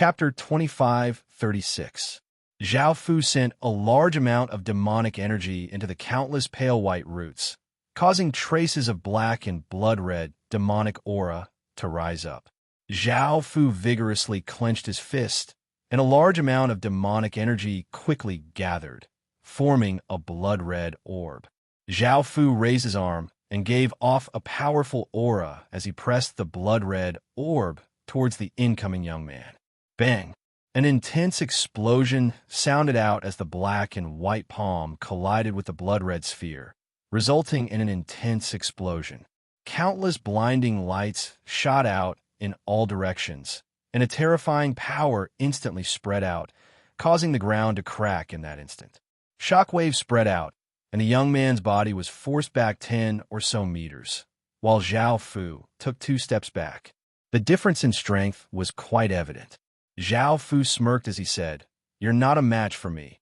Chapter 25:36. Zhao Fu sent a large amount of demonic energy into the countless pale white roots, causing traces of black and blood-red demonic aura to rise up. Zhao Fu vigorously clenched his fist, and a large amount of demonic energy quickly gathered, forming a blood-red orb. Zhao Fu raised his arm and gave off a powerful aura as he pressed the blood-red orb towards the incoming young man. Bang! An intense explosion sounded out as the black and white palm collided with the blood-red sphere, resulting in an intense explosion. Countless blinding lights shot out in all directions, and a terrifying power instantly spread out, causing the ground to crack in that instant. Shockwaves spread out, and the young man's body was forced back 10 or so meters, while Zhao Fu took 2 steps back. The difference in strength was quite evident. Zhao Fu smirked as he said, "You're not a match for me.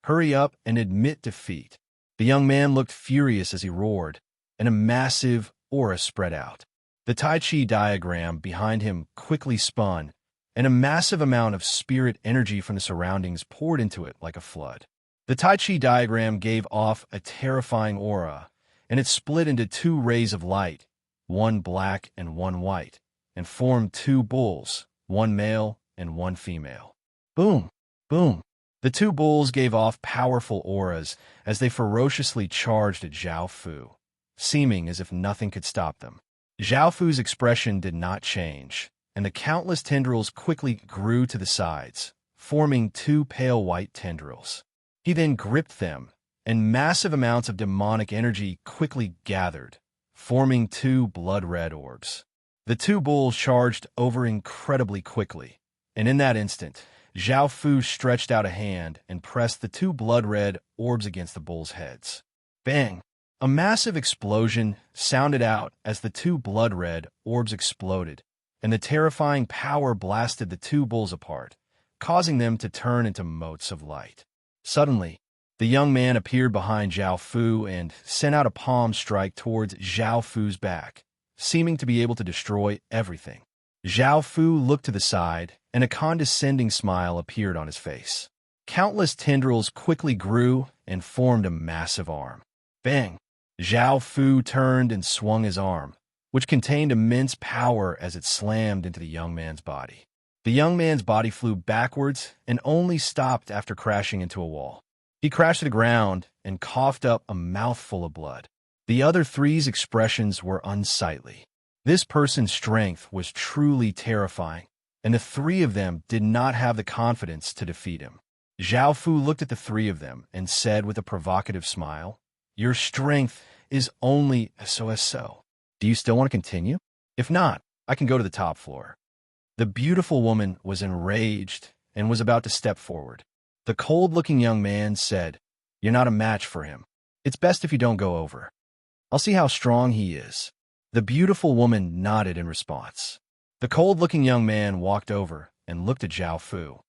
Hurry up and admit defeat." The young man looked furious as he roared, and a massive aura spread out. The Tai Chi diagram behind him quickly spun, and a massive amount of spirit energy from the surroundings poured into it like a flood. The Tai Chi diagram gave off a terrifying aura, and it split into 2 rays of light, one black and one white, and formed 2 bulls, one male and one female. Boom! Boom! The 2 bulls gave off powerful auras as they ferociously charged at Zhao Fu, seeming as if nothing could stop them. Zhao Fu's expression did not change, and the countless tendrils quickly grew to the sides, forming 2 pale white tendrils. He then gripped them, and massive amounts of demonic energy quickly gathered, forming 2 blood-red orbs. The 2 bulls charged over incredibly quickly, and in that instant, Zhao Fu stretched out a hand and pressed the 2 blood-red orbs against the bulls' heads. Bang! A massive explosion sounded out as the 2 blood-red orbs exploded, and the terrifying power blasted the 2 bulls apart, causing them to turn into motes of light. Suddenly, the young man appeared behind Zhao Fu and sent out a palm strike towards Zhao Fu's back, seeming to be able to destroy everything. Zhao Fu looked to the side, and a condescending smile appeared on his face. Countless tendrils quickly grew and formed a massive arm. Bang! Zhao Fu turned and swung his arm, which contained immense power as it slammed into the young man's body. The young man's body flew backwards and only stopped after crashing into a wall. He crashed to the ground and coughed up a mouthful of blood. The other 3's expressions were unsightly. This person's strength was truly terrifying, and the 3 of them did not have the confidence to defeat him. Zhao Fu looked at the 3 of them and said with a provocative smile, "Your strength is only so. Do you still want to continue? If not, I can go to the top floor." The beautiful woman was enraged and was about to step forward. The cold-looking young man said, "You're not a match for him. It's best if you don't go over. I'll see how strong he is." The beautiful woman nodded in response. The cold-looking young man walked over and looked at Zhao Fu.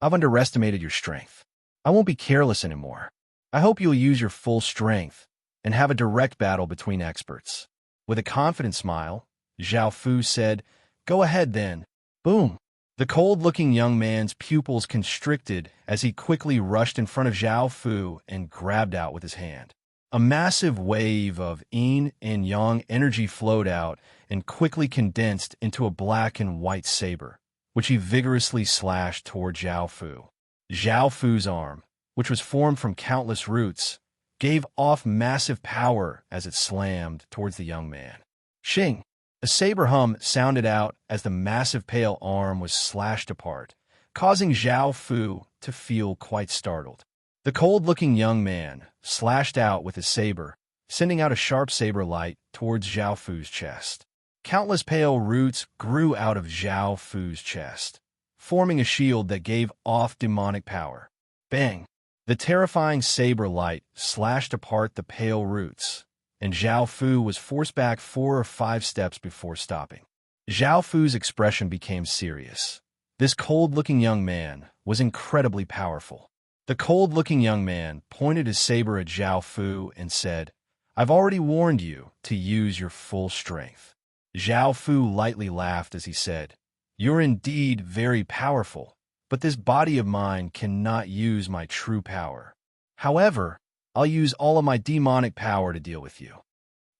"I've underestimated your strength. I won't be careless anymore. I hope you'll use your full strength and have a direct battle between experts." With a confident smile, Zhao Fu said, "Go ahead then." Boom! The cold-looking young man's pupils constricted as he quickly rushed in front of Zhao Fu and grabbed out with his hand. A massive wave of yin and yang energy flowed out and quickly condensed into a black and white saber, which he vigorously slashed toward Zhao Fu. Zhao Fu's arm, which was formed from countless roots, gave off massive power as it slammed towards the young man. Shing! A saber hum sounded out as the massive pale arm was slashed apart, causing Zhao Fu to feel quite startled. The cold-looking young man slashed out with his saber, sending out a sharp saber light towards Zhao Fu's chest. Countless pale roots grew out of Zhao Fu's chest, forming a shield that gave off demonic power. Bang! The terrifying saber light slashed apart the pale roots, and Zhao Fu was forced back 4 or 5 steps before stopping. Zhao Fu's expression became serious. This cold-looking young man was incredibly powerful. The cold-looking young man pointed his saber at Zhao Fu and said, "I've already warned you to use your full strength." Zhao Fu lightly laughed as he said, You're indeed very powerful, but this body of mine cannot use my true power. However, I'll use all of my demonic power to deal with you."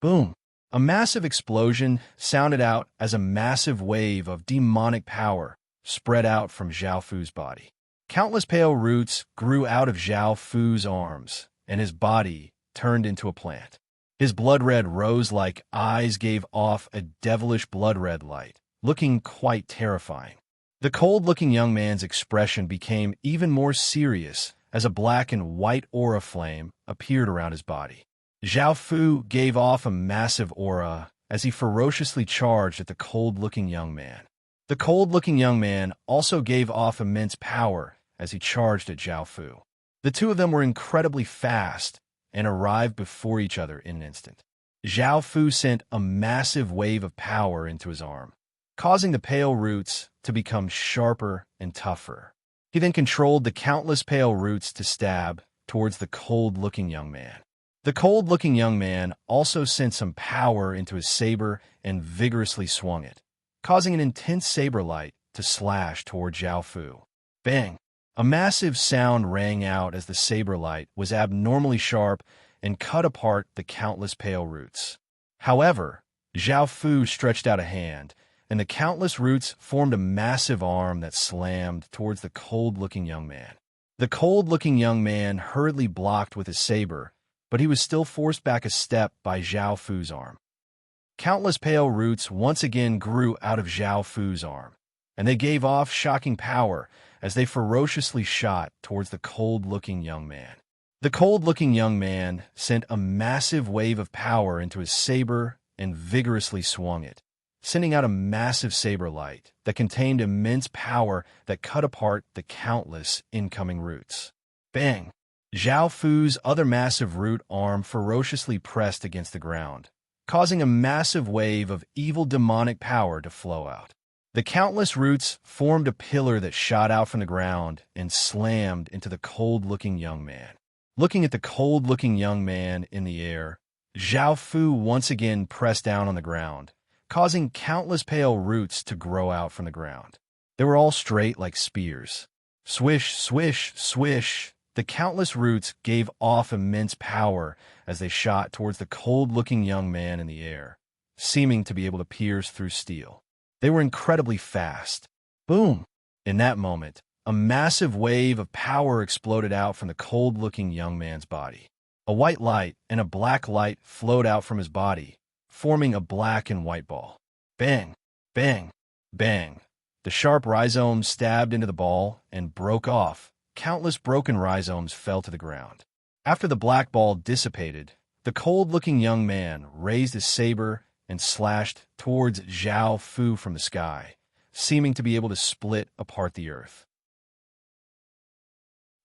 Boom! A massive explosion sounded out as a massive wave of demonic power spread out from Zhao Fu's body. Countless pale roots grew out of Zhao Fu's arms, and his body turned into a plant. His blood-red rose-like eyes gave off a devilish blood-red light, looking quite terrifying. The cold-looking young man's expression became even more serious as a black and white aura flame appeared around his body. Zhao Fu gave off a massive aura as he ferociously charged at the cold-looking young man. The cold-looking young man also gave off immense power as he charged at Zhao Fu. The two of them were incredibly fast and arrived before each other in an instant. Zhao Fu sent a massive wave of power into his arm, causing the pale roots to become sharper and tougher. He then controlled the countless pale roots to stab towards the cold-looking young man. The cold-looking young man also sent some power into his saber and vigorously swung it, causing an intense saber light to slash toward Zhao Fu. Bang! A massive sound rang out as the saber light was abnormally sharp and cut apart the countless pale roots. However, Zhao Fu stretched out a hand, and the countless roots formed a massive arm that slammed towards the cold-looking young man. The cold-looking young man hurriedly blocked with his saber, but he was still forced back a step by Zhao Fu's arm. Countless pale roots once again grew out of Zhao Fu's arm, and they gave off shocking power as they ferociously shot towards the cold-looking young man. The cold-looking young man sent a massive wave of power into his saber and vigorously swung it, sending out a massive saber light that contained immense power that cut apart the countless incoming roots. Bang! Zhao Fu's other massive root arm ferociously pressed against the ground, causing a massive wave of evil demonic power to flow out. The countless roots formed a pillar that shot out from the ground and slammed into the cold-looking young man. Looking at the cold-looking young man in the air, Zhao Fu once again pressed down on the ground, causing countless pale roots to grow out from the ground. They were all straight like spears. Swish, swish, swish. The countless roots gave off immense power as they shot towards the cold-looking young man in the air, seeming to be able to pierce through steel. They were incredibly fast. Boom! In that moment, a massive wave of power exploded out from the cold-looking young man's body. A white light and a black light flowed out from his body, forming a black and white ball. Bang! Bang! Bang! The sharp rhizomes stabbed into the ball and broke off. Countless broken rhizomes fell to the ground. After the black ball dissipated, the cold-looking young man raised his saber and slashed towards Zhao Fu from the sky, seeming to be able to split apart the earth.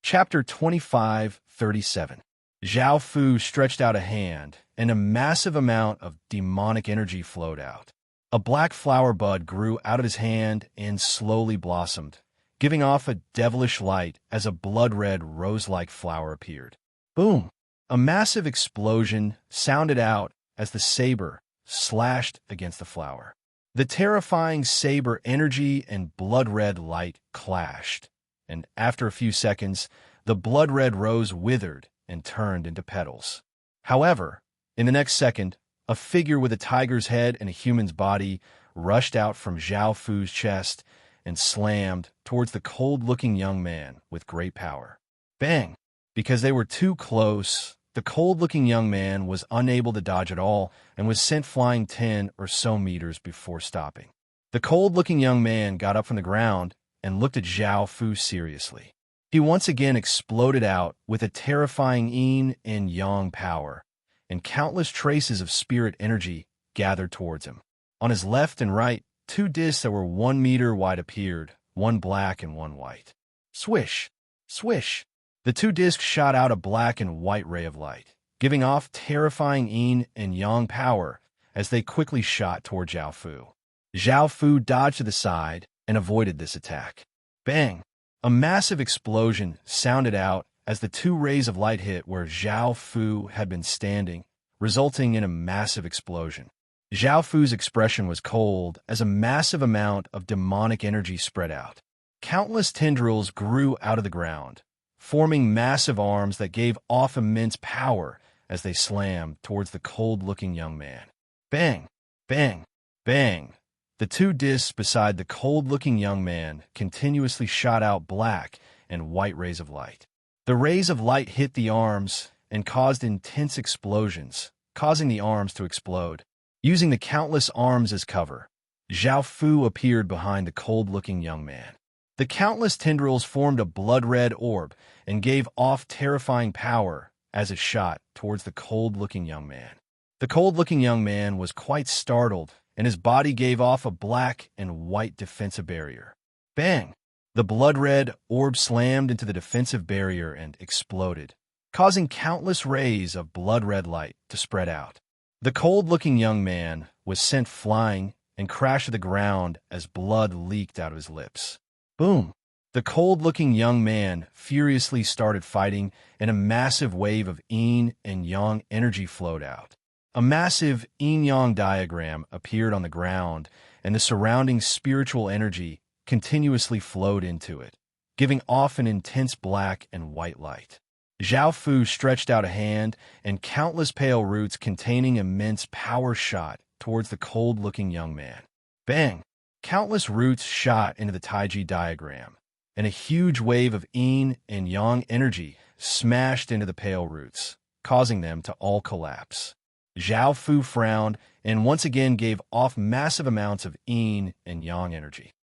Chapter 25:37. Zhao Fu stretched out a hand, and a massive amount of demonic energy flowed out. A black flower bud grew out of his hand and slowly blossomed, giving off a devilish light as a blood-red rose-like flower appeared. Boom! A massive explosion sounded out as the saber slashed against the flower. The terrifying saber energy and blood-red light clashed, and after a few seconds, the blood-red rose withered and turned into petals. However, in the next second, a figure with a tiger's head and a human's body rushed out from Zhao Fu's chest and slammed towards the cold-looking young man with great power. Bang! Because they were too close, the cold-looking young man was unable to dodge at all and was sent flying 10 or so meters before stopping. The cold-looking young man got up from the ground and looked at Zhao Fu seriously. He once again exploded out with a terrifying yin and yang power, and countless traces of spirit energy gathered towards him. On his left and right, two discs that were 1 meter wide appeared, one black and one white. Swish! Swish! The two discs shot out a black and white ray of light, giving off terrifying yin and yang power as they quickly shot toward Zhao Fu. Zhao Fu dodged to the side and avoided this attack. Bang! A massive explosion sounded out as the two rays of light hit where Zhao Fu had been standing, resulting in a massive explosion. Zhao Fu's expression was cold as a massive amount of demonic energy spread out. Countless tendrils grew out of the ground, forming massive arms that gave off immense power as they slammed towards the cold-looking young man. Bang! Bang! Bang! The two discs beside the cold-looking young man continuously shot out black and white rays of light. The rays of light hit the arms and caused intense explosions, causing the arms to explode. Using the countless arms as cover, Zhao Fu appeared behind the cold-looking young man. The countless tendrils formed a blood-red orb and gave off terrifying power as it shot towards the cold-looking young man. The cold-looking young man was quite startled, and his body gave off a black and white defensive barrier. Bang! The blood-red orb slammed into the defensive barrier and exploded, causing countless rays of blood-red light to spread out. The cold-looking young man was sent flying and crashed to the ground as blood leaked out of his lips. Boom! The cold-looking young man furiously started fighting, and a massive wave of yin and yang energy flowed out. A massive yin-yang diagram appeared on the ground, and the surrounding spiritual energy continuously flowed into it, giving off an intense black and white light. Zhao Fu stretched out a hand, and countless pale roots containing immense power shot towards the cold-looking young man. Bang! Countless roots shot into the Taiji diagram, and a huge wave of yin and yang energy smashed into the pale roots, causing them to all collapse. Zhao Fu frowned and once again gave off massive amounts of yin and yang energy.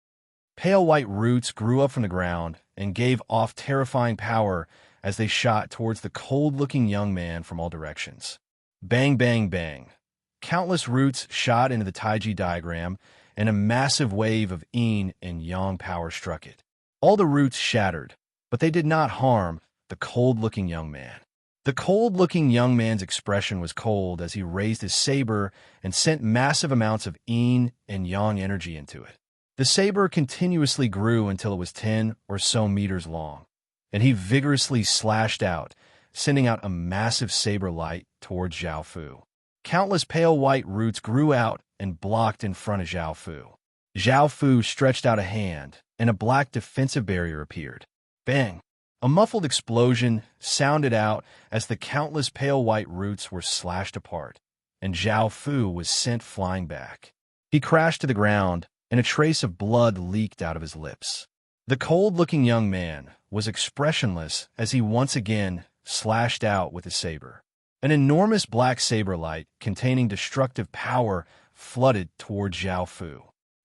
Pale white roots grew up from the ground and gave off terrifying power as they shot towards the cold-looking young man from all directions. Bang, bang, bang. Countless roots shot into the Taiji diagram, and a massive wave of yin and yang power struck it. All the roots shattered, but they did not harm the cold-looking young man. The cold-looking young man's expression was cold as he raised his saber and sent massive amounts of yin and yang energy into it. The saber continuously grew until it was 10 or so meters long, and he vigorously slashed out, sending out a massive saber light towards Zhao Fu. Countless pale white roots grew out and blocked in front of Zhao Fu. Zhao Fu stretched out a hand, and a black defensive barrier appeared. Bang! A muffled explosion sounded out as the countless pale white roots were slashed apart, and Zhao Fu was sent flying back. He crashed to the ground, and a trace of blood leaked out of his lips. The cold-looking young man was expressionless as he once again slashed out with his saber. An enormous black saber light containing destructive power flooded toward Zhao Fu.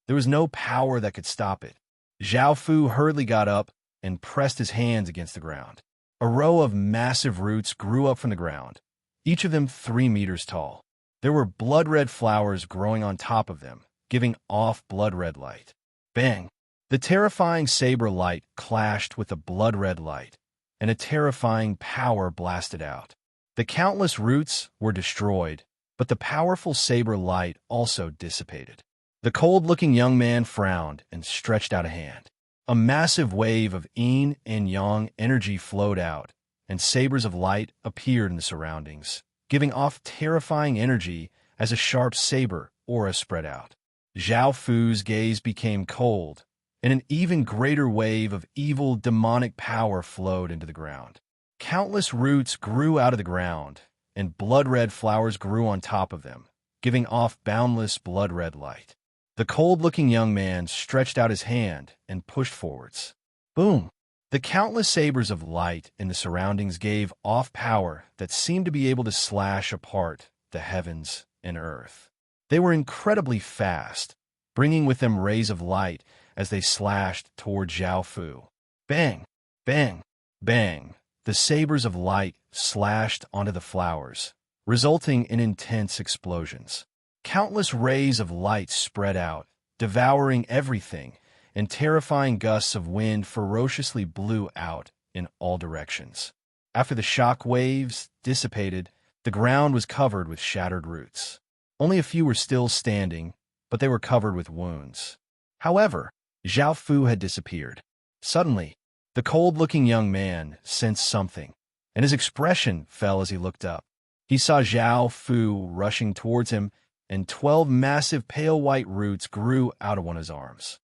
There was no power that could stop it. Zhao Fu hurriedly got up and pressed his hands against the ground. A row of massive roots grew up from the ground, each of them 3 meters tall. There were blood-red flowers growing on top of them, giving off blood-red light. Bang! The terrifying saber light clashed with the blood-red light, and a terrifying power blasted out. The countless roots were destroyed, but the powerful saber light also dissipated. The cold-looking young man frowned and stretched out a hand. A massive wave of yin and yang energy flowed out, and sabers of light appeared in the surroundings, giving off terrifying energy as a sharp saber aura spread out. Zhao Fu's gaze became cold, and an even greater wave of evil demonic power flowed into the ground. Countless roots grew out of the ground, and blood-red flowers grew on top of them, giving off boundless blood-red light. The cold-looking young man stretched out his hand and pushed forwards. Boom! The countless sabers of light in the surroundings gave off power that seemed to be able to slash apart the heavens and earth. They were incredibly fast, bringing with them rays of light as they slashed toward Zhao Fu. Bang! Bang! Bang! The sabers of light slashed onto the flowers, resulting in intense explosions. Countless rays of light spread out, devouring everything, and terrifying gusts of wind ferociously blew out in all directions. After the shock waves dissipated, the ground was covered with shattered roots. Only a few were still standing, but they were covered with wounds. However, Zhao Fu had disappeared. Suddenly, the cold-looking young man sensed something, and his expression fell as he looked up. He saw Zhao Fu rushing towards him, and 12 massive pale white roots grew out of one of his arms.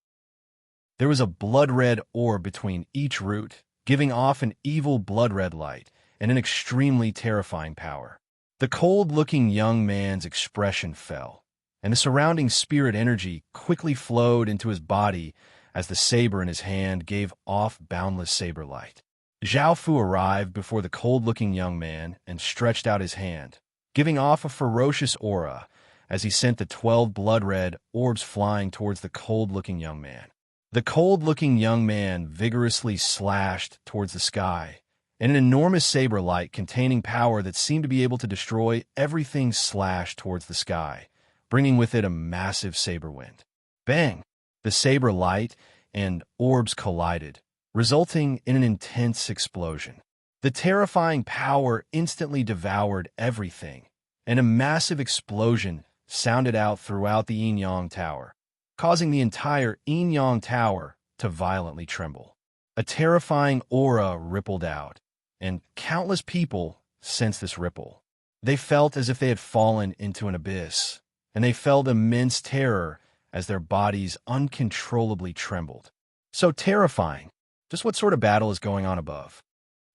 There was a blood-red orb between each root, giving off an evil blood-red light and an extremely terrifying power. The cold-looking young man's expression fell, and the surrounding spirit energy quickly flowed into his body as the saber in his hand gave off boundless saber light. Zhao Fu arrived before the cold-looking young man and stretched out his hand, giving off a ferocious aura as he sent the 12 blood-red orbs flying towards the cold-looking young man. The cold-looking young man vigorously slashed towards the sky, and an enormous saber light containing power that seemed to be able to destroy everything slashed towards the sky, bringing with it a massive saber wind. Bang! The saber light and orbs collided, resulting in an intense explosion. The terrifying power instantly devoured everything, and a massive explosion sounded out throughout the Yin-Yang Tower, causing the entire Yin-Yang Tower to violently tremble. A terrifying aura rippled out, and countless people sensed this ripple. They felt as if they had fallen into an abyss, and they felt immense terror as their bodies uncontrollably trembled. So terrifying. Just what sort of battle is going on above?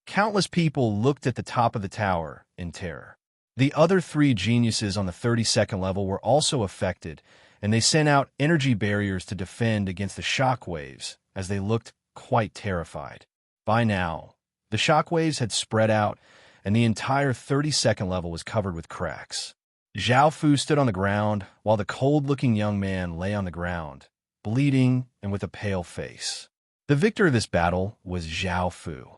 Countless people looked at the top of the tower in terror. The other 3 geniuses on the 32nd level were also affected, and they sent out energy barriers to defend against the shockwaves as they looked quite terrified. By now, the shockwaves had spread out, and the entire 32nd level was covered with cracks. Zhao Fu stood on the ground, while the cold-looking young man lay on the ground, bleeding and with a pale face. The victor of this battle was Zhao Fu.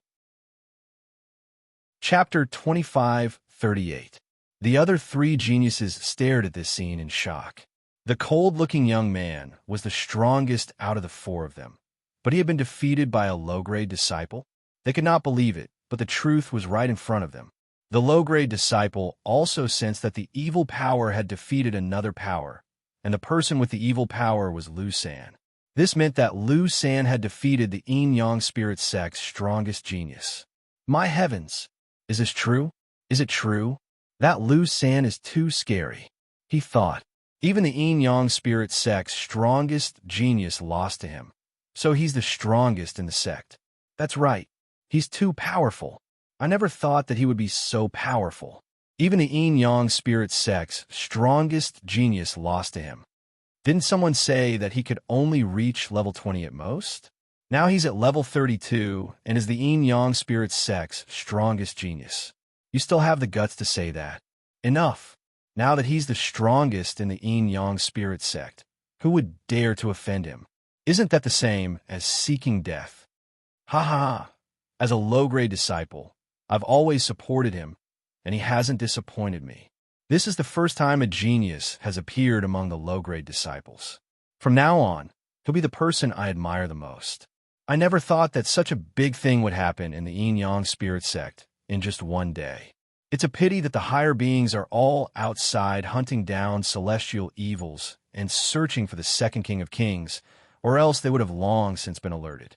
Chapter 25:38. The other 3 geniuses stared at this scene in shock. The cold-looking young man was the strongest out of the 4 of them, but he had been defeated by a low-grade disciple. They could not believe it, but the truth was right in front of them. The low-grade disciple also sensed that the evil power had defeated another power, and the person with the evil power was Lu San. This meant that Lu San had defeated the Yin-Yang spirit sect's strongest genius. My heavens! Is this true? Is it true? That Lu San is too scary, he thought. Even the Yin-Yang spirit sect's strongest genius lost to him. So he's the strongest in the sect. That's right. He's too powerful. I never thought that he would be so powerful. Even the Yin-Yang spirit sect's strongest genius lost to him. Didn't someone say that he could only reach level 20 at most? Now he's at level 32 and is the Yin-Yang spirit sect's strongest genius. You still have the guts to say that. Enough. Now that he's the strongest in the Yin-Yang spirit sect, who would dare to offend him? Isn't that the same as seeking death? Ha ha ha. As a low-grade disciple, I've always supported him, and he hasn't disappointed me. This is the first time a genius has appeared among the low-grade disciples. From now on, he'll be the person I admire the most. I never thought that such a big thing would happen in the Yin-Yang spirit sect in just one day. It's a pity that the higher beings are all outside hunting down celestial evils and searching for the second king of kings, or else they would have long since been alerted.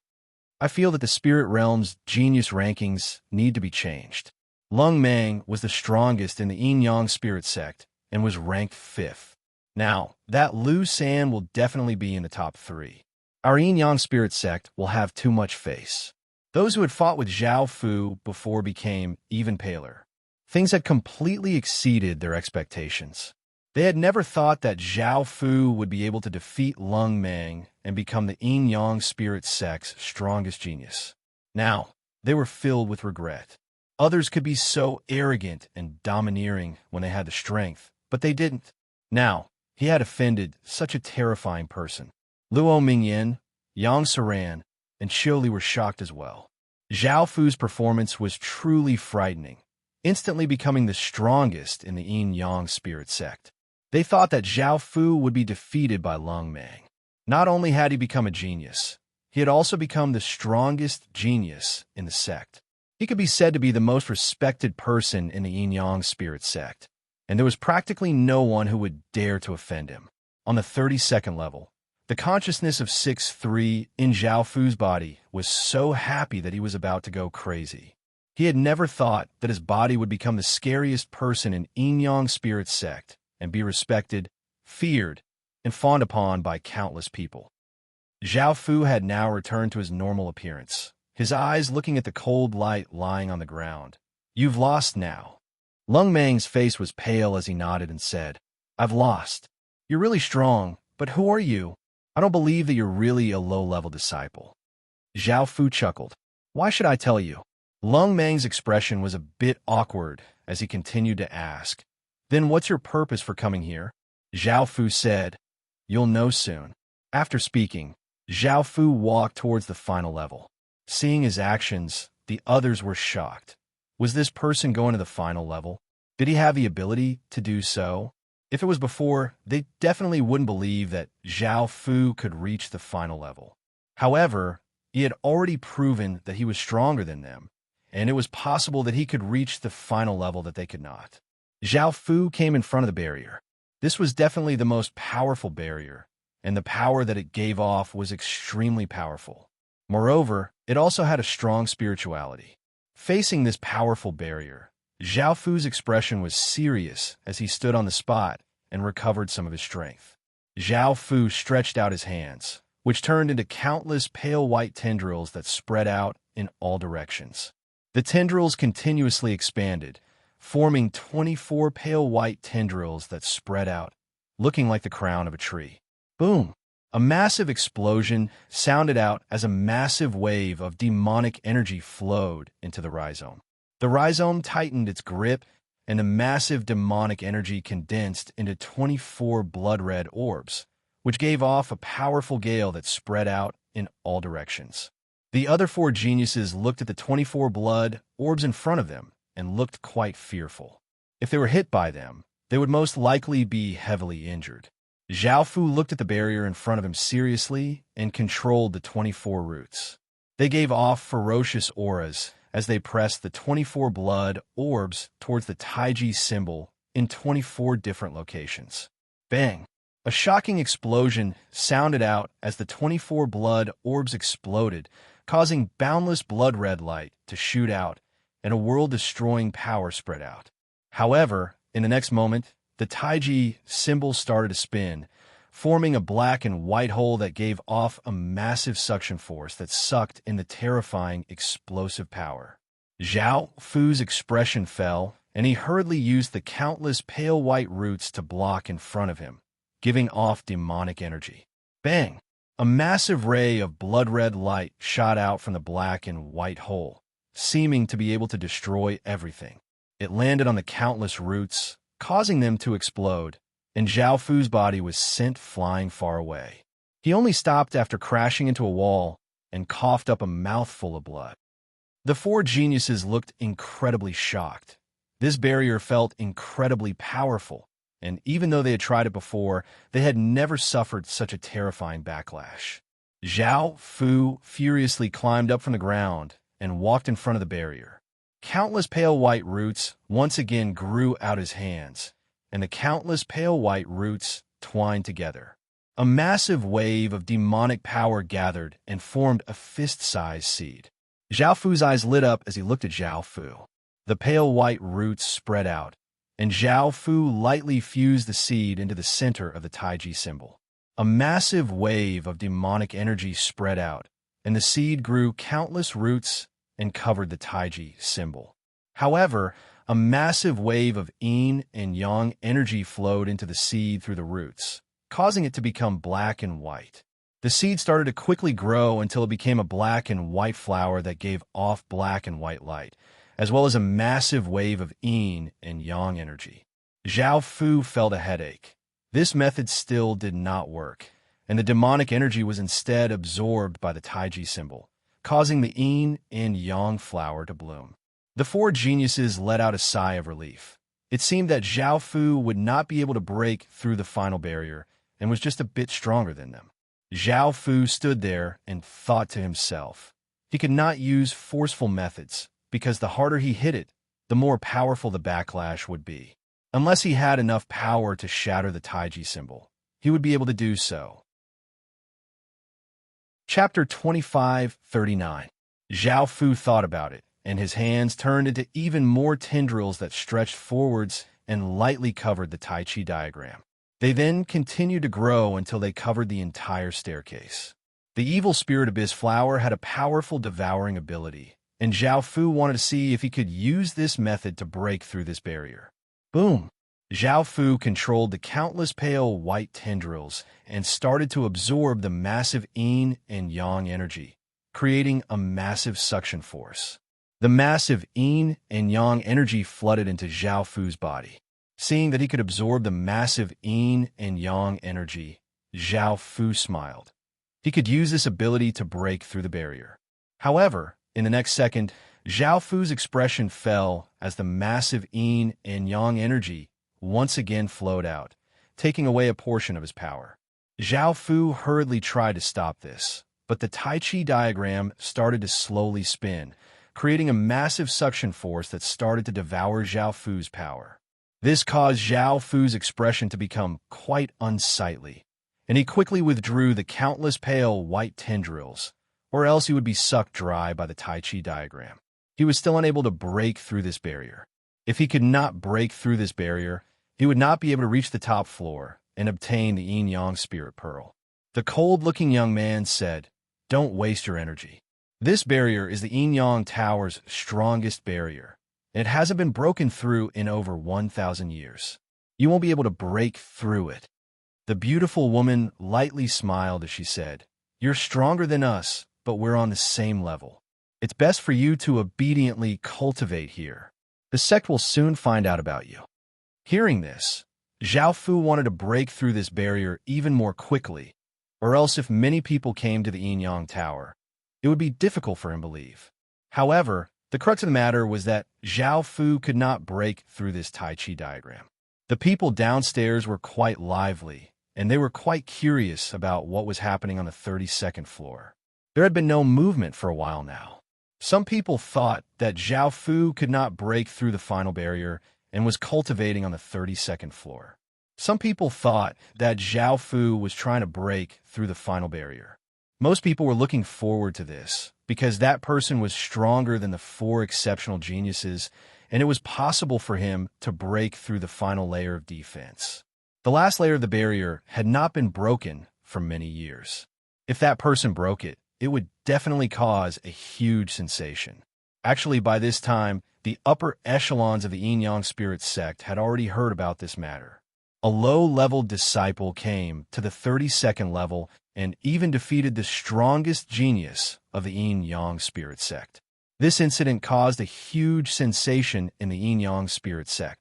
I feel that the spirit realm's genius rankings need to be changed. Lung Mang was the strongest in the Yin-Yang spirit sect and was ranked 5th. Now, that Lu San will definitely be in the top 3. Our Yin-Yang spirit sect will have too much face. Those who had fought with Zhao Fu before became even paler. Things had completely exceeded their expectations. They had never thought that Zhao Fu would be able to defeat Lung Mang and become the Yin-Yang spirit sect's strongest genius. Now, they were filled with regret. Others could be so arrogant and domineering when they had the strength, but they didn't. Now, he had offended such a terrifying person. Luo Mingyan, Yang Saran, and Xiuli were shocked as well. Zhao Fu's performance was truly frightening, instantly becoming the strongest in the Yin-Yang spirit sect. They thought that Zhao Fu would be defeated by Lung Mang. Not only had he become a genius, he had also become the strongest genius in the sect. He could be said to be the most respected person in the Yin-Yang spirit sect, and there was practically no one who would dare to offend him. On the 32nd level, the consciousness of 6'3" in Zhao Fu's body was so happy that he was about to go crazy. He had never thought that his body would become the scariest person in Yin-Yang spirit sect and be respected feared, and fawned upon by countless people. Zhao Fu had now returned to his normal appearance, his eyes looking at the cold light lying on the ground. "You've lost now." Lung Mang's face was pale as he nodded and said, "I've lost. You're really strong, but who are you? I don't believe that you're really a low-level disciple." Zhao Fu chuckled. "Why should I tell you?" Lung Mang's expression was a bit awkward as he continued to ask, "Then what's your purpose for coming here?" Zhao Fu said, "You'll know soon." After speaking, Zhao Fu walked towards the final level. Seeing his actions, the others were shocked. Was this person going to the final level? Did he have the ability to do so? If it was before, they definitely wouldn't believe that Zhao Fu could reach the final level. However, he had already proven that he was stronger than them, and it was possible that he could reach the final level that they could not. Zhao Fu came in front of the barrier. This was definitely the most powerful barrier, and the power that it gave off was extremely powerful. Moreover, it also had a strong spirituality. Facing this powerful barrier, Zhao Fu's expression was serious as he stood on the spot and recovered some of his strength. Zhao Fu stretched out his hands, which turned into countless pale white tendrils that spread out in all directions. The tendrils continuously expanded, forming 24 pale white tendrils that spread out, looking like the crown of a tree. Boom! A massive explosion sounded out as a massive wave of demonic energy flowed into the rhizome. The rhizome tightened its grip, and the massive demonic energy condensed into 24 blood-red orbs, which gave off a powerful gale that spread out in all directions. The other four geniuses looked at the 24 blood orbs in front of them and looked quite fearful. If they were hit by them, they would most likely be heavily injured. Zhao Fu looked at the barrier in front of him seriously and controlled the 24 roots. They gave off ferocious auras as they pressed the 24 blood orbs towards the Taiji symbol in 24 different locations. Bang! A shocking explosion sounded out as the 24 blood orbs exploded, causing boundless blood-red light to shoot out, and a world-destroying power spread out. However, in the next moment, the Taiji symbol started to spin, forming a black and white hole that gave off a massive suction force that sucked in the terrifying, explosive power. Zhao Fu's expression fell, and he hurriedly used the countless pale white roots to block in front of him, giving off demonic energy. Bang! A massive ray of blood-red light shot out from the black and white hole, seeming to be able to destroy everything. It landed on the countless roots, causing them to explode, and Zhao Fu's body was sent flying far away. He only stopped after crashing into a wall and coughed up a mouthful of blood. The four geniuses looked incredibly shocked. This barrier felt incredibly powerful, and even though they had tried it before, they had never suffered such a terrifying backlash. Zhao Fu furiously climbed up from the ground and walked in front of the barrier. Countless pale white roots once again grew out his hands, and the countless pale white roots twined together. A massive wave of demonic power gathered and formed a fist-sized seed. Zhao Fu's eyes lit up as he looked at Zhao Fu. The pale white roots spread out, and Zhao Fu lightly fused the seed into the center of the Taiji symbol. A massive wave of demonic energy spread out, and the seed grew countless roots and covered the Taiji symbol. However, a massive wave of yin and yang energy flowed into the seed through the roots, causing it to become black and white. The seed started to quickly grow until it became a black and white flower that gave off black and white light, as well as a massive wave of yin and yang energy. Zhao Fu felt a headache. This method still did not work, and the demonic energy was instead absorbed by the Taiji symbol, causing the yin and yang flower to bloom. The four geniuses let out a sigh of relief. It seemed that Zhao Fu would not be able to break through the final barrier and was just a bit stronger than them. Zhao Fu stood there and thought to himself. He could not use forceful methods, because the harder he hit it, the more powerful the backlash would be. Unless he had enough power to shatter the Taiji symbol, he would be able to do so. Chapter 25:39. Zhao Fu thought about it, and his hands turned into even more tendrils that stretched forwards and lightly covered the Tai Chi diagram. They then continued to grow until they covered the entire staircase. The evil spirit abyss flower had a powerful devouring ability, and Zhao Fu wanted to see if he could use this method to break through this barrier. Boom! Zhao Fu controlled the countless pale white tendrils and started to absorb the massive yin and yang energy, creating a massive suction force. The massive yin and yang energy flooded into Zhao Fu's body. Seeing that he could absorb the massive yin and yang energy, Zhao Fu smiled. He could use this ability to break through the barrier. However, in the next second, Zhao Fu's expression fell as the massive yin and yang energy once again flowed out, taking away a portion of his power. Zhao Fu hurriedly tried to stop this, but the Tai Chi diagram started to slowly spin, creating a massive suction force that started to devour Zhao Fu's power. This caused Zhao Fu's expression to become quite unsightly, and he quickly withdrew the countless pale white tendrils, or else he would be sucked dry by the Tai Chi diagram. He was still unable to break through this barrier. If he could not break through this barrier, he would not be able to reach the top floor and obtain the yin-yang spirit pearl. The cold-looking young man said, "Don't waste your energy. This barrier is the yin-yang tower's strongest barrier, and it hasn't been broken through in over 1,000 years. You won't be able to break through it." The beautiful woman lightly smiled as she said, "You're stronger than us, but we're on the same level. It's best for you to obediently cultivate here. The sect will soon find out about you." Hearing this, Zhao Fu wanted to break through this barrier even more quickly, or else if many people came to the yin-yang tower, it would be difficult for him to leave. However, the crux of the matter was that Zhao Fu could not break through this Tai Chi diagram. The people downstairs were quite lively, and they were quite curious about what was happening on the 32nd floor. There had been no movement for a while now. Some people thought that Zhao Fu could not break through the final barrier and was cultivating on the 32nd floor. Some people thought that Zhao Fu was trying to break through the final barrier. Most people were looking forward to this because that person was stronger than the 4 exceptional geniuses, and it was possible for him to break through the final layer of defense. The last layer of the barrier had not been broken for many years. If that person broke it, it would definitely cause a huge sensation. Actually, by this time, the upper echelons of the yin-yang spirit sect had already heard about this matter. A low-level disciple came to the 32nd level and even defeated the strongest genius of the yin-yang spirit sect. This incident caused a huge sensation in the yin-yang spirit sect.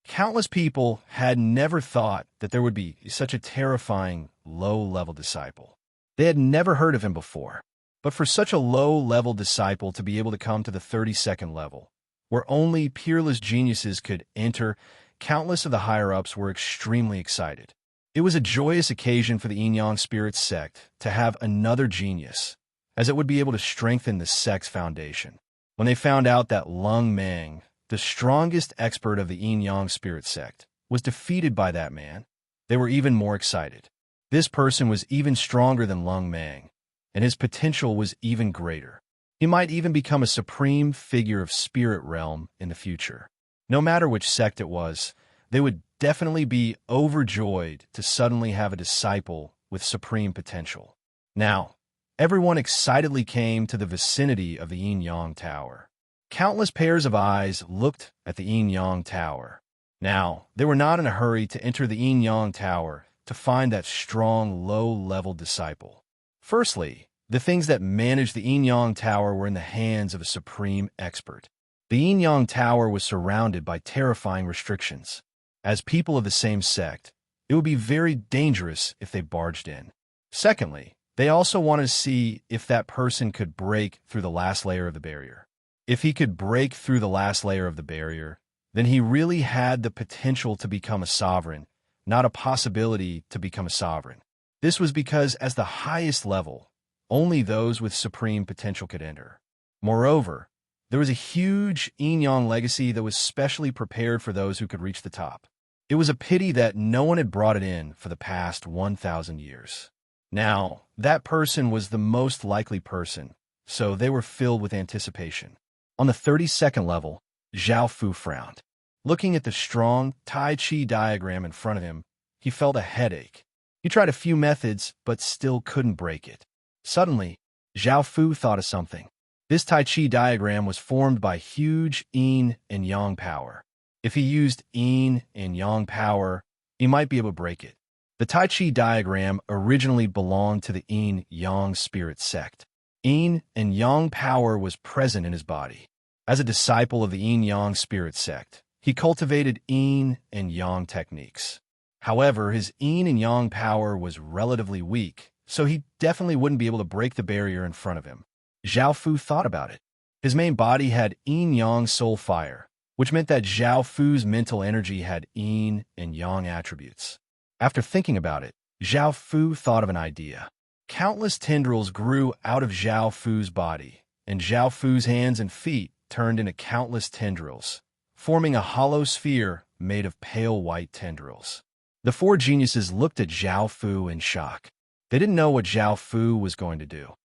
Countless people had never thought that there would be such a terrifying low-level disciple. They had never heard of him before. But for such a low-level disciple to be able to come to the 32nd level, where only peerless geniuses could enter, countless of the higher-ups were extremely excited. It was a joyous occasion for the yin-yang spirit sect to have another genius, as it would be able to strengthen the sect's foundation. When they found out that Lung Mang, the strongest expert of the yin-yang spirit sect, was defeated by that man, they were even more excited. This person was even stronger than Lung Mang, and his potential was even greater. He might even become a supreme figure of spirit realm in the future. No matter which sect it was, they would definitely be overjoyed to suddenly have a disciple with supreme potential. Now, everyone excitedly came to the vicinity of the yin-yang tower. Countless pairs of eyes looked at the yin-yang tower. Now, they were not in a hurry to enter the yin-yang tower to find that strong, low-level disciple. Firstly, the things that managed the yin-yang tower were in the hands of a supreme expert. The yin-yang tower was surrounded by terrifying restrictions. As people of the same sect, it would be very dangerous if they barged in. Secondly, they also wanted to see if that person could break through the last layer of the barrier. If he could break through the last layer of the barrier, then he really had the potential to become a sovereign, not a possibility to become a sovereign. This was because as the highest level, only those with supreme potential could enter. Moreover, there was a huge yin-yang legacy that was specially prepared for those who could reach the top. It was a pity that no one had brought it in for the past 1,000 years. Now, that person was the most likely person, so they were filled with anticipation. On the 32nd level, Zhao Fu frowned. Looking at the strong Tai Chi diagram in front of him, he felt a headache. He tried a few methods, but still couldn't break it. Suddenly, Zhao Fu thought of something. This Tai Chi diagram was formed by huge yin and yang power. If he used yin and yang power, he might be able to break it. The Tai Chi diagram originally belonged to the yin-yang spirit sect. Yin and yang power was present in his body. As a disciple of the yin-yang spirit sect, he cultivated yin and yang techniques. However, his yin and yang power was relatively weak, so he definitely wouldn't be able to break the barrier in front of him. Zhao Fu thought about it. His main body had yin-yang soul fire, which meant that Zhao Fu's mental energy had yin and yang attributes. After thinking about it, Zhao Fu thought of an idea. Countless tendrils grew out of Zhao Fu's body, and Zhao Fu's hands and feet turned into countless tendrils, forming a hollow sphere made of pale white tendrils. The four geniuses looked at Zhao Fu in shock. They didn't know what Zhao Fu was going to do.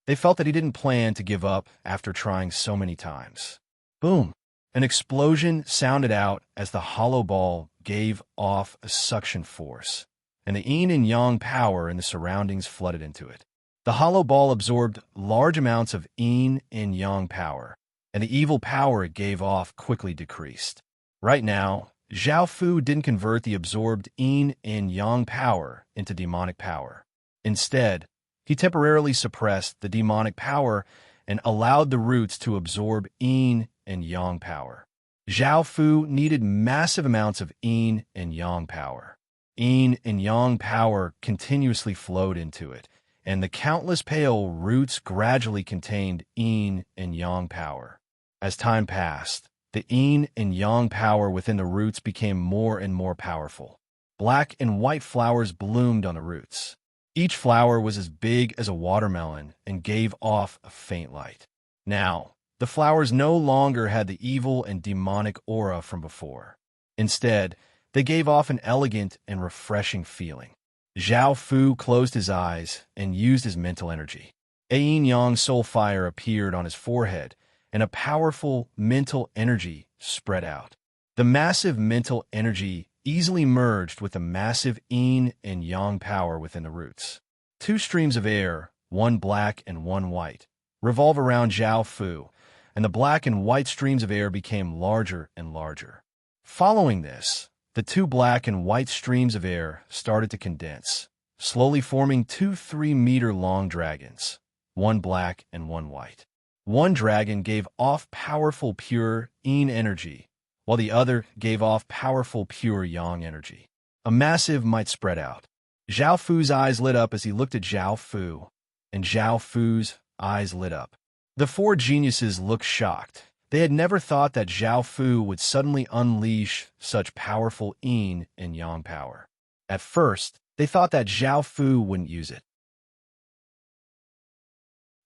They felt that he didn't plan to give up after trying so many times. Boom! An explosion sounded out as the hollow ball gave off a suction force, and the yin and yang power in the surroundings flooded into it. The hollow ball absorbed large amounts of yin and yang power, and the evil power it gave off quickly decreased. Right now, Zhao Fu didn't convert the absorbed yin and yang power into demonic power. Instead, he temporarily suppressed the demonic power and allowed the roots to absorb yin and yang power. Zhao Fu needed massive amounts of yin and yang power. Yin and yang power continuously flowed into it, and the countless pale roots gradually contained yin and yang power. As time passed, the yin and yang power within the roots became more and more powerful. Black and white flowers bloomed on the roots. Each flower was as big as a watermelon and gave off a faint light. Now, the flowers no longer had the evil and demonic aura from before. Instead, they gave off an elegant and refreshing feeling. Zhao Fu closed his eyes and used his mental energy. A yin-yang soul fire appeared on his forehead, and a powerful mental energy spread out. The massive mental energy easily merged with the massive yin and yang power within the roots. Two streams of air, one black and one white, revolve around Zhao Fu, and the black and white streams of air became larger and larger. Following this, the two black and white streams of air started to condense, slowly forming two 3-meter-long dragons, one black and one white. One dragon gave off powerful pure yin energy, while the other gave off powerful pure yang energy. A massive might spread out. Zhao Fu's eyes lit up as he looked at Zhao Fu, and Zhao Fu's eyes lit up. The four geniuses looked shocked. They had never thought that Zhao Fu would suddenly unleash such powerful yin and yang power. At first, they thought that Zhao Fu wouldn't use it.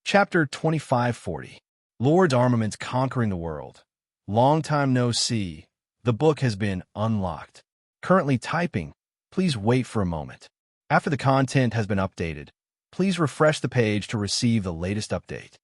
Chapter 2540. Lord's Armaments Conquering the World. Long time no see. The book has been unlocked. Currently typing. Please wait for a moment. After the content has been updated, please refresh the page to receive the latest update.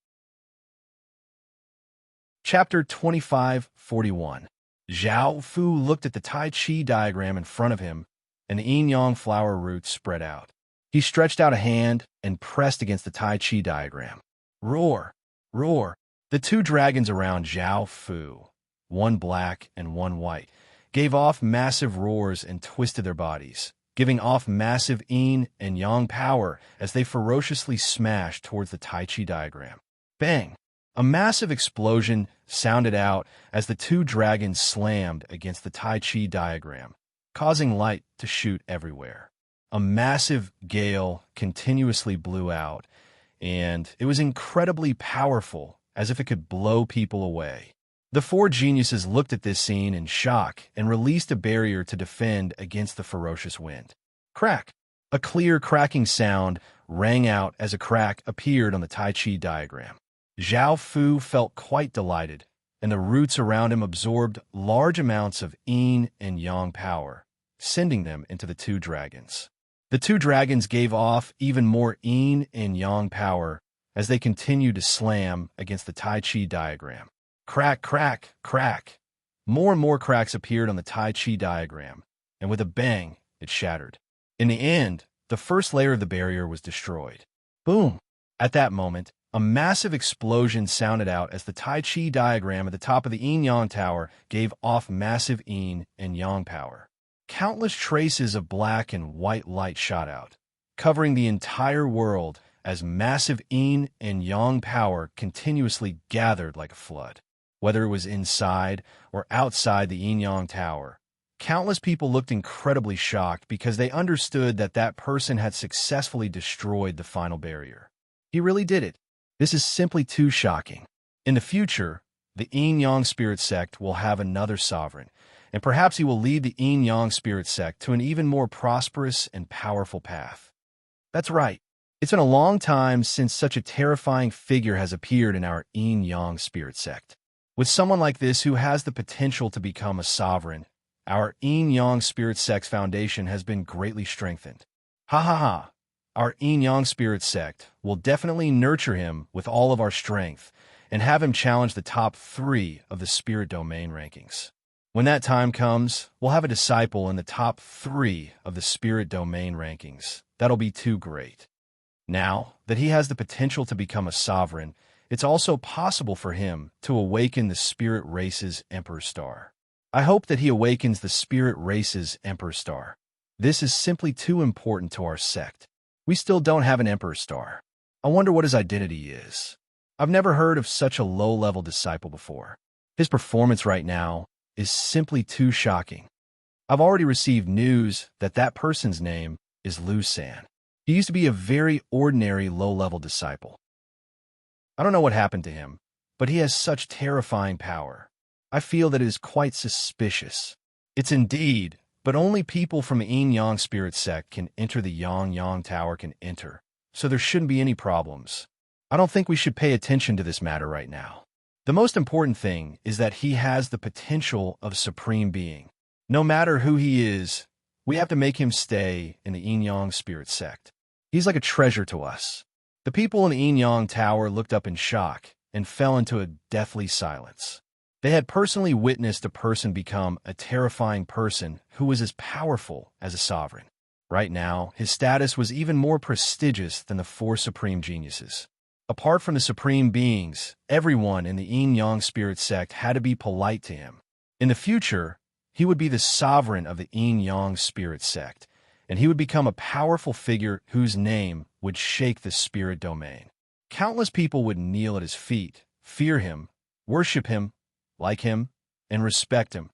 Chapter 2541. Zhao Fu looked at the Tai Chi diagram in front of him, and the yin-yang flower roots spread out. He stretched out a hand and pressed against the Tai Chi diagram. Roar! Roar! The two dragons around Zhao Fu, one black and one white, gave off massive roars and twisted their bodies, giving off massive yin and yang power as they ferociously smashed towards the Tai Chi diagram. Bang! A massive explosion sounded out as the two dragons slammed against the Tai Chi diagram, causing light to shoot everywhere. A massive gale continuously blew out, and it was incredibly powerful, as if it could blow people away. The four geniuses looked at this scene in shock and released a barrier to defend against the ferocious wind. Crack! A clear cracking sound rang out as a crack appeared on the Tai Chi diagram. Zhao Fu felt quite delighted, and the roots around him absorbed large amounts of yin and yang power, sending them into the two dragons. The two dragons gave off even more yin and yang power as they continued to slam against the Tai Chi diagram. Crack, crack, crack. More and more cracks appeared on the Tai Chi diagram, and with a bang, it shattered. In the end, the first layer of the barrier was destroyed. Boom! At that moment, a massive explosion sounded out as the Tai Chi diagram at the top of the yin-yang tower gave off massive yin and yang power. Countless traces of black and white light shot out, covering the entire world as massive yin and yang power continuously gathered like a flood. Whether it was inside or outside the yin-yang tower, countless people looked incredibly shocked because they understood that that person had successfully destroyed the final barrier. He really did it. This is simply too shocking. In the future, the yin-yang spirit sect will have another sovereign, and perhaps he will lead the yin-yang spirit sect to an even more prosperous and powerful path. That's right. It's been a long time since such a terrifying figure has appeared in our yin-yang spirit sect. With someone like this who has the potential to become a sovereign, our yin-yang spirit sect's foundation has been greatly strengthened. Ha ha ha! Our yin-yang spirit sect will definitely nurture him with all of our strength and have him challenge the top 3 of the spirit domain rankings. When that time comes, we'll have a disciple in the top 3 of the spirit domain rankings. That'll be too great. Now that he has the potential to become a sovereign, it's also possible for him to awaken the spirit race's Emperor Star. I hope that he awakens the spirit race's Emperor Star. This is simply too important to our sect. We still don't have an Emperor Star. I wonder what his identity is. I've never heard of such a low-level disciple before. His performance right now is simply too shocking. I've already received news that that person's name is Lu San. He used to be a very ordinary low-level disciple. I don't know what happened to him, but he has such terrifying power. I feel that it is quite suspicious. It's indeed, but only people from the yin-yang spirit sect can enter the yang-yang tower can enter, so there shouldn't be any problems. I don't think we should pay attention to this matter right now. The most important thing is that he has the potential of supreme being. No matter who he is, we have to make him stay in the yin-yang spirit sect. He's like a treasure to us. The people in the yin-yang tower looked up in shock and fell into a deathly silence. They had personally witnessed a person become a terrifying person who was as powerful as a sovereign. Right now, his status was even more prestigious than the 4 supreme geniuses. Apart from the supreme beings, everyone in the yin-yang spirit sect had to be polite to him. In the future, he would be the sovereign of the yin-yang spirit sect, and he would become a powerful figure whose name would shake the spirit domain. Countless people would kneel at his feet, fear him, worship him, like him, and respect him.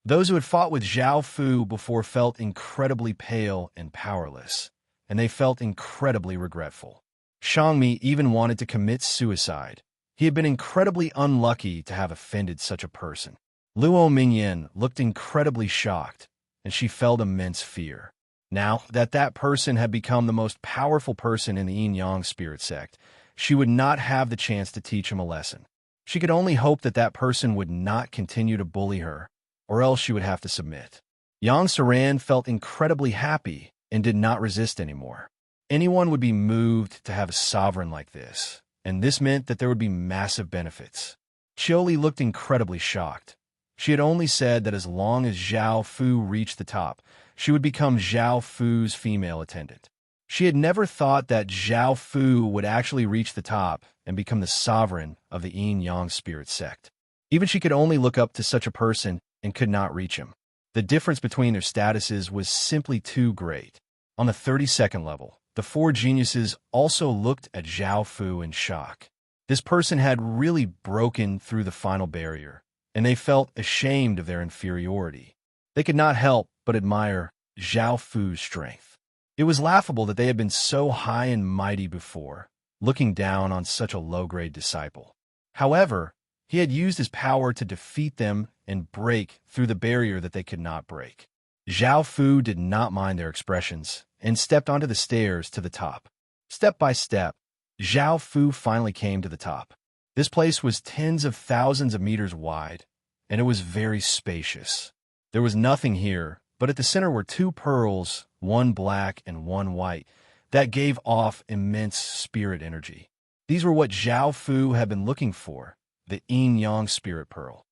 Those who had fought with Zhao Fu before felt incredibly pale and powerless, and they felt incredibly regretful. Shangmi even wanted to commit suicide. He had been incredibly unlucky to have offended such a person. Luo Mingyan looked incredibly shocked, and she felt immense fear. Now that that person had become the most powerful person in the yin-yang spirit sect, she would not have the chance to teach him a lesson. She could only hope that that person would not continue to bully her, or else she would have to submit. Yang Saran felt incredibly happy and did not resist anymore. Anyone would be moved to have a sovereign like this, and this meant that there would be massive benefits. Chioli looked incredibly shocked. She had only said that as long as Zhao Fu reached the top, she would become Zhao Fu's female attendant. She had never thought that Zhao Fu would actually reach the top and become the sovereign of the yin-yang spirit sect. Even she could only look up to such a person and could not reach him. The difference between their statuses was simply too great. On the 32nd level, the 4 geniuses also looked at Zhao Fu in shock. This person had really broken through the final barrier, and they felt ashamed of their inferiority. They could not help but admire Zhao Fu's strength. It was laughable that they had been so high and mighty before, looking down on such a low-grade disciple. However, he had used his power to defeat them and break through the barrier that they could not break. Zhao Fu did not mind their expressions and stepped onto the stairs to the top. Step by step, Zhao Fu finally came to the top. This place was tens of thousands of meters wide, and it was very spacious. There was nothing here, but at the center were 2 pearls, one black and one white, that gave off immense spirit energy. These were what Zhao Fu had been looking for, the yin-yang spirit pearl.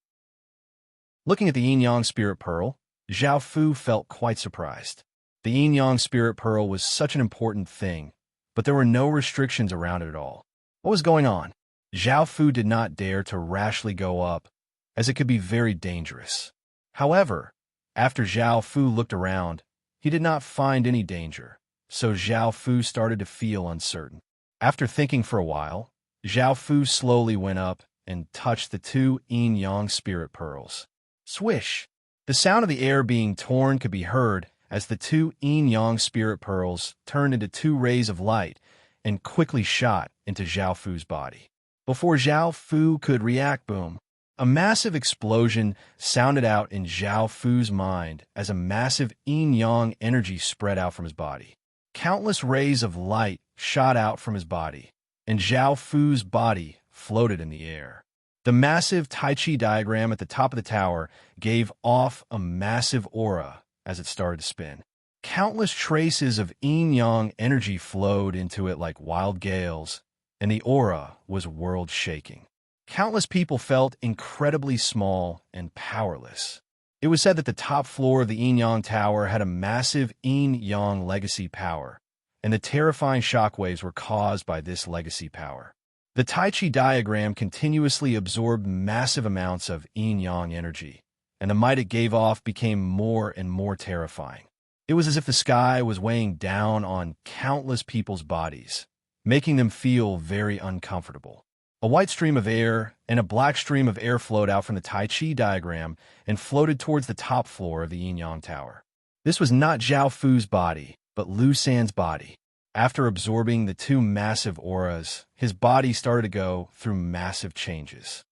Looking at the yin-yang spirit pearl, Zhao Fu felt quite surprised. The yin-yang spirit pearl was such an important thing, but there were no restrictions around it at all. What was going on? Zhao Fu did not dare to rashly go up, as it could be very dangerous. However, after Zhao Fu looked around, he did not find any danger, so Zhao Fu started to feel uncertain. After thinking for a while, Zhao Fu slowly went up and touched the two yin-yang spirit pearls. Swish! The sound of the air being torn could be heard as the two yin-yang spirit pearls turned into two rays of light and quickly shot into Zhao Fu's body. Before Zhao Fu could react, boom! A massive explosion sounded out in Zhao Fu's mind as a massive yin-yang energy spread out from his body. Countless rays of light shot out from his body, and Zhao Fu's body floated in the air. The massive Tai Chi diagram at the top of the tower gave off a massive aura as it started to spin. Countless traces of yin-yang energy flowed into it like wild gales, and the aura was world-shaking. Countless people felt incredibly small and powerless. It was said that the top floor of the yin-yang tower had a massive yin-yang legacy power, and the terrifying shockwaves were caused by this legacy power. The Tai Chi diagram continuously absorbed massive amounts of yin-yang energy, and the might it gave off became more and more terrifying. It was as if the sky was weighing down on countless people's bodies, making them feel very uncomfortable. A white stream of air and a black stream of air flowed out from the Tai Chi diagram and floated towards the top floor of the yin-yang tower. This was not Zhao Fu's body, but Lu San's body. After absorbing the two massive auras, his body started to go through massive changes.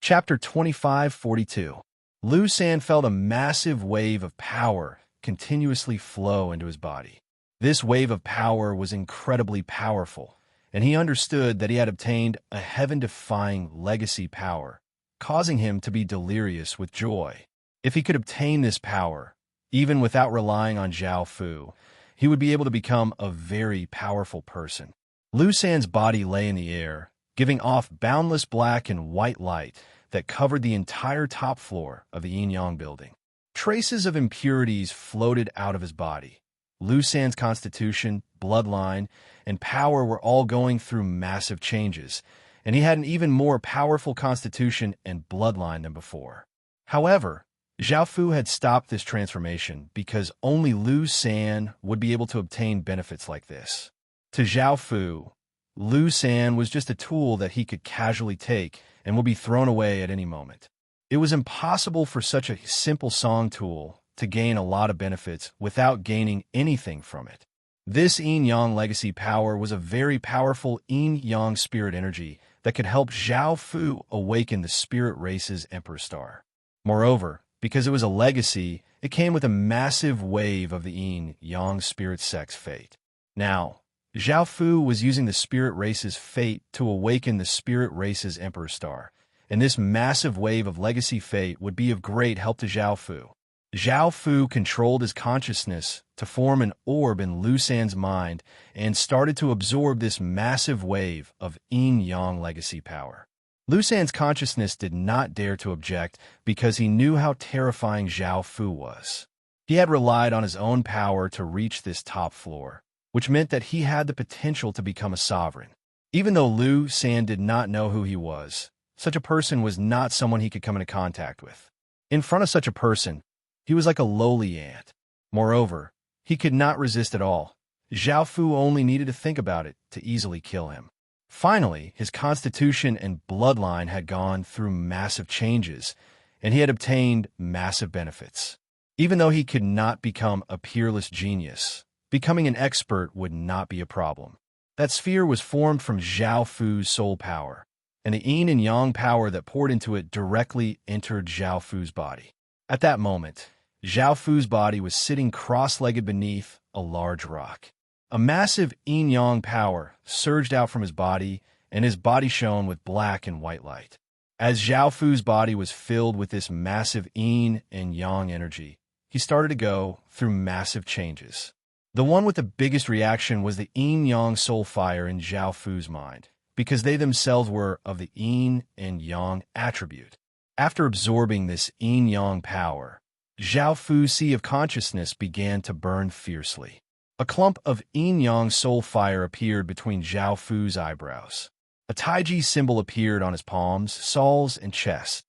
Chapter 2542. Lu San felt a massive wave of power continuously flow into his body. This wave of power was incredibly powerful, and he understood that he had obtained a heaven-defying legacy power, causing him to be delirious with joy. If he could obtain this power, even without relying on Zhao Fu, he would be able to become a very powerful person. Lu San's body lay in the air, giving off boundless black and white light that covered the entire top floor of the yin-yang building. Traces of impurities floated out of his body. Lu San's constitution, bloodline, and power were all going through massive changes, and he had an even more powerful constitution and bloodline than before. However, Zhao Fu had stopped this transformation because only Lu San would be able to obtain benefits like this. To Zhao Fu, Lu San was just a tool that he could casually take and would be thrown away at any moment. It was impossible for such a simple song tool to gain a lot of benefits without gaining anything from it. This yin-yang legacy power was a very powerful yin-yang spirit energy that could help Zhao Fu awaken the spirit race's Emperor Star. Moreover, because it was a legacy, it came with a massive wave of the yin-yang spirit sex fate. Now, Zhao Fu was using the spirit race's fate to awaken the spirit race's Emperor Star, and this massive wave of legacy fate would be of great help to Zhao Fu. Zhao Fu controlled his consciousness to form an orb in Lu San's mind and started to absorb this massive wave of yin-yang legacy power. Lu San's consciousness did not dare to object because he knew how terrifying Zhao Fu was. He had relied on his own power to reach this top floor, which meant that he had the potential to become a sovereign. Even though Lu San did not know who he was, such a person was not someone he could come into contact with. In front of such a person, he was like a lowly ant. Moreover, he could not resist at all. Zhao Fu only needed to think about it to easily kill him. Finally, his constitution and bloodline had gone through massive changes, and he had obtained massive benefits. Even though he could not become a peerless genius, becoming an expert would not be a problem. That sphere was formed from Zhao Fu's soul power, and the yin and yang power that poured into it directly entered Zhao Fu's body. At that moment, Zhao Fu's body was sitting cross-legged beneath a large rock. A massive yin-yang power surged out from his body, and his body shone with black and white light. As Zhao Fu's body was filled with this massive yin and yang energy, he started to go through massive changes. The one with the biggest reaction was the yin-yang soul fire in Zhao Fu's mind, because they themselves were of the yin and yang attribute. After absorbing this yin-yang power, Zhao Fu's sea of consciousness began to burn fiercely. A clump of yin-yang soul fire appeared between Zhao Fu's eyebrows. A Taiji symbol appeared on his palms, soles, and chest.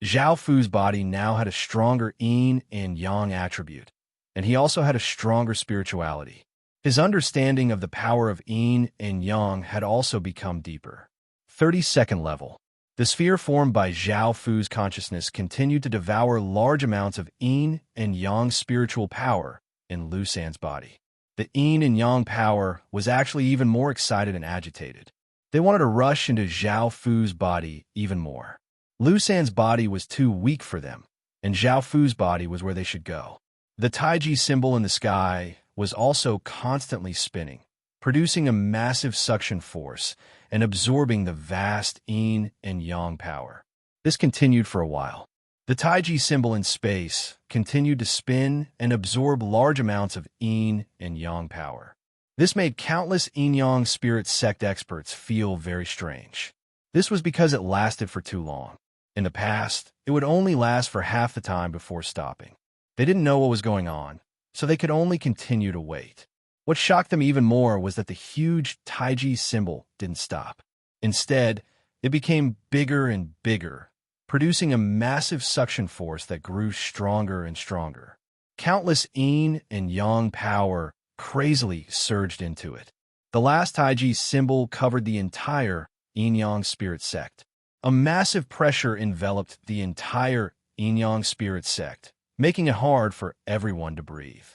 Zhao Fu's body now had a stronger yin and yang attribute, and he also had a stronger spirituality. His understanding of the power of yin and yang had also become deeper. 32nd level. The sphere formed by Zhao Fu's consciousness continued to devour large amounts of yin and yang spiritual power in Lu San's body. The yin and yang power was actually even more excited and agitated. They wanted to rush into Zhao Fu's body even more. Lu San's body was too weak for them, and Zhao Fu's body was where they should go. The Taiji symbol in the sky was also constantly spinning, producing a massive suction force and absorbing the vast yin and yang power. This continued for a while. The Taiji symbol in space continued to spin and absorb large amounts of yin and yang power. This made countless yin-yang spirit sect experts feel very strange. This was because it lasted for too long. In the past, it would only last for half the time before stopping. They didn't know what was going on, so they could only continue to wait. What shocked them even more was that the huge Taiji symbol didn't stop. Instead, it became bigger and bigger, producing a massive suction force that grew stronger and stronger. Countless yin and yang power crazily surged into it. The last Taiji symbol covered the entire yin-yang spirit sect. A massive pressure enveloped the entire yin-yang spirit sect, making it hard for everyone to breathe.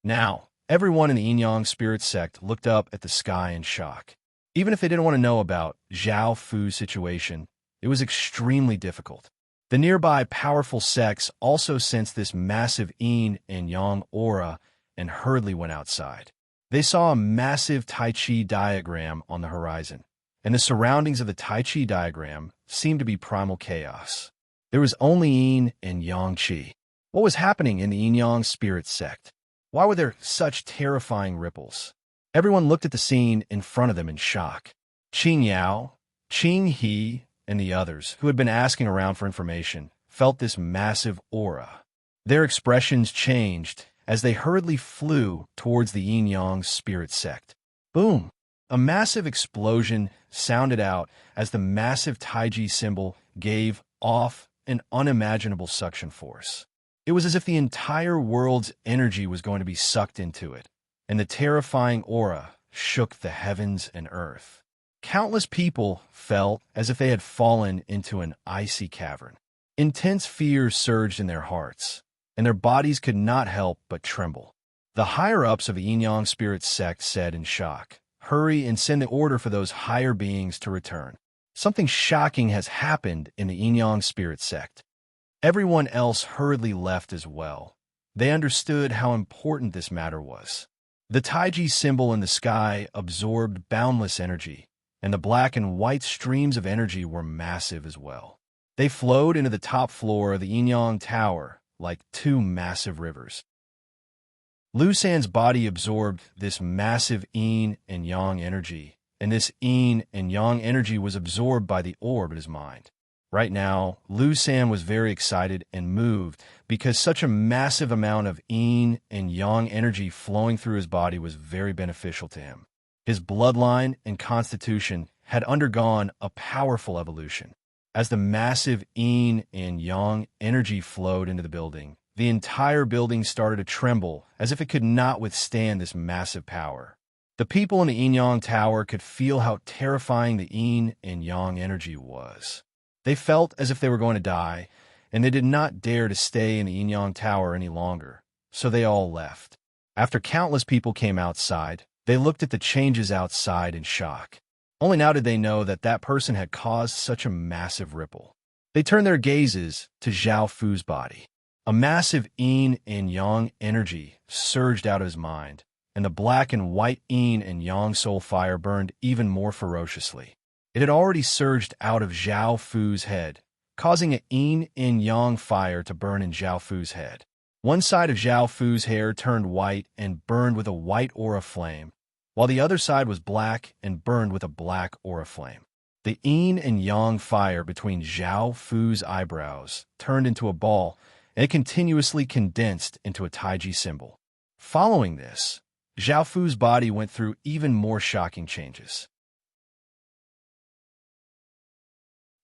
Now, everyone in the yin-yang spirit sect looked up at the sky in shock. Even if they didn't want to know about Zhao Fu's situation, it was extremely difficult. The nearby powerful sects also sensed this massive yin and yang aura and hurriedly went outside. They saw a massive Tai Chi diagram on the horizon, and the surroundings of the Tai Chi diagram seemed to be primal chaos. There was only yin and yang chi. What was happening in the yin-yang spirit sect? Why were there such terrifying ripples? Everyone looked at the scene in front of them in shock. Qing Yao, Qing He, and the others, who had been asking around for information, felt this massive aura. Their expressions changed as they hurriedly flew towards the yin-yang spirit sect. Boom! A massive explosion sounded out as the massive Taiji symbol gave off an unimaginable suction force. It was as if the entire world's energy was going to be sucked into it, and the terrifying aura shook the heavens and earth. Countless people felt as if they had fallen into an icy cavern. Intense fear surged in their hearts, and their bodies could not help but tremble. The higher-ups of the yin-yang spirit sect said in shock, "Hurry and send the order for those higher beings to return. Something shocking has happened in the yin-yang spirit sect." Everyone else hurriedly left as well. They understood how important this matter was. The Taiji symbol in the sky absorbed boundless energy, and the black and white streams of energy were massive as well. They flowed into the top floor of the yin-yang tower like two massive rivers. Lu San's body absorbed this massive yin and yang energy, and this yin and yang energy was absorbed by the orb in his mind. Right now, Lu San was very excited and moved because such a massive amount of yin and yang energy flowing through his body was very beneficial to him. His bloodline and constitution had undergone a powerful evolution. As the massive yin and yang energy flowed into the building, the entire building started to tremble as if it could not withstand this massive power. The people in the yin-yang tower could feel how terrifying the yin and yang energy was. They felt as if they were going to die, and they did not dare to stay in the yin-yang tower any longer, so they all left. After countless people came outside, they looked at the changes outside in shock. Only now did they know that that person had caused such a massive ripple. They turned their gazes to Zhao Fu's body. A massive yin and yang energy surged out of his mind, and the black and white yin and yang soul fire burned even more ferociously. It had already surged out of Zhao Fu's head, causing a yin and yang fire to burn in Zhao Fu's head. One side of Zhao Fu's hair turned white and burned with a white aura flame, while the other side was black and burned with a black aura flame. The yin and yang fire between Zhao Fu's eyebrows turned into a ball, and it continuously condensed into a Taiji symbol. Following this, Zhao Fu's body went through even more shocking changes.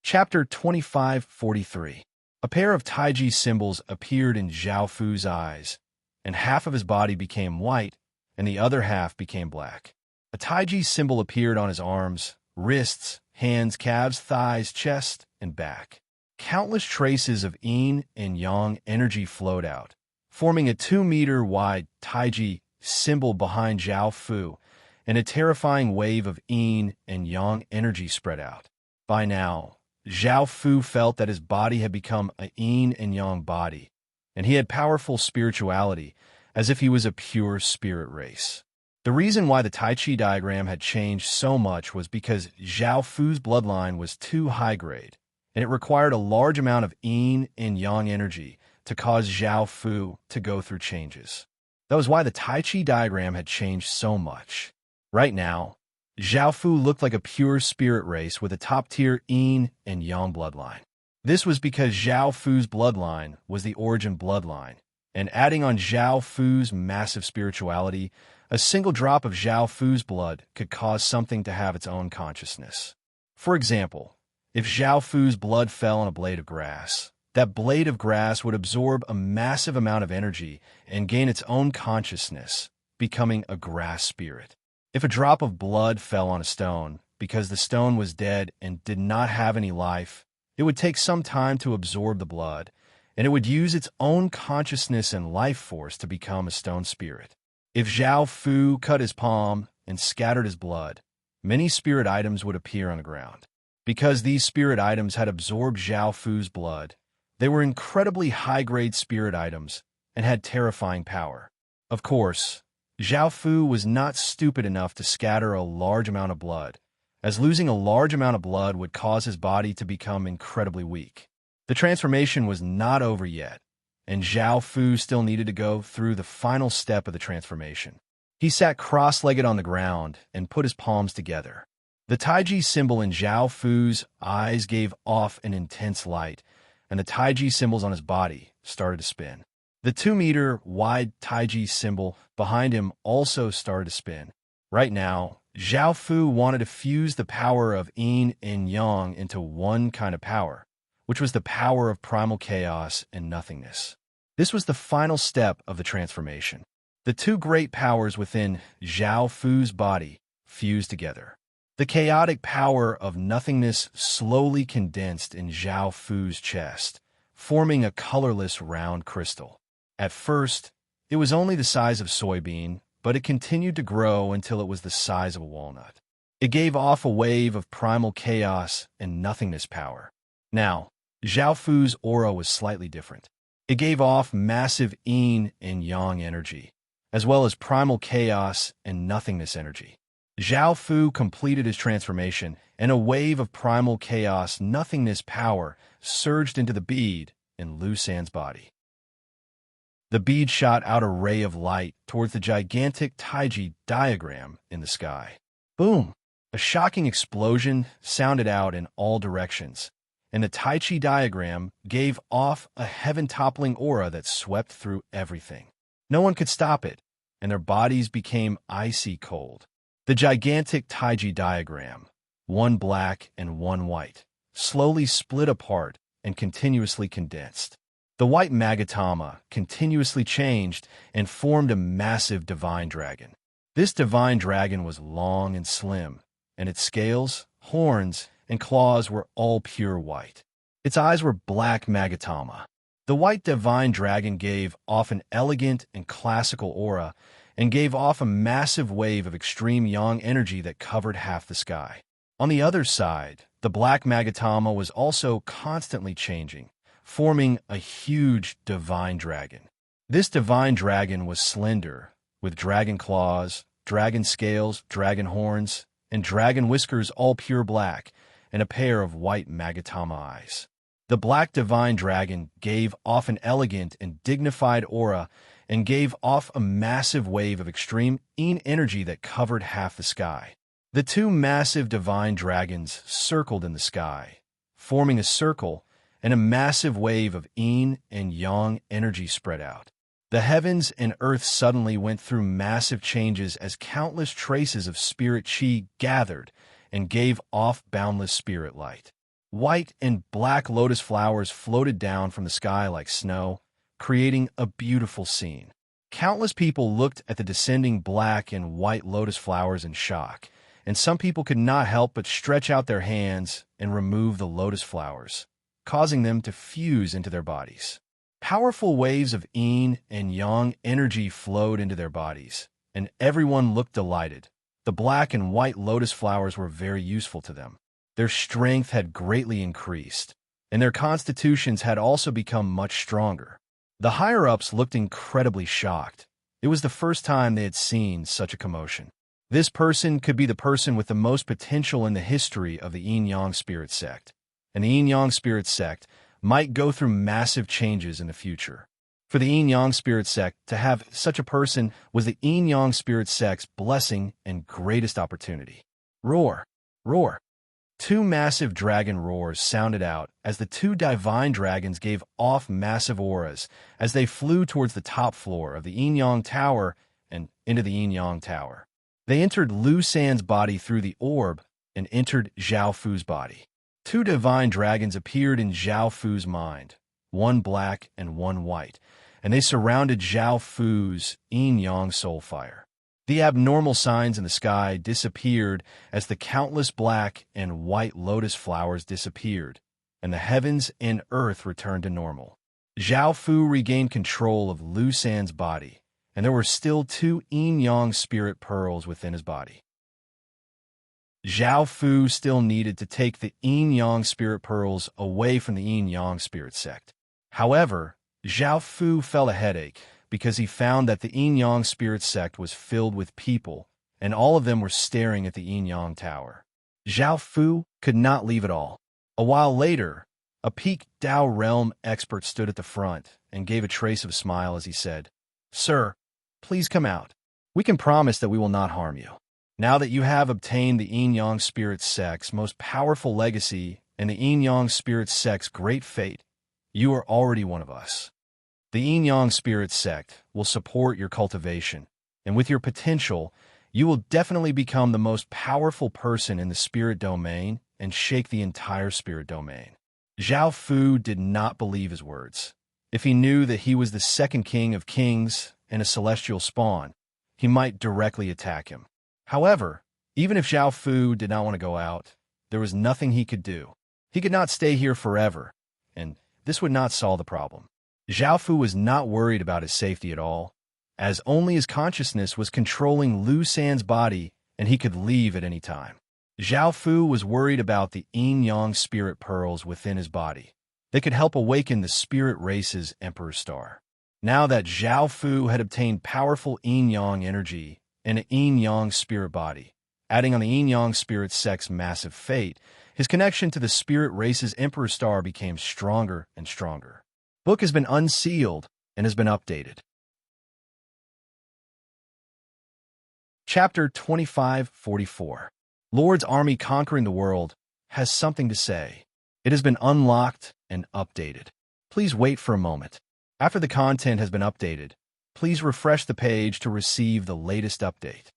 Chapter 2543. A pair of Taiji symbols appeared in Zhao Fu's eyes, and half of his body became white, and the other half became black. A Taiji symbol appeared on his arms, wrists, hands, calves, thighs, chest, and back. Countless traces of yin and yang energy flowed out, forming a 2-meter-wide Taiji symbol behind Zhao Fu, and a terrifying wave of yin and yang energy spread out. By now, Zhao Fu felt that his body had become a yin and yang body, and he had powerful spirituality, as if he was a pure spirit race. The reason why the Tai Chi diagram had changed so much was because Zhao Fu's bloodline was too high-grade, and it required a large amount of yin and yang energy to cause Zhao Fu to go through changes. That was why the Tai Chi diagram had changed so much. Right now, Zhao Fu looked like a pure spirit race with a top-tier yin and yang bloodline. This was because Zhao Fu's bloodline was the origin bloodline, and adding on Zhao Fu's massive spirituality, a single drop of Zhao Fu's blood could cause something to have its own consciousness. For example, if Zhao Fu's blood fell on a blade of grass, that blade of grass would absorb a massive amount of energy and gain its own consciousness, becoming a grass spirit. If a drop of blood fell on a stone, because the stone was dead and did not have any life, it would take some time to absorb the blood, and it would use its own consciousness and life force to become a stone spirit. If Zhao Fu cut his palm and scattered his blood, many spirit items would appear on the ground. Because these spirit items had absorbed Zhao Fu's blood, they were incredibly high-grade spirit items and had terrifying power. Of course, Zhao Fu was not stupid enough to scatter a large amount of blood, as losing a large amount of blood would cause his body to become incredibly weak. The transformation was not over yet, and Zhao Fu still needed to go through the final step of the transformation. He sat cross-legged on the ground and put his palms together. The Taiji symbol in Zhao Fu's eyes gave off an intense light, and the Taiji symbols on his body started to spin. The 2-meter-wide Taiji symbol behind him also started to spin. Right now, Zhao Fu wanted to fuse the power of yin and yang into one kind of power, which was the power of primal chaos and nothingness. This was the final step of the transformation. The two great powers within Zhao Fu's body fused together. The chaotic power of nothingness slowly condensed in Zhao Fu's chest, forming a colorless round crystal. At first, it was only the size of soybean, but it continued to grow until it was the size of a walnut. It gave off a wave of primal chaos and nothingness power. Now, Zhao Fu's aura was slightly different. It gave off massive yin and yang energy, as well as primal chaos and nothingness energy. Zhao Fu completed his transformation, and a wave of primal chaos nothingness power surged into the bead in Lu San's body. The bead shot out a ray of light towards the gigantic Taiji diagram in the sky. Boom! A shocking explosion sounded out in all directions, and the Tai Chi diagram gave off a heaven-toppling aura that swept through everything. No one could stop it, and their bodies became icy cold. The gigantic Taiji diagram, one black and one white, slowly split apart and continuously condensed. The white Magatama continuously changed and formed a massive divine dragon. This divine dragon was long and slim, and its scales, horns, and claws were all pure white. Its eyes were black Magatama. The white divine dragon gave off an elegant and classical aura and gave off a massive wave of extreme yang energy that covered half the sky. On the other side, the black Magatama was also constantly changing, forming a huge divine dragon. This divine dragon was slender, with dragon claws, dragon scales, dragon horns, and dragon whiskers all pure black, and a pair of white Magatama eyes. The black divine dragon gave off an elegant and dignified aura and gave off a massive wave of extreme yin energy that covered half the sky. The two massive divine dragons circled in the sky, forming a circle, and a massive wave of yin and yang energy spread out. The heavens and earth suddenly went through massive changes as countless traces of spirit chi gathered and gave off boundless spirit light. White and black lotus flowers floated down from the sky like snow, creating a beautiful scene. Countless people looked at the descending black and white lotus flowers in shock, and some people could not help but stretch out their hands and remove the lotus flowers, causing them to fuse into their bodies. Powerful waves of yin and yang energy flowed into their bodies, and everyone looked delighted. The black and white lotus flowers were very useful to them. Their strength had greatly increased, and their constitutions had also become much stronger. The higher-ups looked incredibly shocked. It was the first time they had seen such a commotion. This person could be the person with the most potential in the history of the yin-yang spirit sect, and the yin-yang spirit sect might go through massive changes in the future. For the yin-yang spirit sect to have such a person was the yin-yang spirit sect's blessing and greatest opportunity. Roar! Roar! Two massive dragon roars sounded out as the two divine dragons gave off massive auras as they flew towards the top floor of the yin-yang tower and into the yin-yang tower. They entered Lu San's body through the orb and entered Zhao Fu's body. Two divine dragons appeared in Zhao Fu's mind, one black and one white, and they surrounded Zhao Fu's yin-yang soul fire. The abnormal signs in the sky disappeared as the countless black and white lotus flowers disappeared, and the heavens and earth returned to normal. Zhao Fu regained control of Lu San's body, and there were still two yin-yang spirit pearls within his body. Zhao Fu still needed to take the yin-yang spirit pearls away from the yin-yang spirit sect. However, Zhao Fu felt a headache because he found that the yin-yang spirit sect was filled with people, and all of them were staring at the yin-yang tower. Zhao Fu could not leave at all. A while later, a peaked Dao realm expert stood at the front and gave a trace of a smile as he said, "Sir, please come out. We can promise that we will not harm you. Now that you have obtained the yin-yang spirit sect's most powerful legacy and the yin-yang spirit sect's great fate, you are already one of us. The yin-yang spirit sect will support your cultivation, and with your potential, you will definitely become the most powerful person in the spirit domain and shake the entire spirit domain." Zhao Fu did not believe his words. If he knew that he was the second king of kings and a celestial spawn, he might directly attack him. However, even if Zhao Fu did not want to go out, there was nothing he could do. He could not stay here forever, and this would not solve the problem. Zhao Fu was not worried about his safety at all, as only his consciousness was controlling Lu San's body and he could leave at any time. Zhao Fu was worried about the yin-yang spirit pearls within his body. They could help awaken the spirit race's Emperor Star. Now that Zhao Fu had obtained powerful yin-yang energy and an yin-yang spirit body, adding on the yin-yang spirit sect's massive fate, his connection to the spirit race's Emperor Star became stronger and stronger. Book has been unsealed and has been updated. Chapter 2544. Lord's Army Conquering the World has something to say. It has been unlocked and updated. Please wait for a moment. After the content has been updated, please refresh the page to receive the latest update.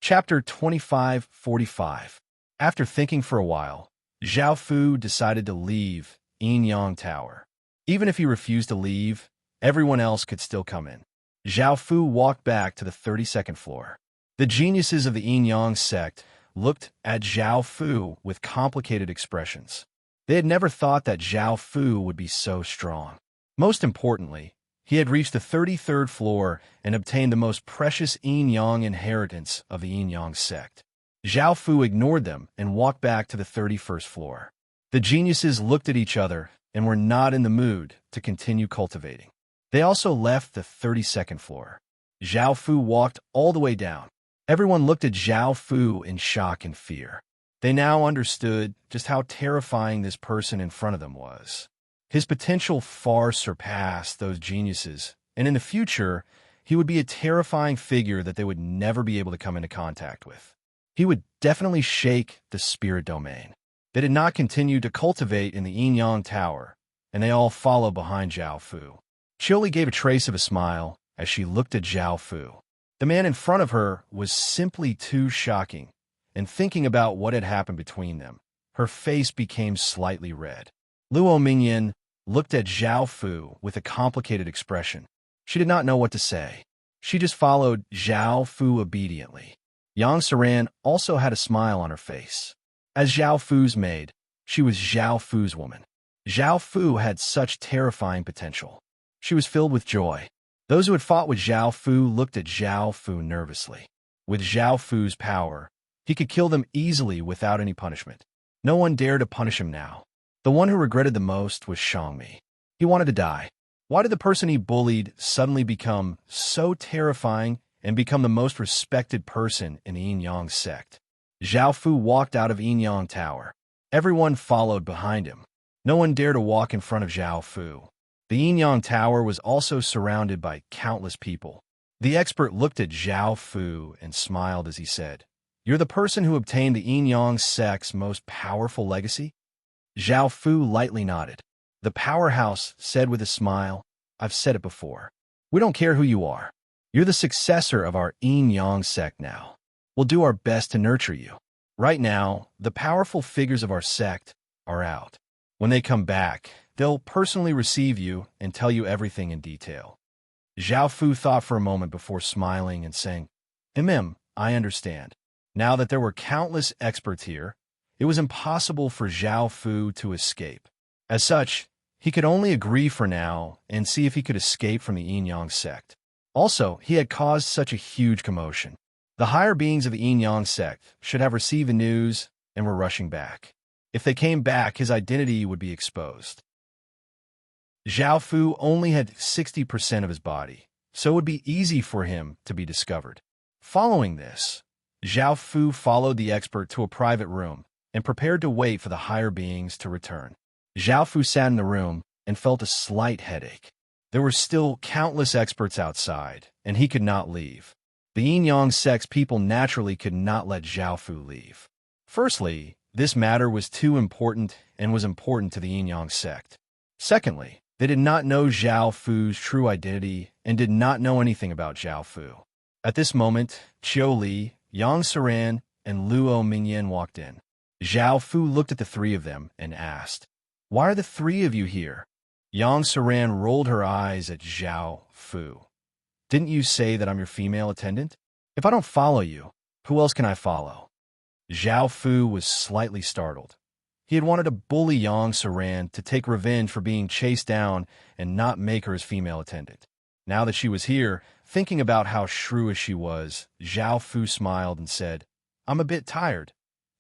Chapter 2545. After thinking for a while, Zhao Fu decided to leave Yin-Yang Tower. Even if he refused to leave, everyone else could still come in. Zhao Fu walked back to the 32nd floor. The geniuses of the Yin-Yang sect looked at Zhao Fu with complicated expressions. They had never thought that Zhao Fu would be so strong. Most importantly, he had reached the 33rd floor and obtained the most precious Yin-Yang inheritance of the Yin-Yang sect. Zhao Fu ignored them and walked back to the 31st floor. The geniuses looked at each other and were not in the mood to continue cultivating. They also left the 32nd floor. Zhao Fu walked all the way down. Everyone looked at Zhao Fu in shock and fear. They now understood just how terrifying this person in front of them was. His potential far surpassed those geniuses, and in the future, he would be a terrifying figure that they would never be able to come into contact with. He would definitely shake the spirit domain. They did not continue to cultivate in the Yin-Yang Tower, and they all followed behind Zhao Fu. Chioli gave a trace of a smile as she looked at Zhao Fu. The man in front of her was simply too shocking, and thinking about what had happened between them, her face became slightly red. Luo Mingyan looked at Zhao Fu with a complicated expression. She did not know what to say. She just followed Zhao Fu obediently. Yang Saran also had a smile on her face. As Zhao Fu's maid, she was Zhao Fu's woman. Zhao Fu had such terrifying potential. She was filled with joy. Those who had fought with Zhao Fu looked at Zhao Fu nervously. With Zhao Fu's power, he could kill them easily without any punishment. No one dared to punish him now. The one who regretted the most was Shangmi. He wanted to die. Why did the person he bullied suddenly become so terrifying and become the most respected person in the Yin-Yang sect? Zhao Fu walked out of Yin-Yang Tower. Everyone followed behind him. No one dared to walk in front of Zhao Fu. The Yin-Yang Tower was also surrounded by countless people. The expert looked at Zhao Fu and smiled as he said, "You're the person who obtained the Yin-Yang sect's most powerful legacy?" Zhao Fu lightly nodded. The powerhouse said with a smile, "I've said it before. We don't care who you are. You're the successor of our Yin-Yang sect now. We'll do our best to nurture you. Right now, the powerful figures of our sect are out. When they come back, they'll personally receive you and tell you everything in detail." Zhao Fu thought for a moment before smiling and saying, I understand." Now that there were countless experts here, it was impossible for Zhao Fu to escape. As such, he could only agree for now and see if he could escape from the Yin-Yang sect. Also, he had caused such a huge commotion. The higher beings of the Yin-Yang sect should have received the news and were rushing back. If they came back, his identity would be exposed. Zhao Fu only had 60% of his body, so it would be easy for him to be discovered. Following this, Zhao Fu followed the expert to a private room and prepared to wait for the higher beings to return. Zhao Fu sat in the room and felt a slight headache. There were still countless experts outside, and he could not leave. The Yin-Yang sect's people naturally could not let Zhao Fu leave. Firstly, this matter was too important and was important to the Yin-Yang sect. Secondly, they did not know Zhao Fu's true identity and did not know anything about Zhao Fu. At this moment, Qiu Li, Yang Saran, and Luo Mingyan walked in. Zhao Fu looked at the three of them and asked, "Why are the three of you here?" Yang Saran rolled her eyes at Zhao Fu. "Didn't you say that I'm your female attendant? If I don't follow you, who else can I follow?" Zhao Fu was slightly startled. He had wanted to bully Yang Saran to take revenge for being chased down and not make her his female attendant. Now that she was here, thinking about how shrewish she was, Zhao Fu smiled and said, "I'm a bit tired.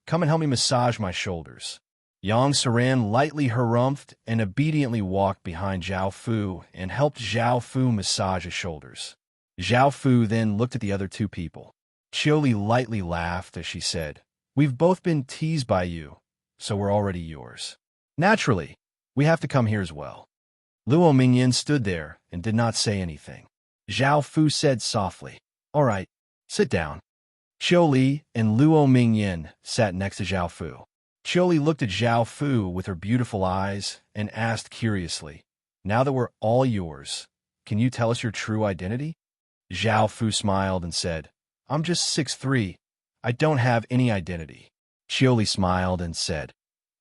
Come and help me massage my shoulders." Yang Saran lightly harumphed and obediently walked behind Zhao Fu and helped Zhao Fu massage his shoulders. Zhao Fu then looked at the other two people. Chioli lightly laughed as she said, "We've both been teased by you, so we're already yours. Naturally, we have to come here as well." Luo Mingyan stood there and did not say anything. Zhao Fu said softly, "All right, sit down." Chioli and Luo Mingyan sat next to Zhao Fu. Chioli looked at Zhao Fu with her beautiful eyes and asked curiously, "Now that we're all yours, can you tell us your true identity?" Zhao Fu smiled and said, "I'm just 6'3". I don't have any identity." Chioli smiled and said,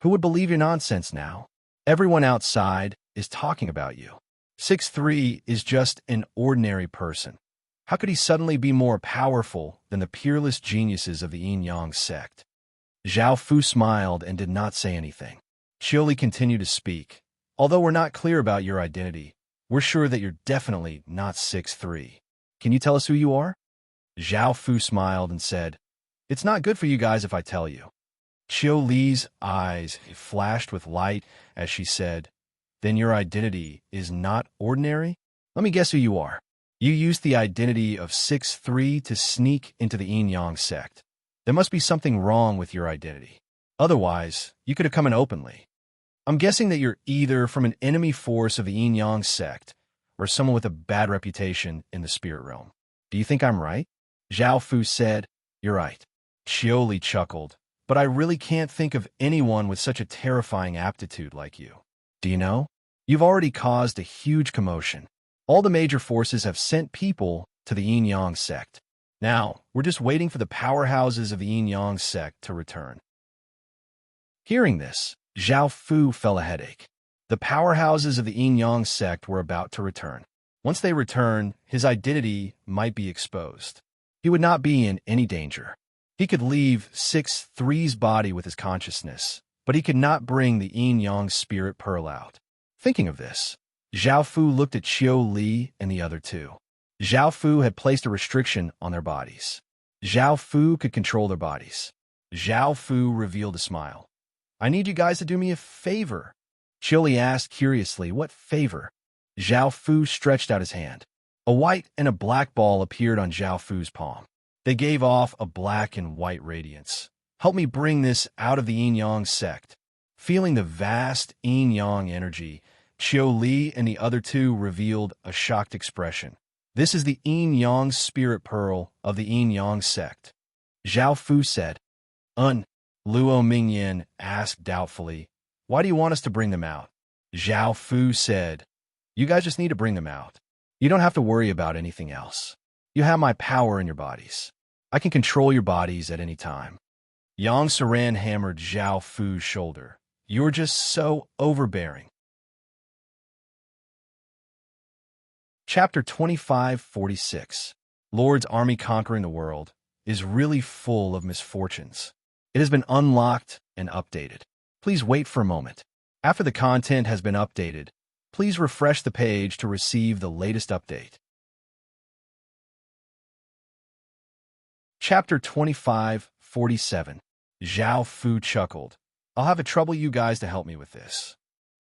"Who would believe your nonsense now? Everyone outside is talking about you. 6'3" is just an ordinary person. How could he suddenly be more powerful than the peerless geniuses of the Yin-Yang sect?" Zhao Fu smiled and did not say anything. Chioli continued to speak. "Although we're not clear about your identity, we're sure that you're definitely not 6'3". Can you tell us who you are?" Zhao Fu smiled and said, "It's not good for you guys if I tell you." Chioli's eyes flashed with light as she said, "Then your identity is not ordinary? Let me guess who you are. You used the identity of 6'3" to sneak into the Yin-Yang sect. There must be something wrong with your identity. Otherwise, you could have come in openly." I'm guessing that you're either from an enemy force of the yin-yang sect or someone with a bad reputation in the spirit realm. Do you think I'm right? Zhao Fu said, "You're right." Qiuli chuckled, "But I really can't think of anyone with such a terrifying aptitude like you. Do you know? You've already caused a huge commotion. All the major forces have sent people to the yin-yang sect. Now, we're just waiting for the powerhouses of the yin-yang sect to return." Hearing this, Zhao Fu felt a headache. The powerhouses of the yin-yang sect were about to return. Once they returned, his identity might be exposed. He would not be in any danger. He could leave 6-3's body with his consciousness, but he could not bring the yin-yang spirit pearl out. Thinking of this, Zhao Fu looked at Qiu Li and the other two. Zhao Fu had placed a restriction on their bodies. Zhao Fu could control their bodies. Zhao Fu revealed a smile. "I need you guys to do me a favor." Qiu Li asked curiously, "What favor?" Zhao Fu stretched out his hand. A white and a black ball appeared on Zhao Fu's palm. They gave off a black and white radiance. "Help me bring this out of the yin-yang sect." Feeling the vast yin-yang energy, Qiu Li and the other two revealed a shocked expression. "This is the yin-yang spirit pearl of the yin-yang sect." Zhao Fu said. Luo Mingyan asked doubtfully, "Why do you want us to bring them out?" Zhao Fu said, "You guys just need to bring them out. You don't have to worry about anything else. You have my power in your bodies. I can control your bodies at any time." Yang Saran hammered Zhao Fu's shoulder. "You're just so overbearing." Chapter 2546. Lord's Army Conquering the World is really full of misfortunes. It has been unlocked and updated. Please wait for a moment. After the content has been updated, please refresh the page to receive the latest update. Chapter 2547. Zhao Fu chuckled. "I'll have to trouble you guys to help me with this."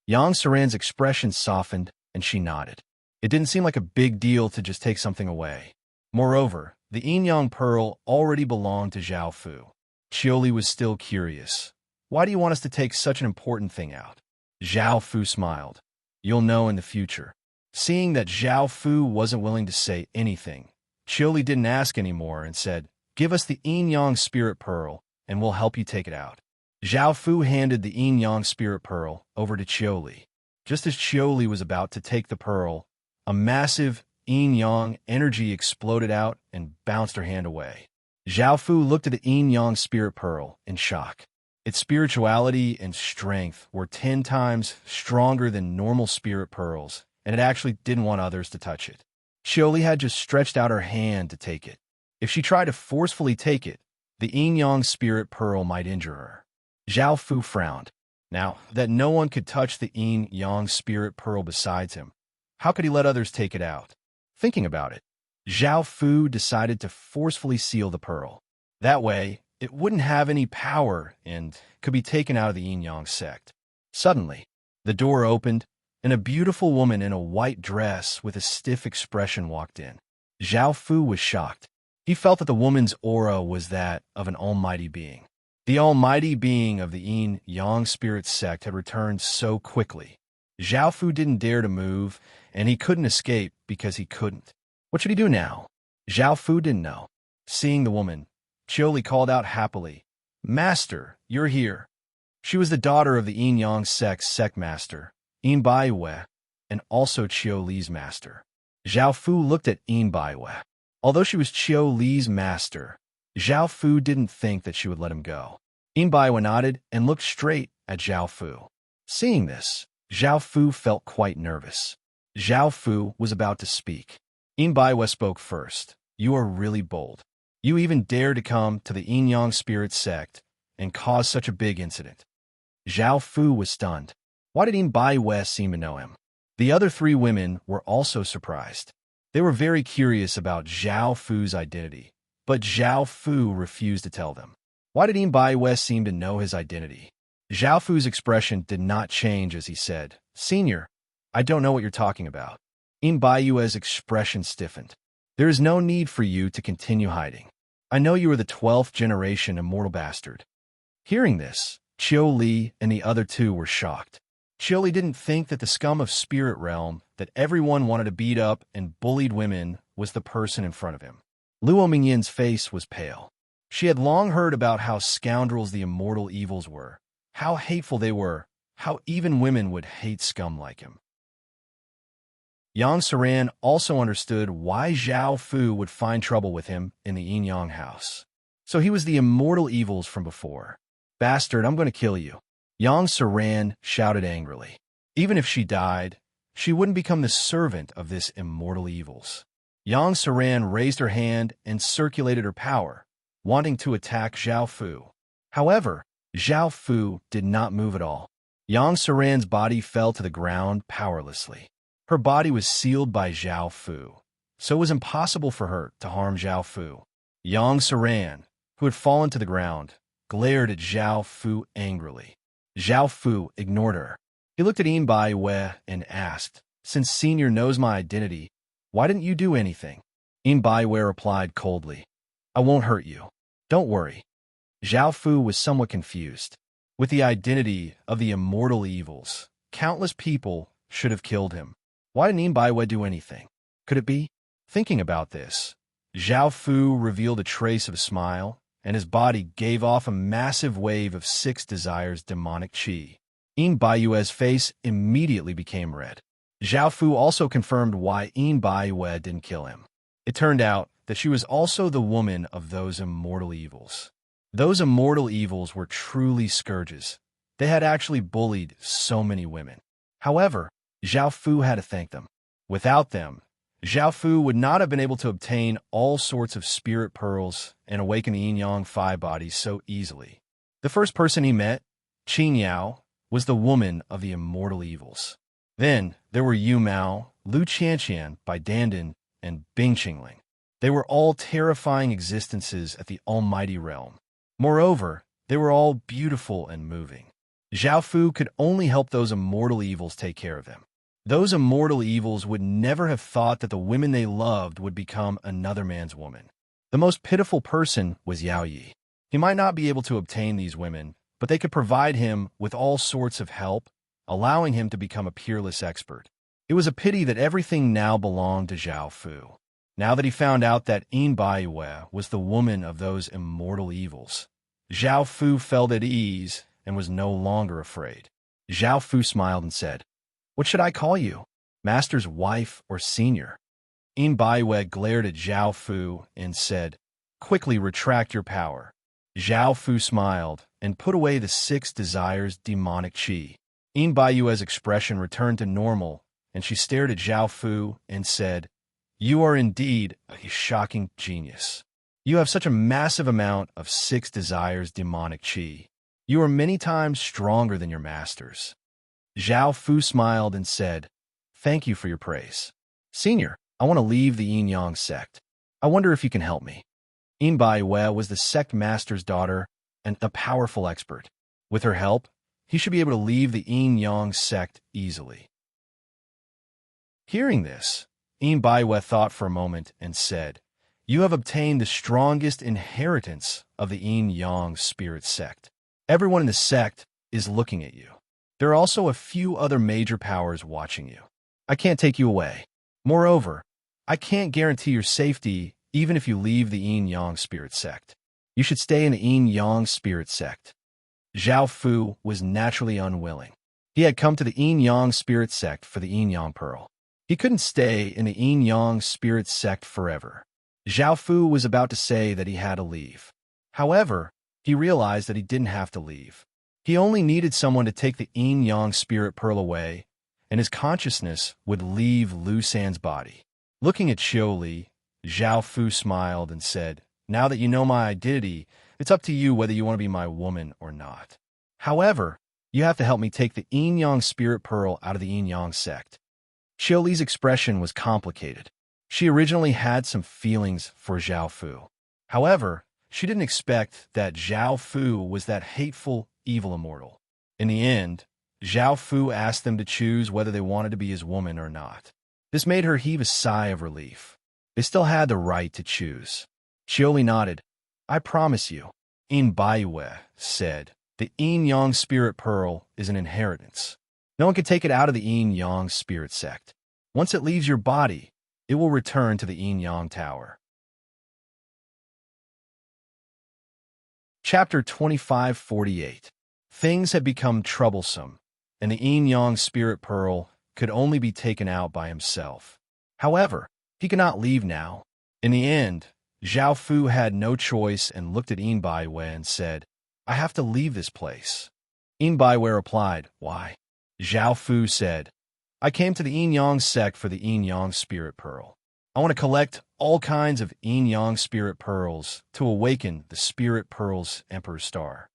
Yang Saran's expression softened, and she nodded. It didn't seem like a big deal to just take something away. Moreover, the yin-yang pearl already belonged to Zhao Fu. Qiuli was still curious. "Why do you want us to take such an important thing out?" Zhao Fu smiled. "You'll know in the future." Seeing that Zhao Fu wasn't willing to say anything, Qiuli didn't ask anymore and said, "Give us the yin-yang spirit pearl, and we'll help you take it out." Zhao Fu handed the yin-yang spirit pearl over to Qiuli. Just as Qiuli was about to take the pearl, a massive yin-yang energy exploded out and bounced her hand away. Zhao Fu looked at the yin-yang spirit pearl in shock. Its spirituality and strength were 10 times stronger than normal spirit pearls, and it actually didn't want others to touch it. Qiuli had just stretched out her hand to take it. If she tried to forcefully take it, the yin-yang spirit pearl might injure her. Zhao Fu frowned. Now that no one could touch the yin-yang spirit pearl besides him, how could he let others take it out? Thinking about it, Zhao Fu decided to forcefully seal the pearl. That way, it wouldn't have any power and could be taken out of the yin-yang sect. Suddenly, the door opened, and a beautiful woman in a white dress with a stiff expression walked in. Zhao Fu was shocked. He felt that the woman's aura was that of an almighty being. The almighty being of the yin-yang spirit sect had returned so quickly. Zhao Fu didn't dare to move, and he couldn't escape because he couldn't. What should he do now? Zhao Fu didn't know. Seeing the woman, Qiuli called out happily, "Master, you're here." She was the daughter of the yin-yang sect master, Yin Baiwei, and also Qiu Li's master. Zhao Fu looked at Yin Baiwei. Although she was Qiu Li's master, Zhao Fu didn't think that she would let him go. Yin Baiwei nodded and looked straight at Zhao Fu. Seeing this, Zhao Fu felt quite nervous. Zhao Fu was about to speak. Yin Baiwei spoke first. "You are really bold. You even dare to come to the yin-yang spirit sect and cause such a big incident." Zhao Fu was stunned. Why did Yin Baiwei seem to know him? The other 3 women were also surprised. They were very curious about Zhao Fu's identity, but Zhao Fu refused to tell them. Why did Yin Baiwei seem to know his identity? Zhao Fu's expression did not change as he said, "Senior, I don't know what you're talking about." Yin Baiwei's expression stiffened. "There is no need for you to continue hiding. I know you are the 12th generation immortal bastard." Hearing this, Qiu Li and the other 2 were shocked. Chili didn't think that the scum of spirit realm that everyone wanted to beat up and bullied women was the person in front of him. Luo Mingyin's face was pale. She had long heard about how scoundrels the immortal evils were, how hateful they were, how even women would hate scum like him. Yang Saran also understood why Zhao Fu would find trouble with him in the Yin Yang house. So he was the immortal evils from before. Bastard, I'm going to kill you. Yang Saran shouted angrily. Even if she died, she wouldn't become the servant of this immortal evils. Yang Saran raised her hand and circulated her power, wanting to attack Zhao Fu. However, Zhao Fu did not move at all. Yang Saran's body fell to the ground powerlessly. Her body was sealed by Zhao Fu, so it was impossible for her to harm Zhao Fu. Yang Saran, who had fallen to the ground, glared at Zhao Fu angrily. Zhao Fu ignored her. He looked at Yin Bai Wei and asked, "Since Senior knows my identity, why didn't you do anything?" Yin Bai Wei replied coldly, "I won't hurt you. Don't worry." Zhao Fu was somewhat confused. With the identity of the immortal evils, countless people should have killed him. Why didn't Yin Bai Wei do anything? Could it be? Thinking about this, Zhao Fu revealed a trace of a smile, and his body gave off a massive wave of 6 desires demonic qi. Yin Baiue's face immediately became red. Zhao Fu also confirmed why Yin Baiue didn't kill him. It turned out that she was also the woman of those immortal evils. Those immortal evils were truly scourges. They had actually bullied so many women. However, Zhao Fu had to thank them. Without them, Zhao Fu would not have been able to obtain all sorts of spirit pearls and awaken the yin-yang 5 bodies so easily. The first person he met, Qin Yao, was the woman of the immortal evils. Then there were Yu Mao, Lu Qianqian, Bai Dandan, and Bing Qingling. They were all terrifying existences at the almighty realm. Moreover, they were all beautiful and moving. Zhao Fu could only help those immortal evils take care of them. Those immortal evils would never have thought that the women they loved would become another man's woman. The most pitiful person was Yao Yi. He might not be able to obtain these women, but they could provide him with all sorts of help, allowing him to become a peerless expert. It was a pity that everything now belonged to Zhao Fu. Now that he found out that Yin Baiue was the woman of those immortal evils, Zhao Fu felt at ease and was no longer afraid. Zhao Fu smiled and said, "What should I call you? Master's wife or senior?" Yin Baiue glared at Zhao Fu and said, "Quickly retract your power." Zhao Fu smiled and put away the 6 desires demonic qi. Yin Baiue's expression returned to normal, and she stared at Zhao Fu and said, "You are indeed a shocking genius. You have such a massive amount of 6 desires demonic qi. You are many times stronger than your masters." Zhao Fu smiled and said, "Thank you for your praise. Senior, I want to leave the Yin-Yang sect. I wonder if you can help me." Yin Baiue was the sect master's daughter and a powerful expert. With her help, he should be able to leave the Yin-Yang sect easily. Hearing this, Yin Baiue thought for a moment and said, "You have obtained the strongest inheritance of the Yin-Yang spirit sect. Everyone in the sect is looking at you. There are also a few other major powers watching you. I can't take you away. Moreover, I can't guarantee your safety even if you leave the Yin-Yang spirit sect. You should stay in the Yin-Yang spirit sect." Zhao Fu was naturally unwilling. He had come to the Yin-Yang spirit sect for the Yin-Yang pearl. He couldn't stay in the Yin-Yang spirit sect forever. Zhao Fu was about to say that he had to leave. However, he realized that he didn't have to leave. He only needed someone to take the Yin-Yang spirit pearl away, and his consciousness would leave Lu San's body. Looking at Xiu Li, Zhao Fu smiled and said, "Now that you know my identity, it's up to you whether you want to be my woman or not. However, you have to help me take the Yin-Yang spirit pearl out of the Yin-Yang sect." Xiu Li's expression was complicated. She originally had some feelings for Zhao Fu. However, she didn't expect that Zhao Fu was that hateful, evil immortal. In the end, Zhao Fu asked them to choose whether they wanted to be his woman or not. This made her heave a sigh of relief. They still had the right to choose. Xiu Li nodded. "I promise you," Yin Baiue said, "the Yin-Yang spirit pearl is an inheritance. No one can take it out of the yin-yang spirit sect. Once it leaves your body, it will return to the yin-yang tower. Chapter 2548. Things had become troublesome, and the yin-yang spirit pearl could only be taken out by himself. However, he could not leave now. In the end, Zhao Fu had no choice and looked at Yin Baiwei and said, "I have to leave this place." Yin Baiwei replied, "Why?" Zhao Fu said, "I came to the yin-yang sect for the yin-yang spirit pearl. I want to collect all kinds of yin-yang spirit pearls to awaken the spirit pearl's Emperor's Star."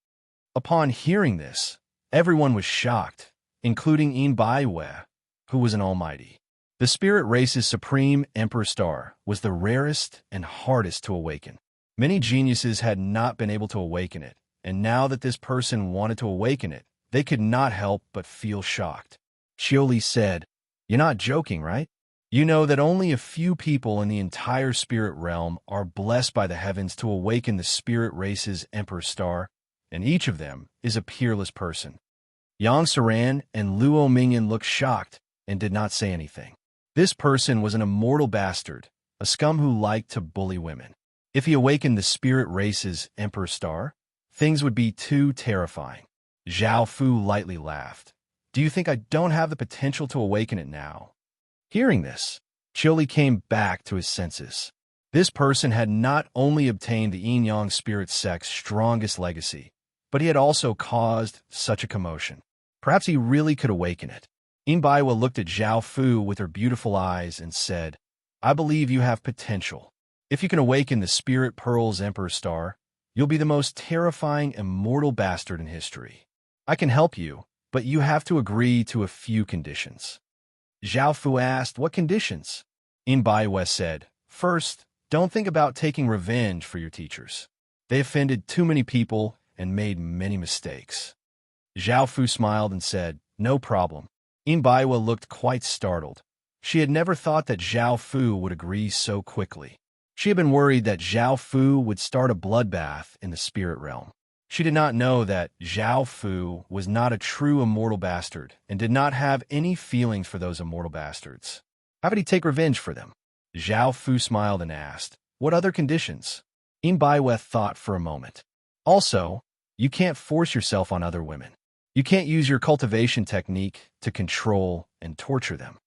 Upon hearing this, everyone was shocked, including Yin Baiwei, who was an almighty. The spirit race's supreme Emperor's Star was the rarest and hardest to awaken. Many geniuses had not been able to awaken it, and now that this person wanted to awaken it, they could not help but feel shocked. Xioli said, "You're not joking, right? You know that only a few people in the entire spirit realm are blessed by the heavens to awaken the spirit race's Emperor's Star, and each of them is a peerless person." Yang Saran and Luo Mingyan looked shocked and did not say anything. This person was an immortal bastard, a scum who liked to bully women. If he awakened the spirit race's Emperor's Star, things would be too terrifying. Zhao Fu lightly laughed. "Do you think I don't have the potential to awaken it now?" Hearing this, Xioli came back to his senses. This person had not only obtained the yin-yang spirit sect's strongest legacy, but he had also caused such a commotion. Perhaps he really could awaken it. Yin Baiwei looked at Zhao Fu with her beautiful eyes and said, "I believe you have potential. If you can awaken the Spirit Pearl's Emperor's Star, you'll be the most terrifying immortal bastard in history. I can help you, but you have to agree to a few conditions." Zhao Fu asked, "What conditions?" Yin Baiwei said, "First, don't think about taking revenge for your teachers. They offended too many people and made many mistakes." Zhao Fu smiled and said, "No problem." Yin Baiwei looked quite startled. She had never thought that Zhao Fu would agree so quickly. She had been worried that Zhao Fu would start a bloodbath in the spirit realm. She did not know that Zhao Fu was not a true immortal bastard and did not have any feelings for those immortal bastards. How would he take revenge for them? Zhao Fu smiled and asked, "What other conditions?" Yin Baiwei thought for a moment. "Also, you can't force yourself on other women. You can't use your cultivation technique to control and torture them."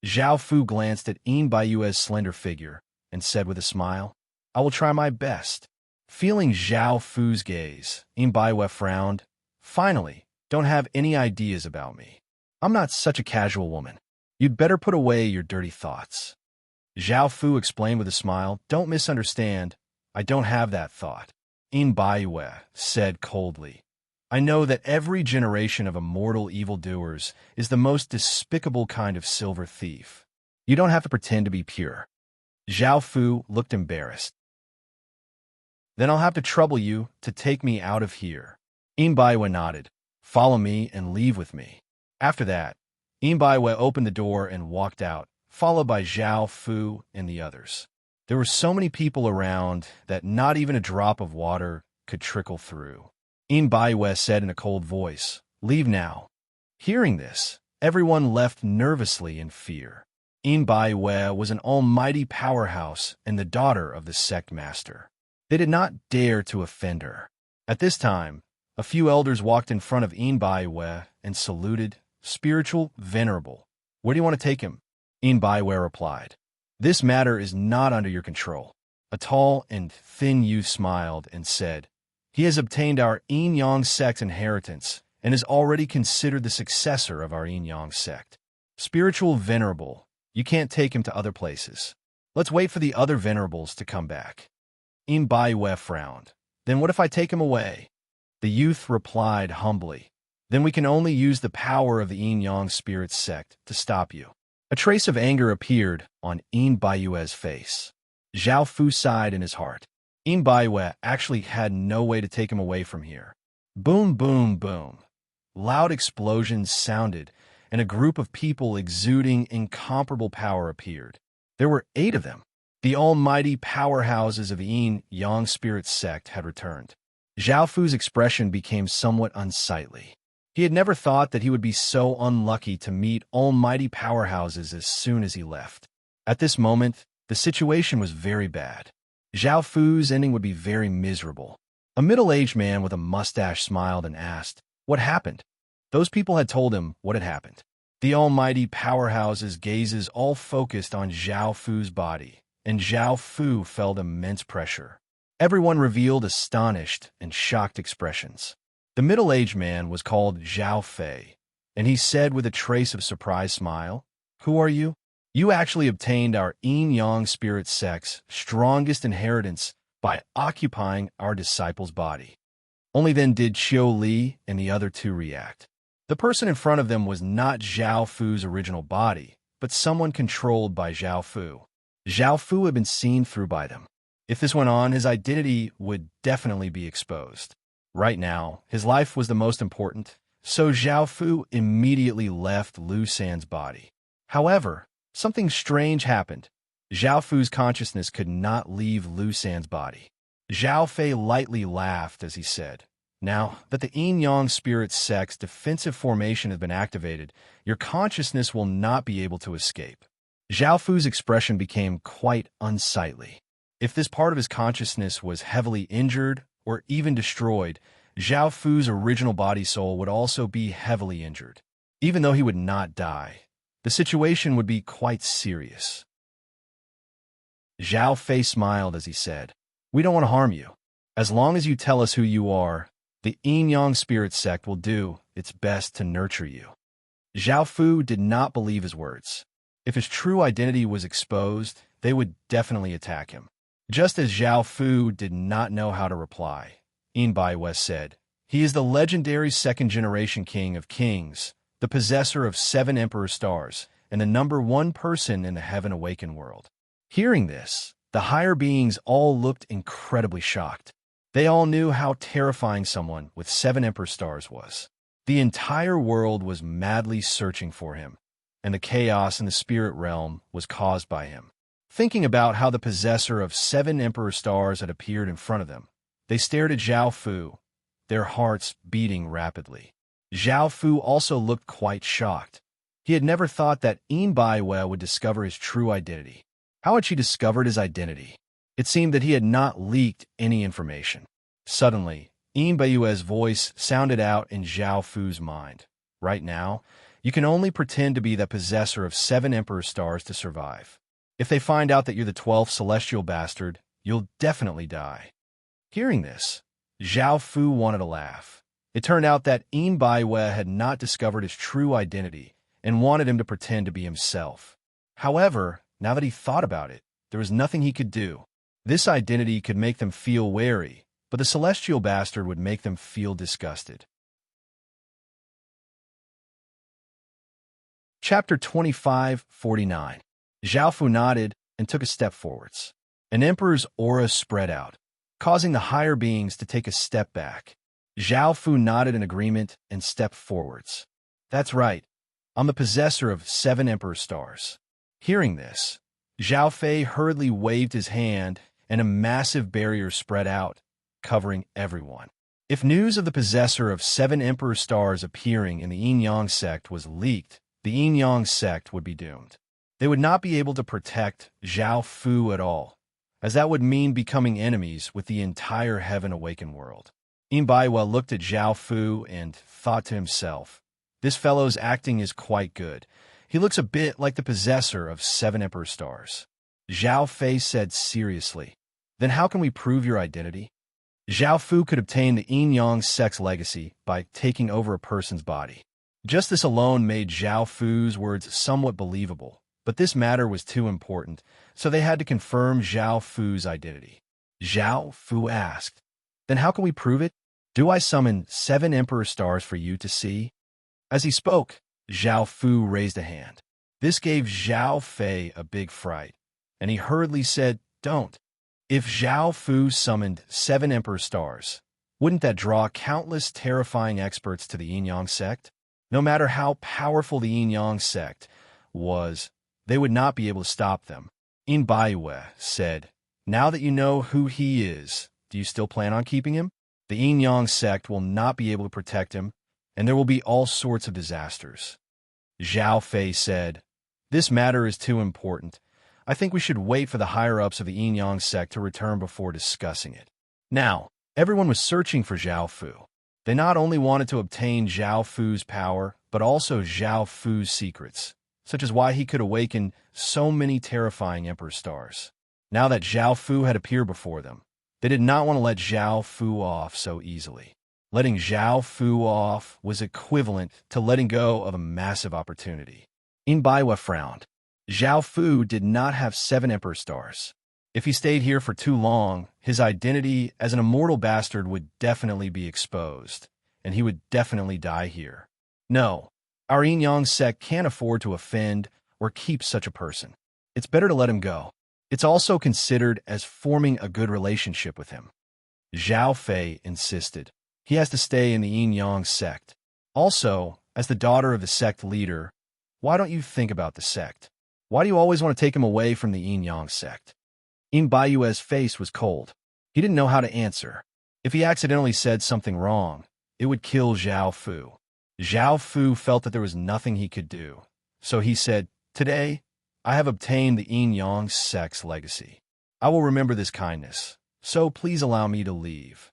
Zhao Fu glanced at Yin Baiwei's slender figure and said with a smile, "I will try my best." Feeling Zhao Fu's gaze, Yin Baiwei frowned. "Finally, don't have any ideas about me. I'm not such a casual woman. You'd better put away your dirty thoughts." Zhao Fu explained with a smile, "Don't misunderstand. I don't have that thought." Yin Baiwei said coldly, "I know that every generation of immortal evildoers is the most despicable kind of silver thief. You don't have to pretend to be pure." Zhao Fu looked embarrassed. "Then I'll have to trouble you to take me out of here." Yin Baiwei nodded. "Follow me and leave with me." After that, Yin Baiwei opened the door and walked out, followed by Zhao Fu and the others. There were so many people around that not even a drop of water could trickle through. Yin Baiwei said in a cold voice, "Leave now." Hearing this, everyone left nervously in fear. Yin Baiwei was an almighty powerhouse and the daughter of the sect master. They did not dare to offend her. At this time, a few elders walked in front of Yin Baiwei and saluted, "Spiritual Venerable, where do you want to take him?" Yin Baiwei replied, "This matter is not under your control." A tall and thin youth smiled and said, "He has obtained our yin-yang sect inheritance and is already considered the successor of our yin-yang sect. Spiritual Venerable, you can't take him to other places. Let's wait for the other venerables to come back." Yin Baiwei frowned. "Then what if I take him away?" The youth replied humbly, "Then we can only use the power of the yin-yang spirit sect to stop you." A trace of anger appeared on Yin Baiwei's face. Zhao Fu sighed in his heart. Yin Baiwei actually had no way to take him away from here. Boom, boom, boom. Loud explosions sounded, and a group of people exuding incomparable power appeared. There were 8 of them. The almighty powerhouses of the yin-yang spirit sect had returned. Zhao Fu's expression became somewhat unsightly. He had never thought that he would be so unlucky to meet almighty powerhouses as soon as he left. At this moment, the situation was very bad. Zhao Fu's ending would be very miserable. A middle-aged man with a mustache smiled and asked, "What happened?" Those people had told him what had happened. The almighty powerhouse's gazes all focused on Zhao Fu's body, and Zhao Fu felt immense pressure. Everyone revealed astonished and shocked expressions. The middle-aged man was called Zhao Fei, and he said with a trace of surprise smile, "Who are you? You actually obtained our yin-yang spirit sect's strongest inheritance by occupying our disciple's body." Only then did Qiu Li and the other two react. The person in front of them was not Zhao Fu's original body, but someone controlled by Zhao Fu. Zhao Fu had been seen through by them. If this went on, his identity would definitely be exposed. Right now, his life was the most important, so Zhao Fu immediately left Lu San's body. However, something strange happened. Zhao Fu's consciousness could not leave Lu San's body. Zhao Fei lightly laughed as he said, "Now that the yin-yang spirit sect's defensive formation has been activated, your consciousness will not be able to escape." Zhao Fu's expression became quite unsightly. If this part of his consciousness was heavily injured or even destroyed, Zhao Fu's original body soul would also be heavily injured. Even though he would not die, the situation would be quite serious. Zhao Fei smiled as he said, "We don't want to harm you. As long as you tell us who you are, the yin-yang spirit sect will do its best to nurture you." Zhao Fu did not believe his words. If his true identity was exposed, they would definitely attack him. Just as Zhao Fu did not know how to reply, Yin Baiwei said, "He is the legendary second-generation king of kings, the possessor of 7 emperor stars, and the #1 person in the Heaven Awakened world." Hearing this, the higher beings all looked incredibly shocked. They all knew how terrifying someone with 7 emperor stars was. The entire world was madly searching for him, and the chaos in the spirit realm was caused by him. Thinking about how the possessor of 7 emperor stars had appeared in front of them, they stared at Zhao Fu, their hearts beating rapidly. Zhao Fu also looked quite shocked. He had never thought that Yin Baiwei would discover his true identity. How had she discovered his identity? It seemed that he had not leaked any information. Suddenly, Yin Baiwei's voice sounded out in Zhao Fu's mind. "Right now, you can only pretend to be the possessor of 7 emperor stars to survive. If they find out that you're the 12th celestial bastard, you'll definitely die." Hearing this, Zhao Fu wanted to laugh. It turned out that Yin Baiwei had not discovered his true identity and wanted him to pretend to be himself. However, now that he thought about it, there was nothing he could do. This identity could make them feel wary, but the celestial bastard would make them feel disgusted. Chapter 25:49. Zhao Fu nodded and took a step forwards. An emperor's aura spread out, causing the higher beings to take a step back. Zhao Fu nodded in agreement and stepped forwards. "That's right. I'm the possessor of 7 emperor stars." Hearing this, Zhao Fei hurriedly waved his hand and a massive barrier spread out, covering everyone. If news of the possessor of 7 emperor stars appearing in the yin-yang sect was leaked, the yin-yang sect would be doomed. They would not be able to protect Zhao Fu at all, as that would mean becoming enemies with the entire Heaven Awakened world. Yin Baiwei looked at Zhao Fu and thought to himself, "This fellow's acting is quite good. He looks a bit like the possessor of 7 emperor stars." Zhao Fei said seriously, "Then how can we prove your identity?" Zhao Fu could obtain the yin-yang sect's legacy by taking over a person's body. Just this alone made Zhao Fu's words somewhat believable. But this matter was too important, so they had to confirm Zhao Fu's identity. Zhao Fu asked, "Then how can we prove it? Do I summon 7 emperor stars for you to see?" As he spoke, Zhao Fu raised a hand. This gave Zhao Fei a big fright, and he hurriedly said, "Don't." If Zhao Fu summoned 7 emperor stars, wouldn't that draw countless terrifying experts to the yin-yang sect? No matter how powerful the yin-yang sect was, they would not be able to stop them. Yin Baiwei said, "Now that you know who he is, do you still plan on keeping him? The yin-yang sect will not be able to protect him, and there will be all sorts of disasters. Zhao Fei said, "This matter is too important. I think we should wait for the higher-ups of the Yin-Yang sect to return before discussing it." Now, everyone was searching for Zhao Fu. They not only wanted to obtain Zhao Fu's power, but also Zhao Fu's secrets, such as why he could awaken so many terrifying Emperor stars. Now that Zhao Fu had appeared before them, they did not want to let Zhao Fu off so easily. Letting Zhao Fu off was equivalent to letting go of a massive opportunity. In Baiwa frowned. Zhao Fu did not have 7 Emperor stars. If he stayed here for too long, his identity as an immortal bastard would definitely be exposed, and he would definitely die here. No, our Yin-Yang sect can't afford to offend or keep such a person. It's better to let him go. It's also considered as forming a good relationship with him. Zhao Fei insisted. He has to stay in the Yin-Yang sect. Also, as the daughter of the sect leader, why don't you think about the sect? Why do you always want to take him away from the Yin-Yang sect? Yin Baiyue's face was cold. He didn't know how to answer. If he accidentally said something wrong, it would kill Zhao Fu. Zhao Fu felt that there was nothing he could do. So he said, "Today, I have obtained the Yin-Yang sect's legacy. I will remember this kindness, so please allow me to leave.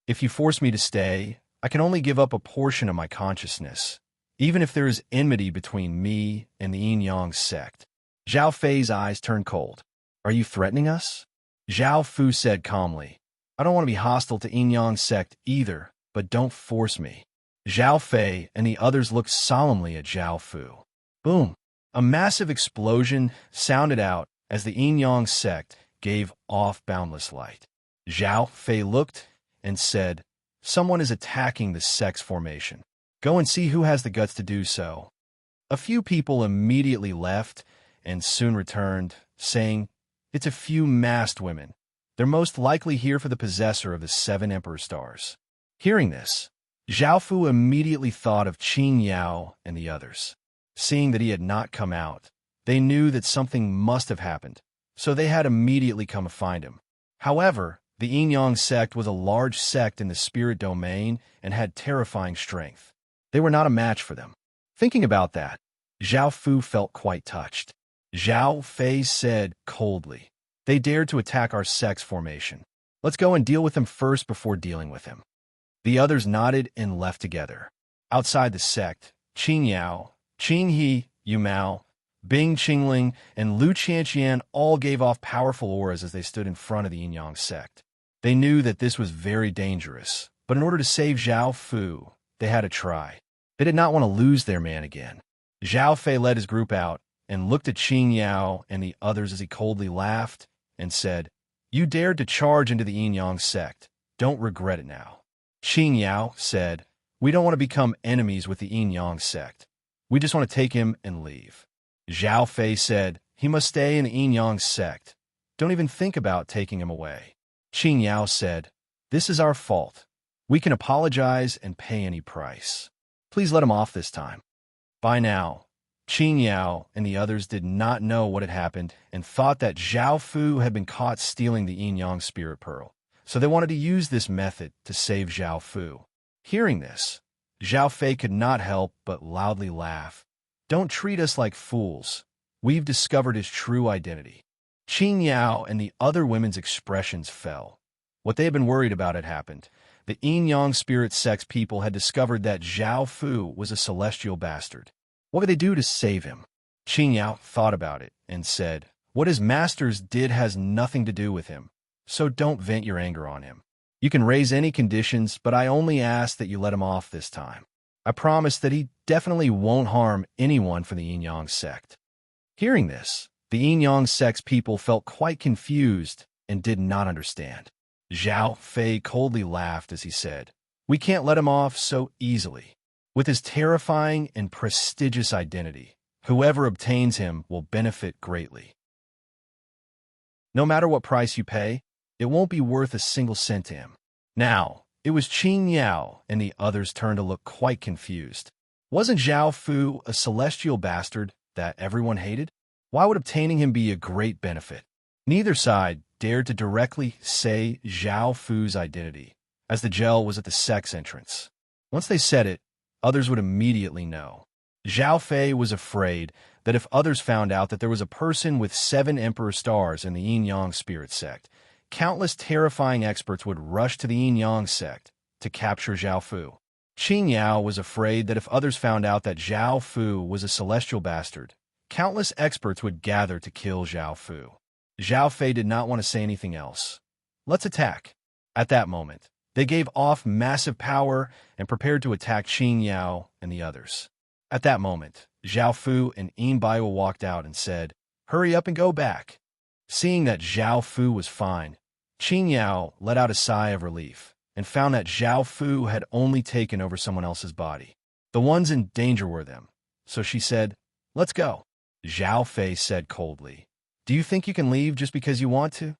If you force me to stay, I can only give up a portion of my consciousness, even if there is enmity between me and the Yin-Yang sect." Zhao Fei's eyes turned cold. "Are you threatening us?" Zhao Fu said calmly, "I don't want to be hostile to Yin-Yang sect either, but don't force me." Zhao Fei and the others looked solemnly at Zhao Fu. Boom! A massive explosion sounded out as the Yin-Yang sect gave off boundless light. Zhao Fei looked and said, "Someone is attacking the sect's formation. Go and see who has the guts to do so." A few people immediately left and soon returned, saying, "It's a few masked women. They're most likely here for the possessor of the 7 Emperor stars." Hearing this, Zhao Fu immediately thought of Qin Yao and the others. Seeing that he had not come out, they knew that something must have happened, so they had immediately come to find him. However, the Yin-Yang sect was a large sect in the spirit domain and had terrifying strength. They were not a match for them. Thinking about that, Zhao Fu felt quite touched. Zhao Fei said coldly, "They dared to attack our sect's formation. Let's go and deal with them first before dealing with him." The others nodded and left together. Outside the sect, Qin Yao, Qin He, Yu Mao, Bing Qingling, and Lu Qianqian all gave off powerful auras as they stood in front of the Yin-Yang sect. They knew that this was very dangerous, but in order to save Zhao Fu, they had to try. They did not want to lose their man again. Zhao Fei led his group out and looked at Qin Yao and the others as he coldly laughed and said, "You dared to charge into the Yin-Yang sect. Don't regret it now." Qin Yao said, "We don't want to become enemies with the Yin-Yang sect. We just want to take him and leave." Zhao Fei said, "He must stay in the Yin-Yang sect. Don't even think about taking him away." Qin Yao said, "This is our fault. We can apologize and pay any price. Please let him off this time." By now, Qin Yao and the others did not know what had happened and thought that Zhao Fu had been caught stealing the Yin-Yang spirit pearl, so they wanted to use this method to save Zhao Fu. Hearing this, Zhao Fei could not help but loudly laugh. "Don't treat us like fools. We've discovered his true identity." Qin Yao and the other women's expressions fell. What they had been worried about had happened. The Yin-Yang spirit sect's people had discovered that Zhao Fu was a celestial bastard. What could they do to save him? Qin Yao thought about it and said, "What his masters did has nothing to do with him, so don't vent your anger on him. You can raise any conditions, but I only ask that you let him off this time. I promise that he definitely won't harm anyone from the Yin-Yang sect." Hearing this, the Yin-Yang sect's people felt quite confused and did not understand. Zhao Fei coldly laughed as he said, "We can't let him off so easily. With his terrifying and prestigious identity, whoever obtains him will benefit greatly. No matter what price you pay, it won't be worth a single cent to him." Now, it was Qin Yao and the others turned to look quite confused. Wasn't Zhao Fu a celestial bastard that everyone hated? Why would obtaining him be a great benefit? Neither side dared to directly say Zhao Fu's identity, as the gel was at the sect's entrance. Once they said it, others would immediately know. Zhao Fei was afraid that if others found out that there was a person with 7 emperor stars in the yin-yang spirit sect, countless terrifying experts would rush to the yin-yang sect to capture Zhao Fu. Qin Yao was afraid that if others found out that Zhao Fu was a celestial bastard, countless experts would gather to kill Zhao Fu. Zhao Fei did not want to say anything else. Let's attack. At that moment, they gave off massive power and prepared to attack Qin Yao and the others. At that moment, Zhao Fu and Yin Baiwa walked out and said, "Hurry up and go back." Seeing that Zhao Fu was fine, Qin Yao let out a sigh of relief and found that Zhao Fu had only taken over someone else's body. The ones in danger were them, so she said, "Let's go." Zhao Fei said coldly, "Do you think you can leave just because you want to?"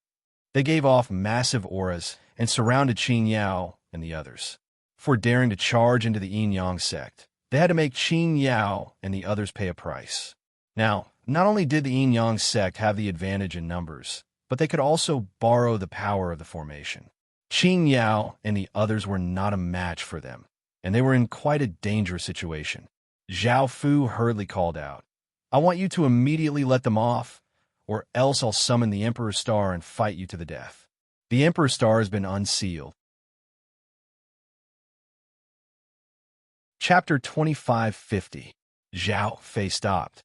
They gave off massive auras and surrounded Qin Yao and the others. For daring to charge into the yin-yang sect, they had to make Qin Yao and the others pay a price. Now, not only did the yin-yang sect have the advantage in numbers, but they could also borrow the power of the formation. Qin Yao and the others were not a match for them, and they were in quite a dangerous situation. Zhao Fu hurriedly called out, "I want you to immediately let them off, or else I'll summon the Emperor's Star and fight you to the death." The Emperor's Star has been unsealed. Chapter 2550. Zhao Fei stopped.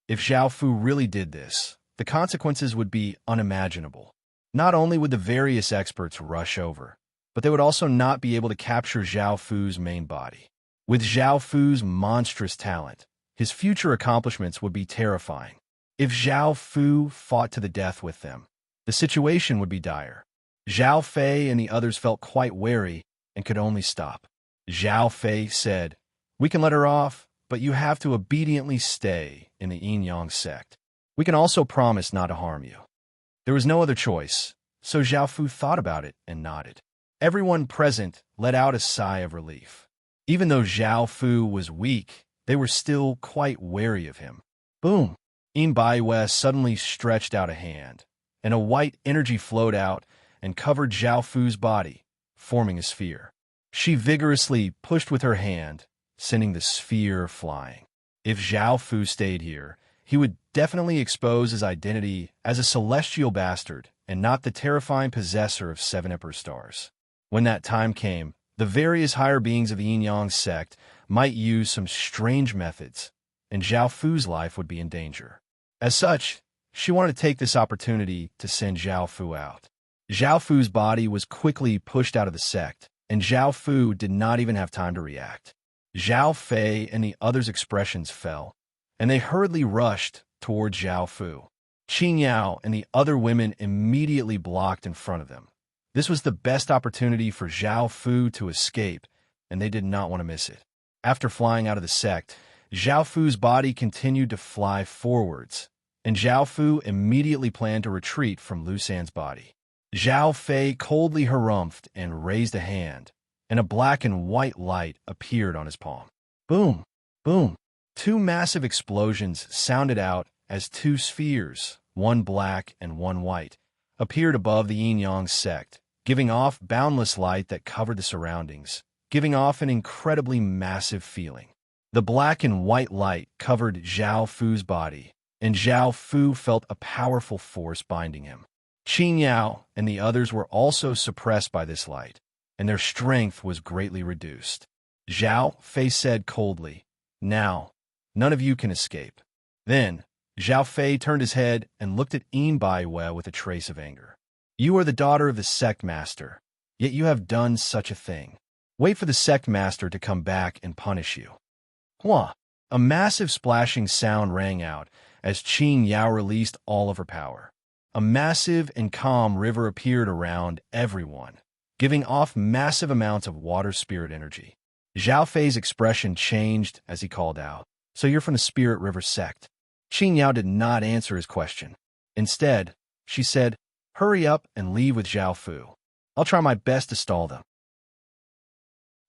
If Zhao Fu really did this, the consequences would be unimaginable. Not only would the various experts rush over, but they would also not be able to capture Zhao Fu's main body. With Zhao Fu's monstrous talent, his future accomplishments would be terrifying. If Zhao Fu fought to the death with them, the situation would be dire. Zhao Fei and the others felt quite wary and could only stop. Zhao Fei said, "We can let her off, but you have to obediently stay in the yin-yang sect. We can also promise not to harm you." There was no other choice, so Zhao Fu thought about it and nodded. Everyone present let out a sigh of relief. Even though Zhao Fu was weak, they were still quite wary of him. Boom! Yin Baiwa suddenly stretched out a hand, and a white energy flowed out and covered Zhao Fu's body, forming a sphere. She vigorously pushed with her hand, sending the sphere flying. If Zhao Fu stayed here, he would definitely expose his identity as a celestial bastard and not the terrifying possessor of 7 emperor stars. When that time came, the various higher beings of the yin-yang sect might use some strange methods, and Zhao Fu's life would be in danger. As such, she wanted to take this opportunity to send Zhao Fu out. Zhao Fu's body was quickly pushed out of the sect, and Zhao Fu did not even have time to react. Zhao Fei and the others' expressions fell, and they hurriedly rushed towards Zhao Fu. Qin Yao and the other women immediately blocked in front of them. This was the best opportunity for Zhao Fu to escape, and they did not want to miss it. After flying out of the sect, Zhao Fu's body continued to fly forwards, and Zhao Fu immediately planned to retreat from Lu San's body. Zhao Fei coldly harumphed and raised a hand, and a black and white light appeared on his palm. Boom! Boom! 2 massive explosions sounded out as 2 spheres, one black and one white, appeared above the yin-yang sect, giving off boundless light that covered the surroundings, giving off an incredibly massive feeling. The black and white light covered Zhao Fu's body, and Zhao Fu felt a powerful force binding him. Qin Yao and the others were also suppressed by this light, and their strength was greatly reduced. Zhao Fei said coldly, "Now, none of you can escape." Then, Zhao Fei turned his head and looked at Yin Baiwa with a trace of anger. "You are the daughter of the sect master, yet you have done such a thing. Wait for the sect master to come back and punish you." Hua! A massive splashing sound rang out as Qin Yao released all of her power. A massive and calm river appeared around everyone, giving off massive amounts of water spirit energy. Zhao Fei's expression changed as he called out, "So you're from the Spirit River sect?" Qin Yao did not answer his question. Instead, she said, "Hurry up and leave with Zhao Fu. I'll try my best to stall them."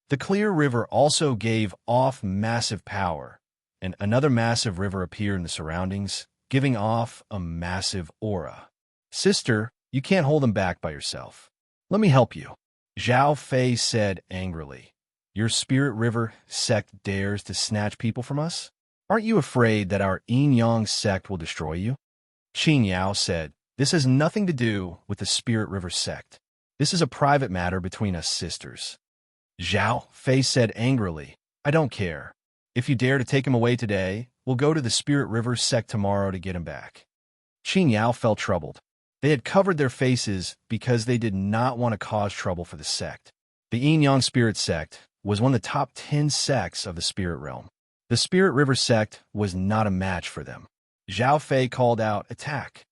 The clear river also gave off massive power, and another massive river appeared in the surroundings, giving off a massive aura. "Sister, you can't hold them back by yourself. Let me help you," Zhao Fei said angrily. Your spirit river sect dares to snatch people from us? Aren't you afraid that our yin-yang sect will destroy you? Qin Yao said, this has nothing to do with the spirit river sect. This is a private matter between us sisters. Zhao Fei said angrily, I don't care. If you dare to take him away today, we'll go to the spirit river sect tomorrow to get him back. Qin Yao felt troubled. They had covered their faces because they did not want to cause trouble for the sect. The yin-yang spirit sect was one of the top 10 sects of the spirit realm. The spirit river sect was not a match for them. Zhao Fei called out, attack.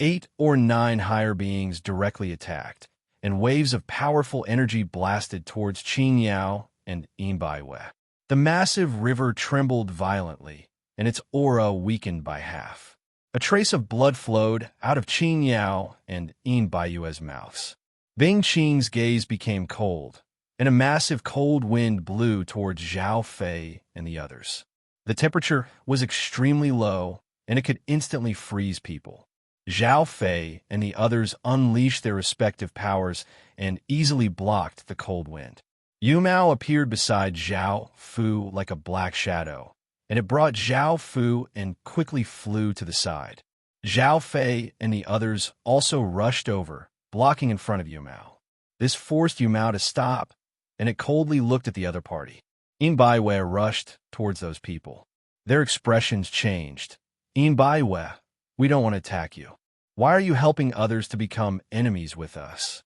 8 or 9 higher beings directly attacked, and waves of powerful energy blasted towards Qin Yao and Yin Baiwei. The massive river trembled violently, and its aura weakened by half. A trace of blood flowed out of Qin Yao and Yin Baiwei's mouths. Bing Qing's gaze became cold, and a massive cold wind blew towards Zhao Fei and the others. The temperature was extremely low, and it could instantly freeze people. Zhao Fei and the others unleashed their respective powers and easily blocked the cold wind. Yu Mao appeared beside Zhao Fu like a black shadow, and it brought Zhao Fu and quickly flew to the side. Zhao Fei and the others also rushed over, blocking in front of Yu Mao. This forced Yu Mao to stop, and it coldly looked at the other party. Yin Baiwei rushed towards those people. Their expressions changed. Yin Baiwei, we don't want to attack you. Why are you helping others to become enemies with us?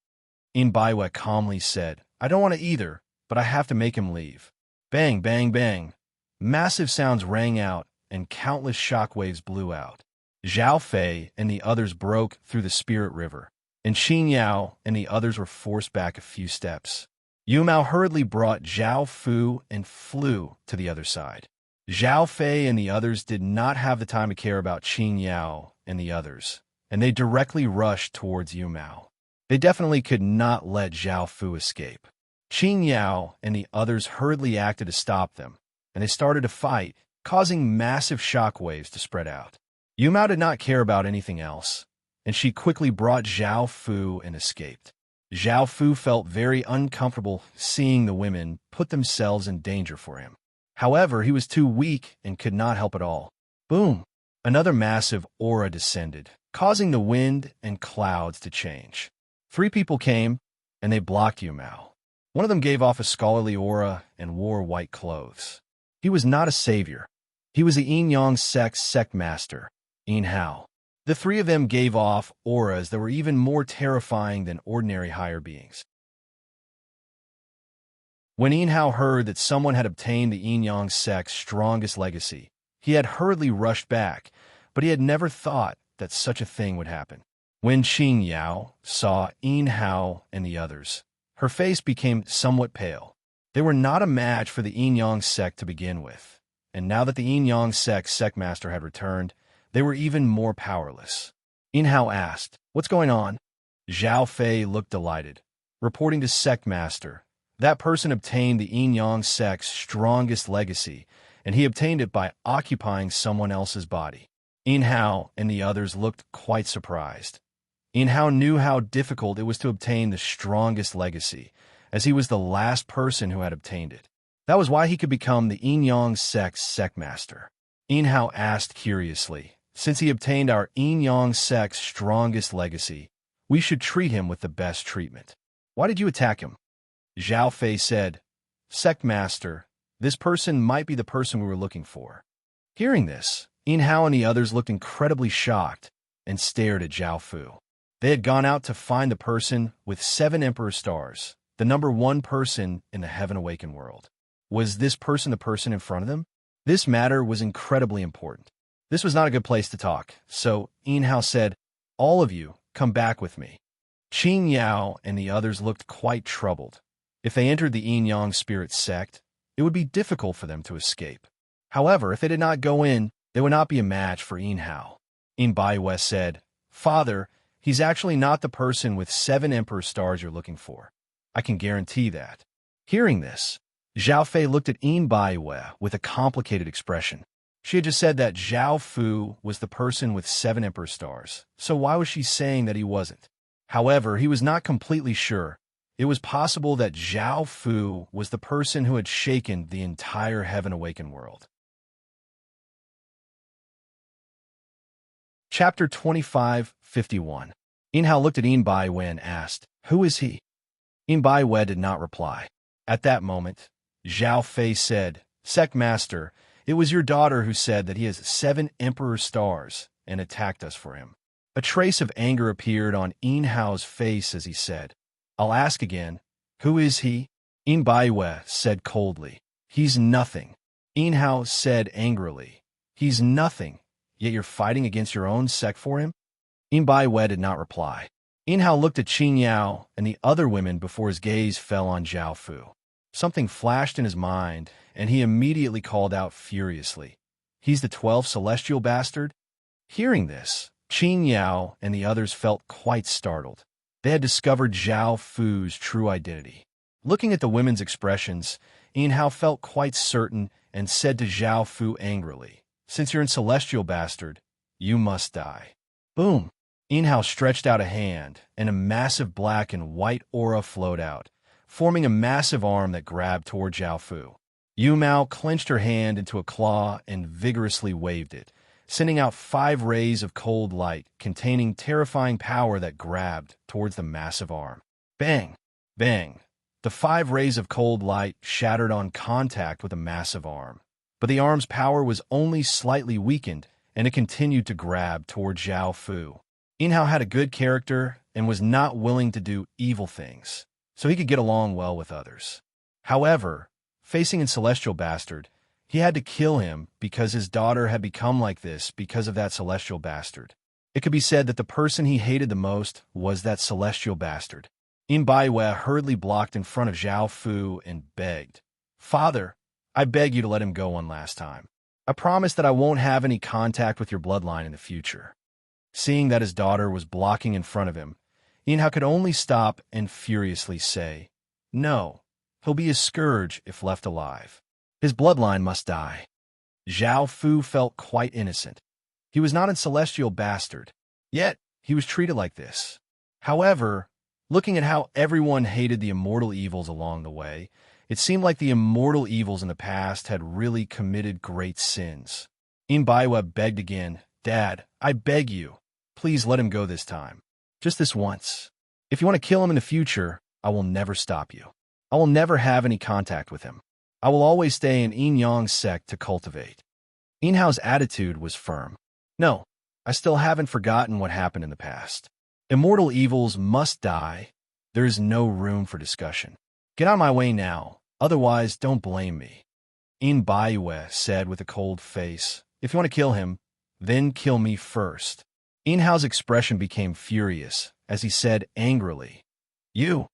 Yin Baiwei calmly said, I don't want to either, but I have to make him leave. Bang, bang, bang. Massive sounds rang out, and countless shockwaves blew out. Zhao Fei and the others broke through the spirit river, and Qin Yao and the others were forced back a few steps. Yu Mao hurriedly brought Zhao Fu and flew to the other side. Zhao Fei and the others did not have the time to care about Qin Yao and the others, and they directly rushed towards Yu Mao. They definitely could not let Zhao Fu escape. Qin Yao and the others hurriedly acted to stop them, and they started to fight, causing massive shockwaves to spread out. Yu Mao did not care about anything else, and she quickly brought Zhao Fu and escaped. Zhao Fu felt very uncomfortable seeing the women put themselves in danger for him. However, he was too weak and could not help at all. Boom! Another massive aura descended, causing the wind and clouds to change. 3 people came, and they blocked Yu Mao. One of them gave off a scholarly aura and wore white clothes. He was not a savior. He was the yin-yang sect master, Yin Hao. The 3 of them gave off auras that were even more terrifying than ordinary higher beings. When Yin Hao heard that someone had obtained the yin-yang sect's strongest legacy, he had hurriedly rushed back, but he had never thought that such a thing would happen. When Qin Yao saw Yin Hao and the others, her face became somewhat pale. They were not a match for the yin-yang sect to begin with, and now that the yin-yang sect master had returned, they were even more powerless. Yin Hao asked, what's going on? Zhao Fei looked delighted, reporting to sect master. That person obtained the yin-yang sect's strongest legacy, and he obtained it by occupying someone else's body. Yin Hao and the others looked quite surprised. Yin Hao knew how difficult it was to obtain the strongest legacy, as he was the last person who had obtained it. That was why he could become the yin-yang sect master. Yin Hao asked curiously, since he obtained our yin-yang sect's strongest legacy, we should treat him with the best treatment. Why did you attack him? Zhao Fei said, Sect Master, this person might be the person we were looking for. Hearing this, Yin Hao and the others looked incredibly shocked and stared at Zhao Fu. They had gone out to find the person with 7 Emperor stars, the number 1 person in the Heaven Awakened world. Was this person the person in front of them? This matter was incredibly important. This was not a good place to talk, so Yin Hao said, all of you, come back with me. Qin Yao and the others looked quite troubled. If they entered the yin-yang spirit sect, it would be difficult for them to escape. However, if they did not go in, they would not be a match for Yin Hao. Yin Baiwei said, Father, he's actually not the person with 7 Emperor stars you're looking for. I can guarantee that. Hearing this, Zhao Fei looked at Yin Baiwei with a complicated expression. She had just said that Zhao Fu was the person with 7 Emperor stars, so why was she saying that he wasn't? However, he was not completely sure, It was possible that Zhao Fu was the person who had shaken the entire Heaven Awakened world. Chapter 25:51. In Hao looked at In Bai Wei and asked, "Who is he?" In Bai Wei did not reply. At that moment, Zhao Fei said, "Sect Master, it was your daughter who said that he has 7 Emperor stars and attacked us for him." A trace of anger appeared on In Hao's face as he said, "I'll ask again, who is he?" In Bai Wei said coldly, "He's nothing." In Hao said angrily, "He's nothing, yet you're fighting against your own sect for him?" In Bai Wei did not reply. In Hao looked at Qin Yao and the other women before his gaze fell on Zhao Fu. Something flashed in his mind, and he immediately called out furiously, "He's the 12th celestial bastard?" Hearing this, Qin Yao and the others felt quite startled. They had discovered Zhao Fu's true identity. Looking at the women's expressions, In Hao felt quite certain and said to Zhao Fu angrily, "Since you're a celestial bastard, you must die." Boom! In Hao stretched out a hand, and a massive black and white aura flowed out, forming a massive arm that grabbed toward Zhao Fu. Yu Mao clenched her hand into a claw and vigorously waved it, sending out 5 rays of cold light containing terrifying power that grabbed towards the massive arm. Bang! Bang! The 5 rays of cold light shattered on contact with the massive arm. But the arm's power was only slightly weakened, and it continued to grab toward Zhao Fu. In Hao had a good character and was not willing to do evil things, so he could get along well with others. However, facing a celestial bastard, he had to kill him because his daughter had become like this because of that celestial bastard. It could be said that the person he hated the most was that celestial bastard. In Bai Wei hurriedly blocked in front of Zhao Fu and begged, "Father, I beg you to let him go one last time. I promise that I won't have any contact with your bloodline in the future." Seeing that his daughter was blocking in front of him, In Hao could only stop and furiously say, "No, he'll be a scourge if left alive. His bloodline must die." Zhao Fu felt quite innocent. He was not a celestial bastard, yet he was treated like this. However, looking at how everyone hated the immortal evils along the way, it seemed like the immortal evils in the past had really committed great sins. In Bai Wei begged again, "Dad, I beg you, please let him go this time. Just this once. If you want to kill him in the future, I will never stop you. I will never have any contact with him. I will always stay in Yin Yang sect to cultivate." In Hao's attitude was firm. "No, I still haven't forgotten what happened in the past. Immortal evils must die. There is no room for discussion. Get out of my way now, otherwise don't blame me." In Bai Wei said with a cold face, "If you want to kill him, then kill me first." In Hao's expression became furious as he said angrily, "You."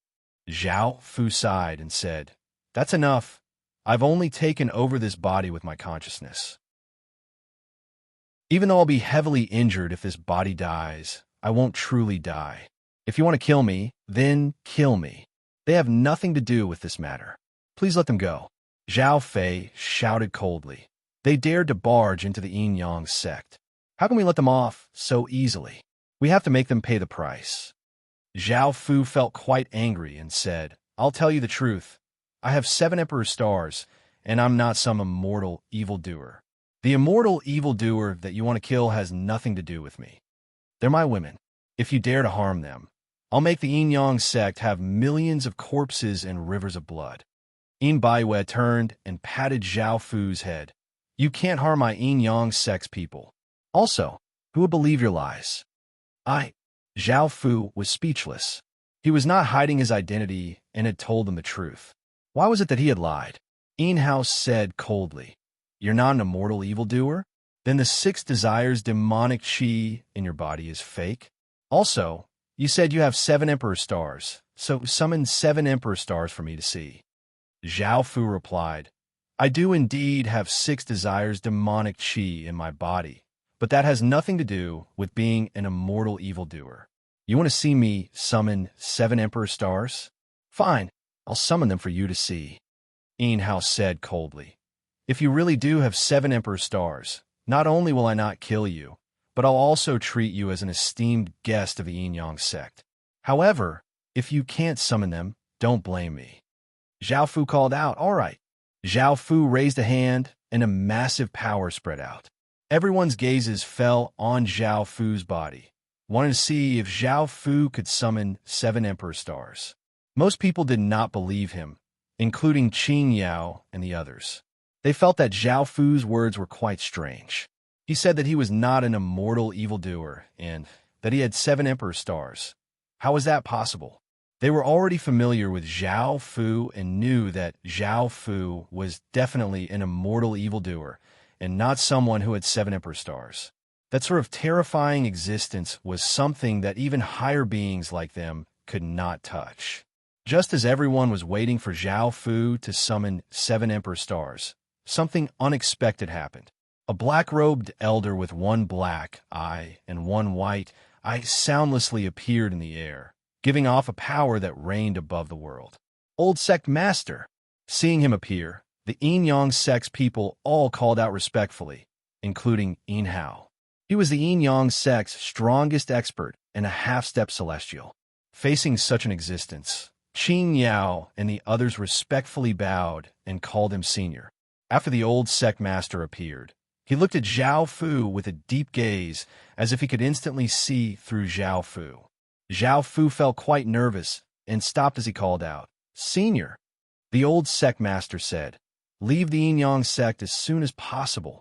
Zhao Fu sighed and said, "That's enough. I've only taken over this body with my consciousness. Even though I'll be heavily injured if this body dies, I won't truly die. If you want to kill me, then kill me. They have nothing to do with this matter. Please let them go." Zhao Fei shouted coldly. They dared to barge into the Yin Yang sect. How can we let them off so easily? We have to make them pay the price. Zhao Fu felt quite angry and said, "I'll tell you the truth. I have 7 Emperor stars, and I'm not some immortal evildoer. The immortal evildoer that you want to kill has nothing to do with me. They're my women. If you dare to harm them, I'll make the Yin Yang sect have millions of corpses and rivers of blood." In Bai Wei turned and patted Zhao Fu's head. "You can't harm my Yin Yang sect's people. Also, who would believe your lies?" Zhao Fu was speechless. He was not hiding his identity and had told them the truth. Why was it that he had lied? In Hao said coldly, "You're not an immortal evildoer? Then the 6 desires demonic chi in your body is fake? Also, you said you have 7 Emperor stars, so summon 7 Emperor stars for me to see." Zhao Fu replied, "I do indeed have 6 desires demonic chi in my body, but that has nothing to do with being an immortal evildoer. You want to see me summon 7 Emperor stars? Fine, I'll summon them for you to see." In Hao said coldly, "If you really do have 7 Emperor stars, not only will I not kill you, but I'll also treat you as an esteemed guest of the Yin Yang sect. However, if you can't summon them, Don't blame me. Zhao Fu called out, "All right." Zhao Fu raised a hand, and a massive power spread out. Everyone's gazes fell on Zhao Fu's body, wanting to see if Zhao Fu could summon 7 Emperor Stars. Most people did not believe him, including Qing Yao and the others. They felt that Zhao Fu's words were quite strange. He said that he was not an immortal evildoer and that he had 7 Emperor Stars. How was that possible? They were already familiar with Zhao Fu and knew that Zhao Fu was definitely an immortal evildoer and not someone who had 7 Emperor Stars. That sort of terrifying existence was something that even higher beings like them could not touch. Just as everyone was waiting for Zhao Fu to summon 7 Emperor Stars, something unexpected happened. A black-robed elder with 1 black eye and 1 white eye soundlessly appeared in the air, giving off a power that reigned above the world. Old Sect Master. Seeing him appear, the Yin-Yang sect's people all called out respectfully, including Yin Hao. He was the Yin-Yang sect's strongest expert and a half-step celestial. Facing such an existence, Qing Yao and the others respectfully bowed and called him senior. After the old sect master appeared, he looked at Zhao Fu with a deep gaze as if he could instantly see through Zhao Fu. Zhao Fu felt quite nervous and stopped as he called out, "Senior." The old sect master said, "Leave the Yin-Yang sect as soon as possible.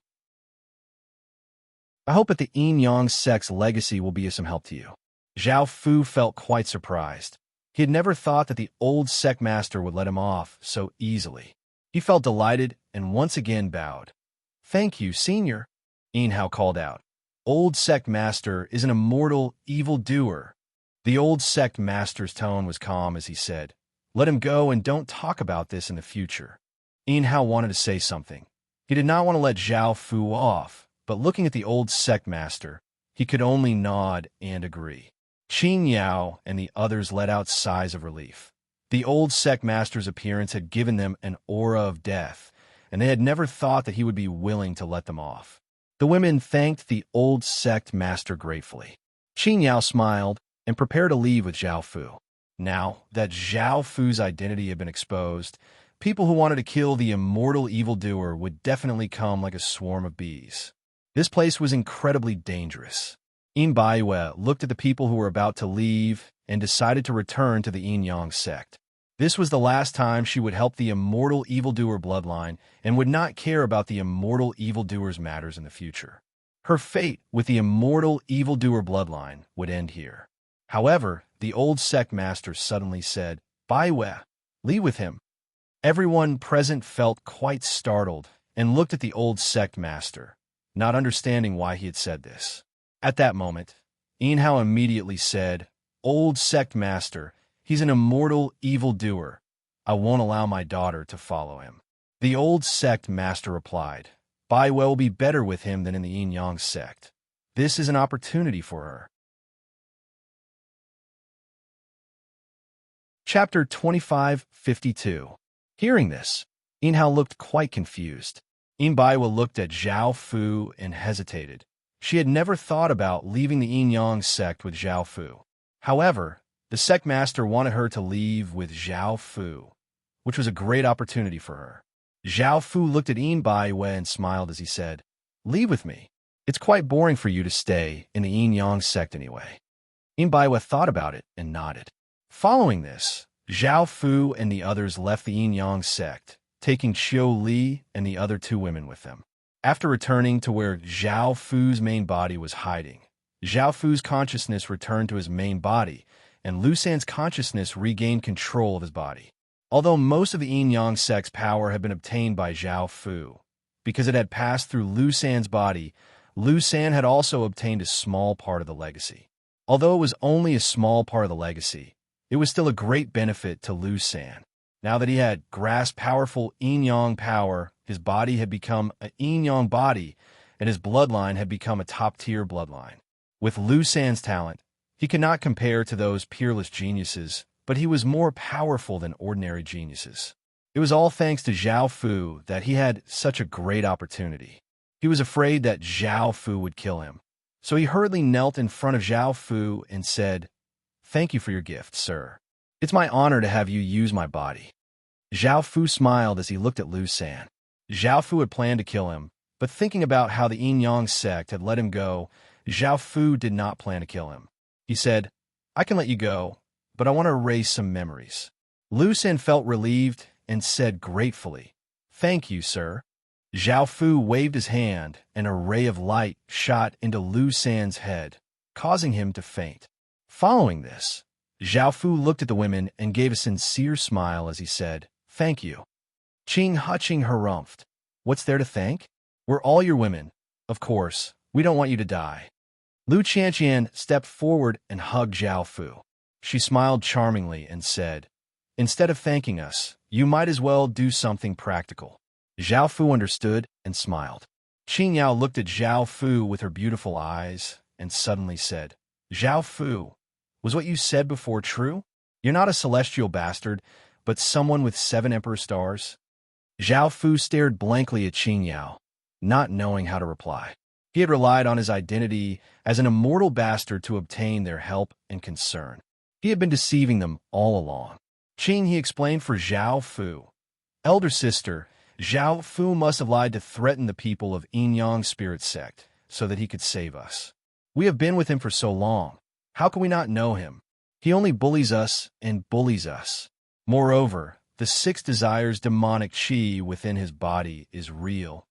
I hope that the Yin-Yang sect's legacy will be of some help to you." Zhao Fu felt quite surprised. He had never thought that the old sect master would let him off so easily. He felt delighted and once again bowed. "Thank you, senior," Yin Hao called out. "Old sect master is an immortal evildoer." The old sect master's tone was calm as he said, "Let him go and don't talk about this in the future." Yin Hao wanted to say something. He did not want to let Zhao Fu off, but looking at the old sect master, he could only nod and agree. Qing Yao and the others let out sighs of relief. The old sect master's appearance had given them an aura of death, and they had never thought that he would be willing to let them off. The women thanked the old sect master gratefully. Qing Yao smiled and prepared to leave with Zhao Fu. Now that Zhao Fu's identity had been exposed, people who wanted to kill the immortal evildoer would definitely come like a swarm of bees. This place was incredibly dangerous. Yin Baiwe looked at the people who were about to leave and decided to return to the Yin-Yang sect. This was the last time she would help the immortal evildoer bloodline and would not care about the immortal evildoer's matters in the future. Her fate with the immortal evildoer bloodline would end here. However, the old sect master suddenly said, "Baiwe, leave with him." Everyone present felt quite startled and looked at the old sect master, not understanding why he had said this. At that moment, Yin Hao immediately said, "Old sect master, he's an immortal evildoer. I won't allow my daughter to follow him." The old sect master replied, "Baiwe will be better with him than in the Yin-Yang sect. This is an opportunity for her." Chapter 2552. Hearing this, Yin Hao looked quite confused. Yin Baiwe looked at Zhao Fu and hesitated. She had never thought about leaving the Yin-Yang sect with Zhao Fu. However, the sect master wanted her to leave with Zhao Fu, which was a great opportunity for her. Zhao Fu looked at Yin Baiwe and smiled as he said, "Leave with me. It's quite boring for you to stay in the Yin-Yang sect anyway." Yin Baiwe thought about it and nodded. Following this, Zhao Fu and the others left the Yin-Yang sect, taking Qiu Li and the other 2 women with them. After returning to where Zhao Fu's main body was hiding, Zhao Fu's consciousness returned to his main body, and Lu San's consciousness regained control of his body. Although most of the Yin-Yang sect's power had been obtained by Zhao Fu, because it had passed through Lu San's body, Lu San had also obtained a small part of the legacy. Although it was only a small part of the legacy, it was still a great benefit to Lu San. Now that he had grasped powerful Yin-Yang power, his body had become a Yin-Yang body, and his bloodline had become a top-tier bloodline. With Lu San's talent, he could not compare to those peerless geniuses, but he was more powerful than ordinary geniuses. It was all thanks to Zhao Fu that he had such a great opportunity. He was afraid that Zhao Fu would kill him, so he hurriedly knelt in front of Zhao Fu and said, "Thank you for your gift, sir. It's my honor to have you use my body. Zhao Fu smiled as he looked at Lu San. Zhao Fu had planned to kill him, but thinking about how the Yin Yang sect had let him go, Zhao Fu did not plan to kill him. He said, I can let you go, but I want to erase some memories. Lu San felt relieved and said gratefully, Thank you, sir. Zhao Fu waved his hand, and a ray of light shot into Lu San's head, causing him to faint. Following this, Zhao Fu looked at the women and gave a sincere smile as he said, Thank you. Qing Huqing harumphed. What's there to thank? We're all your women. Of course, we don't want you to die. Lu Qianqian stepped forward and hugged Zhao Fu. She smiled charmingly and said, Instead of thanking us, you might as well do something practical. Zhao Fu understood and smiled. Qing Yao looked at Zhao Fu with her beautiful eyes and suddenly said, Zhao Fu, was what you said before true? You're not a celestial bastard, but someone with 7 emperor stars? Zhao Fu stared blankly at Qing Yao, not knowing how to reply. He had relied on his identity as an immortal bastard to obtain their help and concern. He had been deceiving them all along. Qing, he explained for Zhao Fu. Elder sister, Zhao Fu must have lied to threaten the people of Yin Yang spirit sect so that he could save us. We have been with him for so long. How can we not know him? He only bullies us and bullies us. Moreover, the 6 desires demonic qi within his body is real.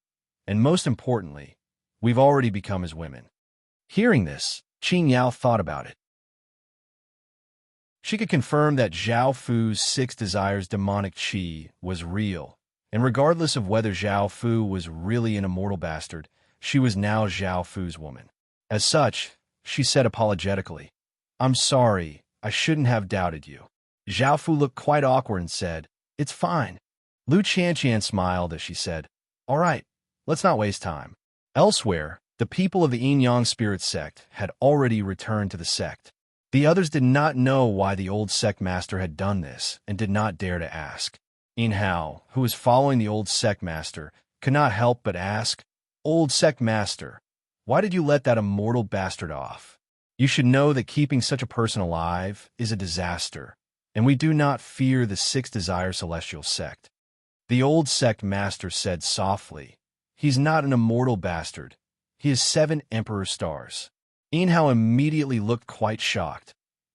And most importantly, we've already become his women. Hearing this, Qing Yao thought about it. She could confirm that Zhao Fu's 6 desires demonic qi was real, and regardless of whether Zhao Fu was really an immortal bastard, she was now Zhao Fu's woman. As such, she said apologetically, I'm sorry, I shouldn't have doubted you. Zhao Fu looked quite awkward and said, It's fine. Lu Qianqian smiled as she said, All right, let's not waste time. Elsewhere, the people of the Yin Yang spirit sect had already returned to the sect. The others did not know why the old sect master had done this and did not dare to ask. Yin Hao, who was following the old sect master, could not help but ask, Old sect master, why did you let that immortal bastard off? You should know that keeping such a person alive is a disaster, and we do not fear the 6 desire celestial sect. The old sect master said softly, He's not an immortal bastard. He has 7 emperor stars. Yin Hao immediately looked quite shocked.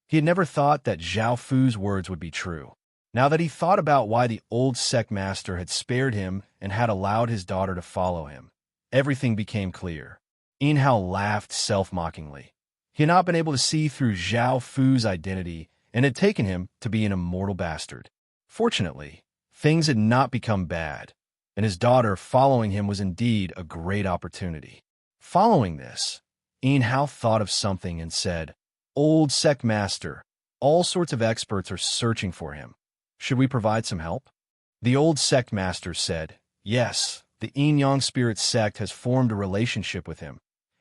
He had never thought that Zhao Fu's words would be true. Now that he thought about why the old sect master had spared him and had allowed his daughter to follow him, everything became clear. Yin Hao laughed self-mockingly. He had not been able to see through Zhao Fu's identity and had taken him to be an immortal bastard. Fortunately, things had not become bad, and his daughter following him was indeed a great opportunity. Following this, Yin Hao thought of something and said, Old sect master, all sorts of experts are searching for him. Should we provide some help? The old sect master said, Yes, the Yin Yang spirit sect has formed a relationship with him,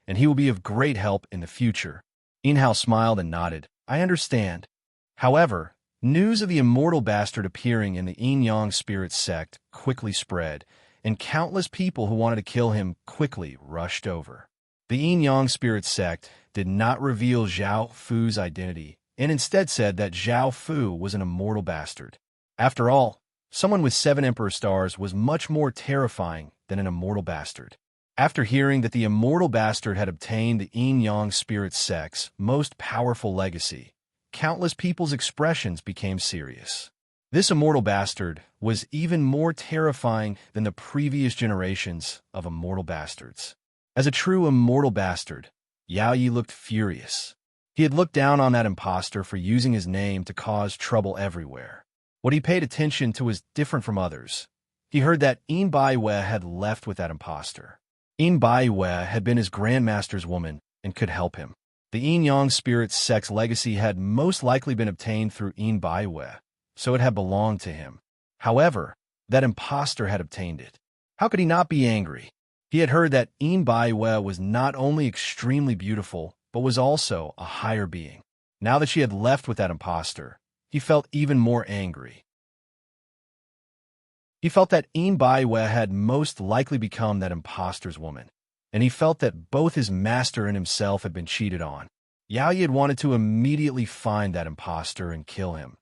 and he will be of great help in the future. Yin Hao smiled and nodded. I understand. However, news of the immortal bastard appearing in the Yin Yang spirit sect quickly spread, and countless people who wanted to kill him quickly rushed over. The Yin Yang spirit sect did not reveal Zhao Fu's identity, and instead said that Zhao Fu was an immortal bastard. After all, someone with 7 emperor stars was much more terrifying than an immortal bastard. After hearing that the immortal bastard had obtained the Yin Yang spirit sect's most powerful legacy, countless people's expressions became serious. This immortal bastard was even more terrifying than the previous generations of immortal bastards. As a true immortal bastard, Yao Yi looked furious. He had looked down on that impostor for using his name to cause trouble everywhere. What he paid attention to was different from others. He heard that Yin Baiwei had left with that impostor. Yin Baiwei had been his grandmaster's woman and could help him. The Yin Yang spirit sect's legacy had most likely been obtained through Yin Baiwei, so it had belonged to him. However, that impostor had obtained it. How could he not be angry? He had heard that Yin Baiwei was not only extremely beautiful, but was also a higher being. Now that she had left with that impostor, he felt even more angry. He felt that Yin Baiwei had most likely become that impostor's woman, and he felt that both his master and himself had been cheated on. Yao Yi had wanted to immediately find that impostor and kill him,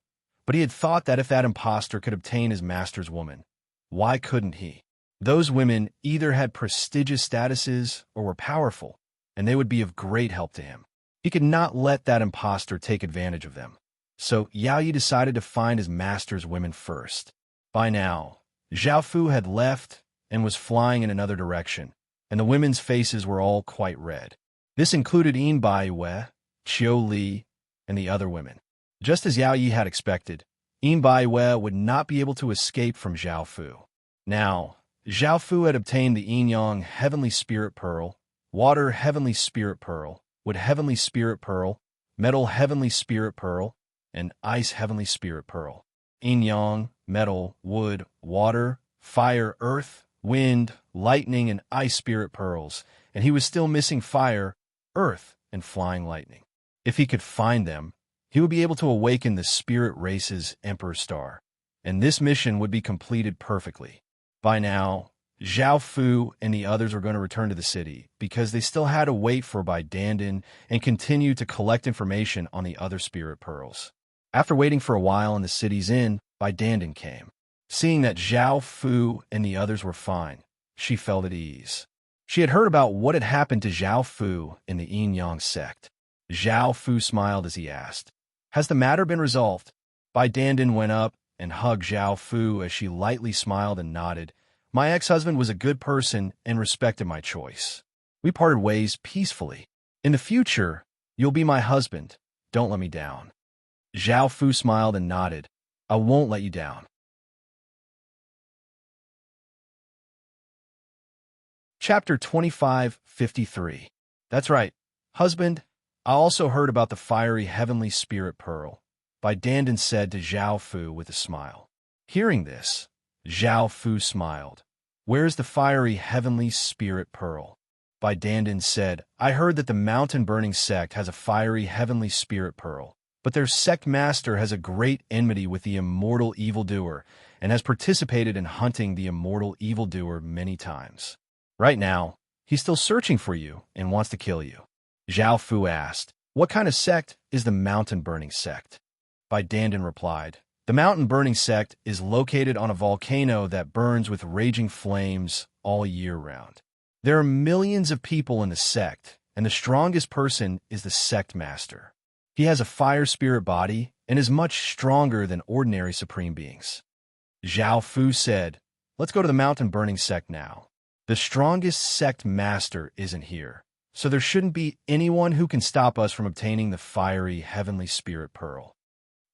But he had thought that if that impostor could obtain his master's woman, why couldn't he? Those women either had prestigious statuses or were powerful, and they would be of great help to him. He could not let that impostor take advantage of them. So Yao Yi decided to find his master's women first. By now, Zhao Fu had left and was flying in another direction, and the women's faces were all quite red. This included Yin Baiwei, Qiu Li, and the other women. Just as Yao Yi had expected, Yin Baiwei would not be able to escape from Zhao Fu. Now, Zhao Fu had obtained the Yin-Yang Heavenly Spirit Pearl, Water Heavenly Spirit Pearl, Wood Heavenly Spirit Pearl, Metal Heavenly Spirit Pearl, and Ice Heavenly Spirit Pearl. Yin-Yang, Metal, Wood, Water, Fire, Earth, Wind, Lightning, and Ice Spirit Pearls, and he was still missing Fire, Earth, and Flying Lightning. If he could find them, he would be able to awaken the Spirit Race's Emperor Star, and this mission would be completed perfectly. By now, Zhao Fu and the others were going to return to the city because they still had to wait for Bai Dandan and continue to collect information on the other Spirit Pearls. After waiting for a while in the city's inn, Bai Dandan came. Seeing that Zhao Fu and the others were fine, she felt at ease. She had heard about what had happened to Zhao Fu in the Yin-Yang sect. Zhao Fu smiled as he asked, "Has the matter been resolved?" Bai Dandan went up and hugged Zhao Fu as she lightly smiled and nodded. "My ex-husband was a good person and respected my choice. We parted ways peacefully. In the future, you'll be my husband. Don't let me down." Zhao Fu smiled and nodded. "I won't let you down." Chapter 25:53. That's right, husband. I also heard about the fiery Heavenly Spirit Pearl, Bai Dandan said to Zhao Fu with a smile. Hearing this, Zhao Fu smiled. "Where's the fiery Heavenly Spirit Pearl?" Bai Dandan said, "I heard that the Mountain Burning Sect has a fiery Heavenly Spirit Pearl, but their sect master has a great enmity with the immortal evildoer and has participated in hunting the immortal evildoer many times. Right now, he's still searching for you and wants to kill you." Zhao Fu asked, "What kind of sect is the Mountain Burning Sect?" Bai Dandan replied, "The Mountain Burning Sect is located on a volcano that burns with raging flames all year round. There are millions of people in the sect, and the strongest person is the sect master. He has a fire spirit body and is much stronger than ordinary supreme beings." Zhao Fu said, "Let's go to the Mountain Burning Sect now. The strongest sect master isn't here, so there shouldn't be anyone who can stop us from obtaining the fiery Heavenly Spirit Pearl."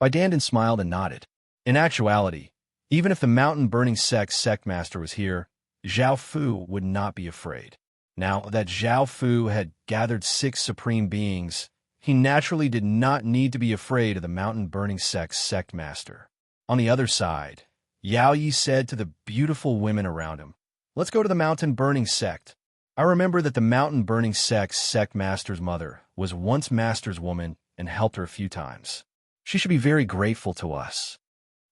Bai Dandan smiled and nodded. In actuality, even if the Mountain Burning Sect's sect master was here, Zhao Fu would not be afraid. Now that Zhao Fu had gathered 6 supreme beings, he naturally did not need to be afraid of the Mountain Burning Sect's sect master. On the other side, Yao Yi said to the beautiful women around him, "Let's go to the Mountain Burning Sect. I remember that the Mountain Burning Sect's sect master's mother was once master's woman and helped her a few times. She should be very grateful to us."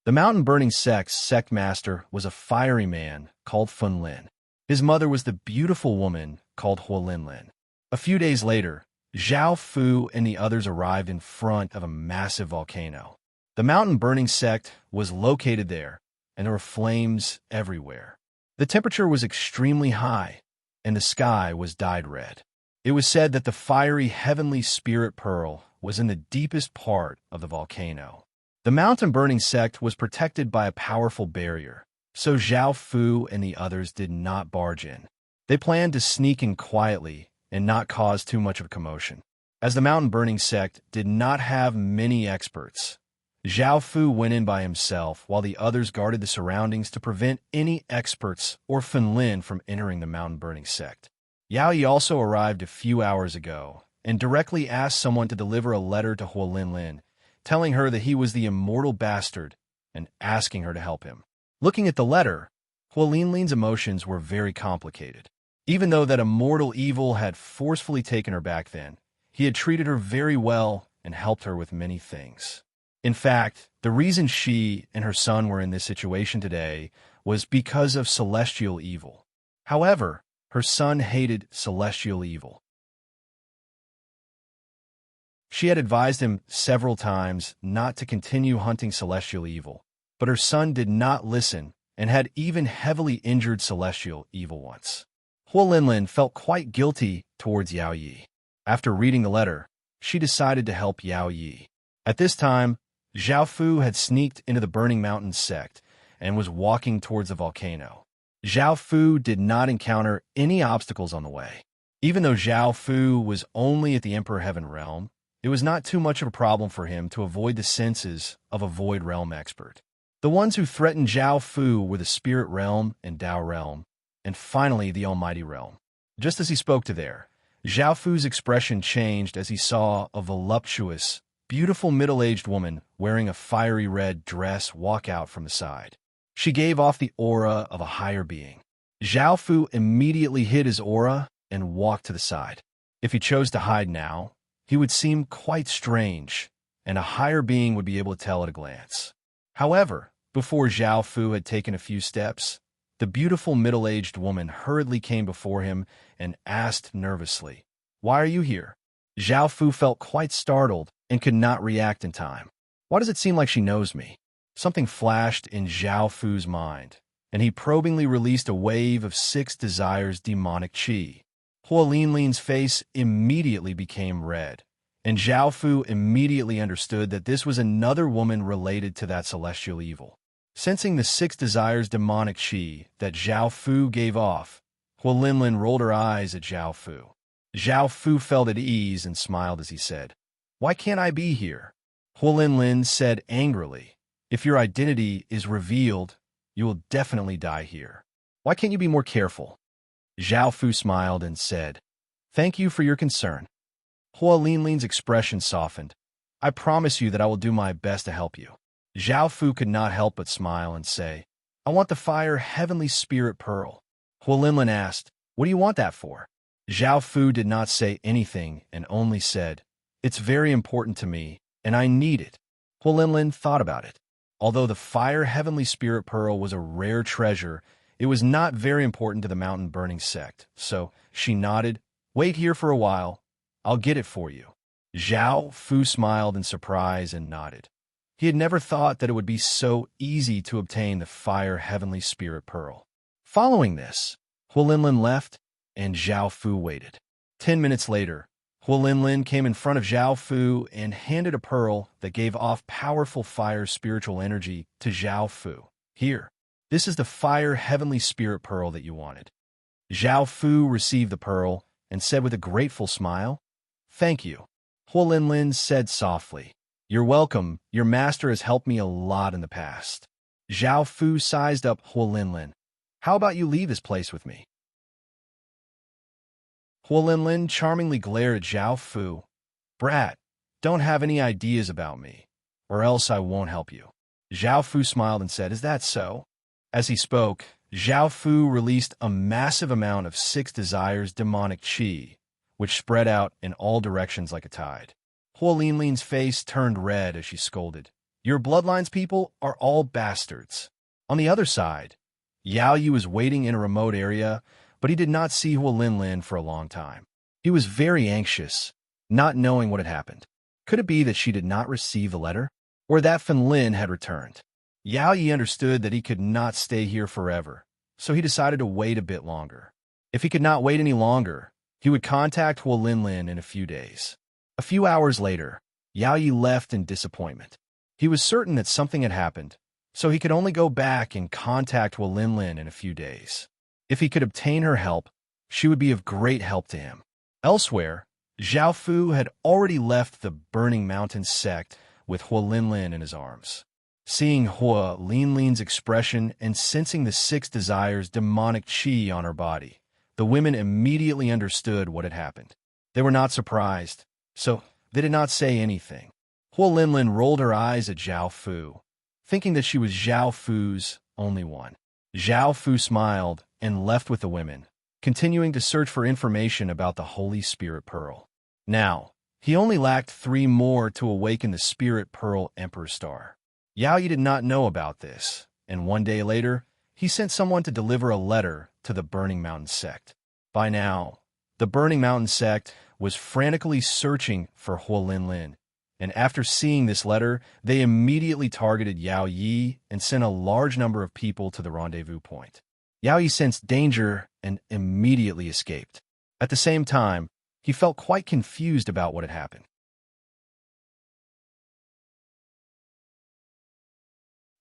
The Mountain Burning Sect's sect master was a fiery man called Fun Lin. His mother was the beautiful woman called Huo Lin Lin. A few days later, Zhao Fu and the others arrived in front of a massive volcano. The Mountain Burning Sect was located there, and there were flames everywhere. The temperature was extremely high, and the sky was dyed red. It was said that the fiery Heavenly Spirit Pearl was in the deepest part of the volcano. The Mountain Burning Sect was protected by a powerful barrier, so Zhao Fu and the others did not barge in. They planned to sneak in quietly and not cause too much of a commotion. As the Mountain Burning Sect did not have many experts, Zhao Fu went in by himself while the others guarded the surroundings to prevent any experts or Fen Lin from entering the Mountain Burning Sect. Yao Yi also arrived a few hours ago and directly asked someone to deliver a letter to Huo Lin Lin, telling her that he was the immortal bastard and asking her to help him. Looking at the letter, Huo Lin Lin's emotions were very complicated. Even though that immortal evil had forcefully taken her back then, he had treated her very well and helped her with many things. In fact, the reason she and her son were in this situation today was because of celestial evil. However, her son hated celestial evil. She had advised him several times not to continue hunting celestial evil, but her son did not listen and had even heavily injured celestial evil once. Hua Linlin felt quite guilty towards Yao Yi. After reading the letter, she decided to help Yao Yi. At this time, Zhao Fu had sneaked into the Burning Mountains sect and was walking towards the volcano. Zhao Fu did not encounter any obstacles on the way. Even though Zhao Fu was only at the Emperor Heaven Realm, it was not too much of a problem for him to avoid the senses of a Void Realm expert. The ones who threatened Zhao Fu were the Spirit Realm and Dao Realm, and finally the Almighty Realm. Just as he spoke to there, Zhao Fu's expression changed as he saw a voluptuous, beautiful middle-aged woman wearing a fiery red dress walk out from the side. She gave off the aura of a higher being. Zhao Fu immediately hid his aura and walked to the side. If he chose to hide now, he would seem quite strange, and a higher being would be able to tell at a glance. However, before Zhao Fu had taken a few steps, the beautiful middle-aged woman hurriedly came before him and asked nervously, "Why are you here?" Zhao Fu felt quite startled and could not react in time. Why does it seem like she knows me? Something flashed in Zhao Fu's mind, and he probingly released a wave of 6 desires demonic chi. Hua Linlin's face immediately became red, and Zhao Fu immediately understood that this was another woman related to that celestial evil. Sensing the 6 desires demonic chi that Zhao Fu gave off, Hua Linlin rolled her eyes at Zhao Fu. Zhao Fu felt at ease and smiled as he said, "Why can't I be here?" Hua Linlin said angrily, "If your identity is revealed, you will definitely die here. Why can't you be more careful?" Zhao Fu smiled and said, "Thank you for your concern." Hua Linlin's expression softened. "I promise you that I will do my best to help you." Zhao Fu could not help but smile and say, "I want the fire heavenly spirit pearl." Hua Linlin asked, "What do you want that for?" Zhao Fu did not say anything and only said, "It's very important to me, and I need it." Hua Linlin thought about it. Although the fire heavenly spirit pearl was a rare treasure, it was not very important to the mountain burning sect, so she nodded. "Wait here for a while. I'll get it for you." Zhao Fu smiled in surprise and nodded. He had never thought that it would be so easy to obtain the fire heavenly spirit pearl. Following this, Hua Linlin left, and Zhao Fu waited. 10 minutes later, Hua Linlin came in front of Zhao Fu and handed a pearl that gave off powerful fire spiritual energy to Zhao Fu. "Here, this is the fire heavenly spirit pearl that you wanted." Zhao Fu received the pearl and said with a grateful smile, "Thank you." Hua Linlin said softly, "You're welcome. Your master has helped me a lot in the past." Zhao Fu sized up Hua Linlin. "How about you leave this place with me?" Hua Linlin charmingly glared at Zhao Fu. "Brat, don't have any ideas about me, or else I won't help you." Zhao Fu smiled and said, "Is that so?" As he spoke, Zhao Fu released a massive amount of 6 desires demonic chi, which spread out in all directions like a tide. Hua Linlin's face turned red as she scolded, "Your bloodline's people are all bastards." On the other side, Yao Yi was waiting in a remote area, but he did not see Hua Linlin for a long time. He was very anxious, not knowing what had happened. Could it be that she did not receive the letter? Or that Fen Lin had returned? Yao Yi understood that he could not stay here forever, so he decided to wait a bit longer. If he could not wait any longer, he would contact Hua Linlin in a few days. A few hours later, Yao Yi left in disappointment. He was certain that something had happened, so he could only go back and contact Hua Linlin in a few days. If he could obtain her help, she would be of great help to him. Elsewhere, Zhao Fu had already left the Burning Mountains sect with Hua Linlin in his arms. Seeing Hua Linlin's expression and sensing the 6 desires demonic chi on her body, the women immediately understood what had happened. They were not surprised, so they did not say anything. Hua Linlin rolled her eyes at Zhao Fu, thinking that she was Zhao Fu's only one. Zhao Fu smiled and left with the women, continuing to search for information about the Holy Spirit Pearl. Now, he only lacked 3 more to awaken the Spirit Pearl Emperor Star. Yao Yi did not know about this, and one day later, he sent someone to deliver a letter to the Burning Mountain sect. By now, The Burning Mountain sect was frantically searching for Huolinlin, and after seeing this letter, they immediately targeted Yao Yi and sent a large number of people to the rendezvous point. Yao Yi sensed danger and immediately escaped. At the same time, he felt quite confused about what had happened.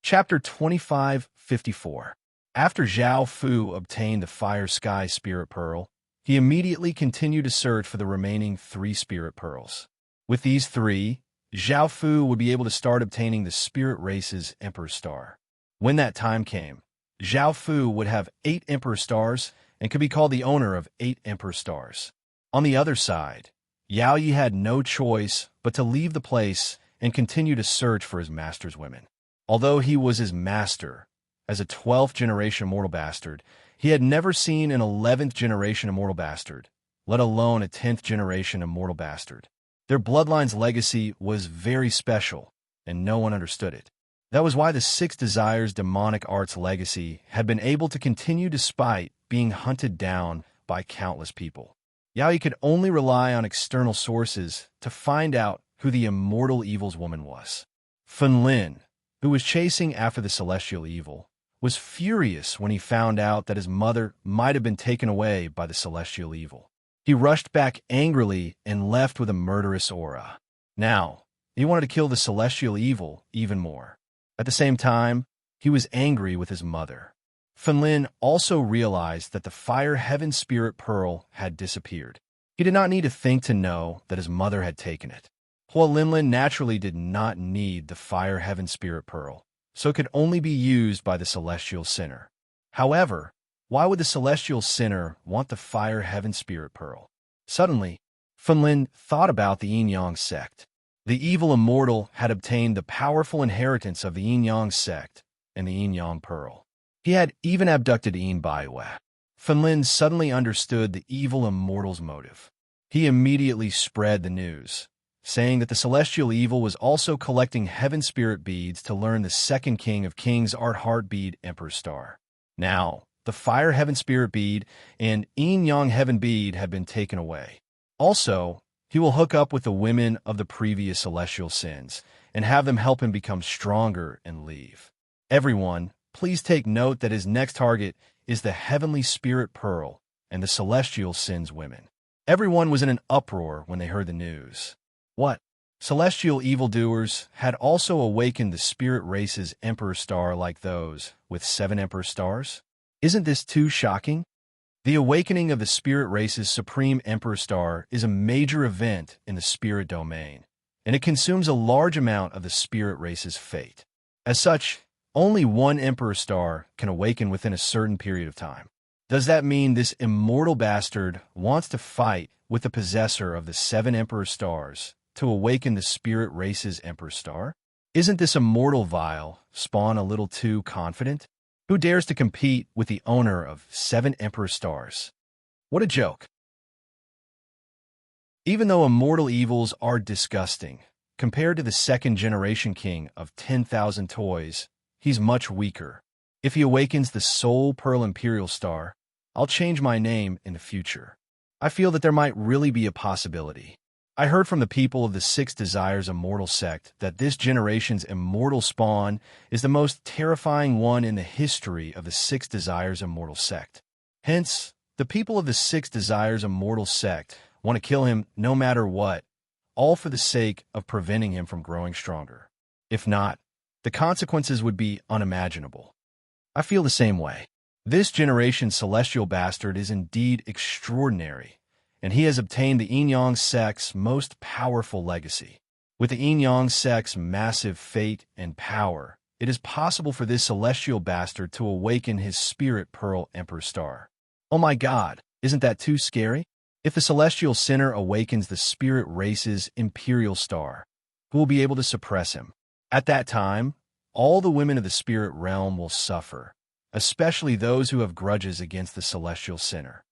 Chapter 2554. After Zhao Fu obtained the Fire Sky Spirit Pearl, he immediately continued to search for the remaining 3 Spirit Pearls. With these 3, Zhao Fu would be able to start obtaining the Spirit Race's Emperor Star. When that time came, Zhao Fu would have 8 Emperor Stars and could be called the owner of 8 Emperor Stars. On the other side, Yao Yi had no choice but to leave the place and continue to search for his master's women. Although he was his master, as a 12th generation immortal bastard, he had never seen an 11th generation immortal bastard, let alone a 10th generation immortal bastard. Their bloodline's legacy was very special, and no one understood it. That was why the 6 Desires demonic arts legacy had been able to continue despite being hunted down by countless people. Yao Yi could only rely on external sources to find out who the immortal evil's woman was. Fen Lin, who was chasing after the celestial evil, was furious when he found out that his mother might have been taken away by the celestial evil. He rushed back angrily and left with a murderous aura. Now, he wanted to kill the celestial evil even more. At the same time, he was angry with his mother. Fen Lin also realized that the Fire Heaven Spirit Pearl had disappeared. He did not need to think to know that his mother had taken it. Huolinlin naturally did not need the Fire Heaven Spirit Pearl, so it could only be used by the Celestial Sinner. However, why would the Celestial Sinner want the Fire Heaven Spirit Pearl? Suddenly, Fen Lin thought about the Yin-Yang sect. The evil immortal had obtained the powerful inheritance of the Yin-Yang sect and the Yin-Yang Pearl. He had even abducted Yin Baiwei. Fen Lin suddenly understood the evil immortal's motive. He immediately spread the news, saying that the celestial evil was also collecting heaven spirit beads to learn the second king of kings Art Heart Bead Emperor Star. Now, the Fire Heaven Spirit Bead and Yin Yang Heaven Bead had been taken away. Also, he will hook up with the women of the previous celestial sins and have them help him become stronger and leave. Everyone, please take note that his next target is the Heavenly Spirit Pearl and the celestial sins women. Everyone was in an uproar when they heard the news. What? Celestial evildoers had also awakened the spirit race's Emperor Star like those with 7 Emperor Stars? Isn't this too shocking? The awakening of the spirit race's Supreme Emperor Star is a major event in the spirit domain, and it consumes a large amount of the spirit race's fate. As such, only 1 Emperor Star can awaken within a certain period of time. Does that mean this immortal bastard wants to fight with the possessor of the 7 Emperor Stars to awaken the spirit race's Emperor Star? Isn't this immortal vile spawn a little too confident? Who dares to compete with the owner of 7 Emperor Stars? What a joke. Even though immortal evils are disgusting, compared to the second generation king of 10,000 toys, he's much weaker. If he awakens the Soul Pearl Imperial Star, I'll change my name in the future. I feel that there might really be a possibility. I heard from the people of the 6 Desires Immortal sect that this generation's immortal spawn is the most terrifying one in the history of the 6 Desires Immortal sect. Hence, the people of the 6 Desires Immortal sect want to kill him no matter what, all for the sake of preventing him from growing stronger. If not, the consequences would be unimaginable. I feel the same way. This generation's celestial bastard is indeed extraordinary, and he has obtained the Yin-Yang sect's most powerful legacy. With the Yin-Yang sect's massive fate and power, it is possible for this celestial bastard to awaken his Spirit Pearl Emperor Star. Oh my God, isn't that too scary? If the celestial sinner awakens the spirit race's Imperial Star, who will be able to suppress him? At that time, all the women of the spirit realm will suffer, especially those who have grudges against the celestial sinner.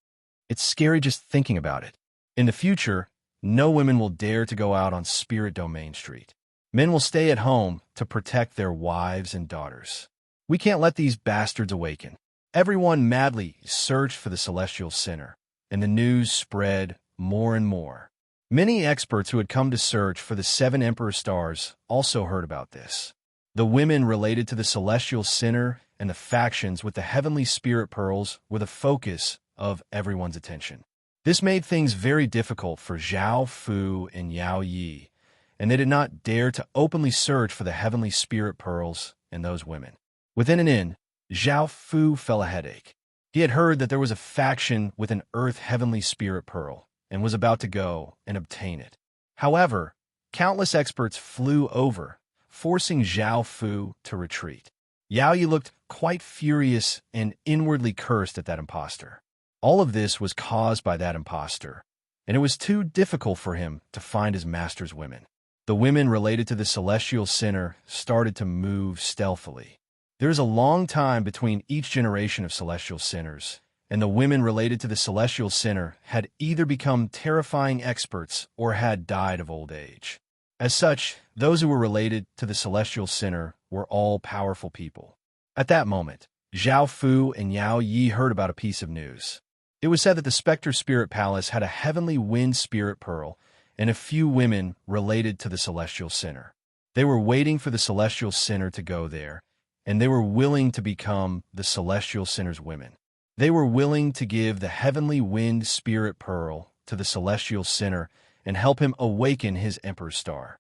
It's scary just thinking about it. In the future, no women will dare to go out on Spirit Domain Street. Men will stay at home to protect their wives and daughters. We can't let these bastards awaken. Everyone madly searched for the celestial sinner, and the news spread more and more. Many experts who had come to search for the 7 Emperor stars also heard about this. The women related to the celestial sinner and the factions with the heavenly spirit pearls were the focus of everyone's attention. This made things very difficult for Zhao Fu and Yao Yi, and they did not dare to openly search for the heavenly spirit pearls and those women. Within an inn, Zhao Fu felt a headache. He had heard that there was a faction with an earth heavenly spirit pearl and was about to go and obtain it. However, countless experts flew over, forcing Zhao Fu to retreat. Yao Yi looked quite furious and inwardly cursed at that impostor. All of this was caused by that impostor, and it was too difficult for him to find his master's women. The women related to the celestial sinner started to move stealthily. There is a long time between each generation of celestial sinners, and the women related to the celestial sinner had either become terrifying experts or had died of old age. As such, those who were related to the celestial sinner were all powerful people. At that moment, Zhao Fu and Yao Yi heard about a piece of news. It was said that the Spectre Spirit Palace had a heavenly wind spirit pearl and a few women related to the celestial sinner. They were waiting for the celestial sinner to go there, and they were willing to become the celestial sinner's women. They were willing to give the heavenly wind spirit pearl to the celestial sinner and help him awaken his emperor star.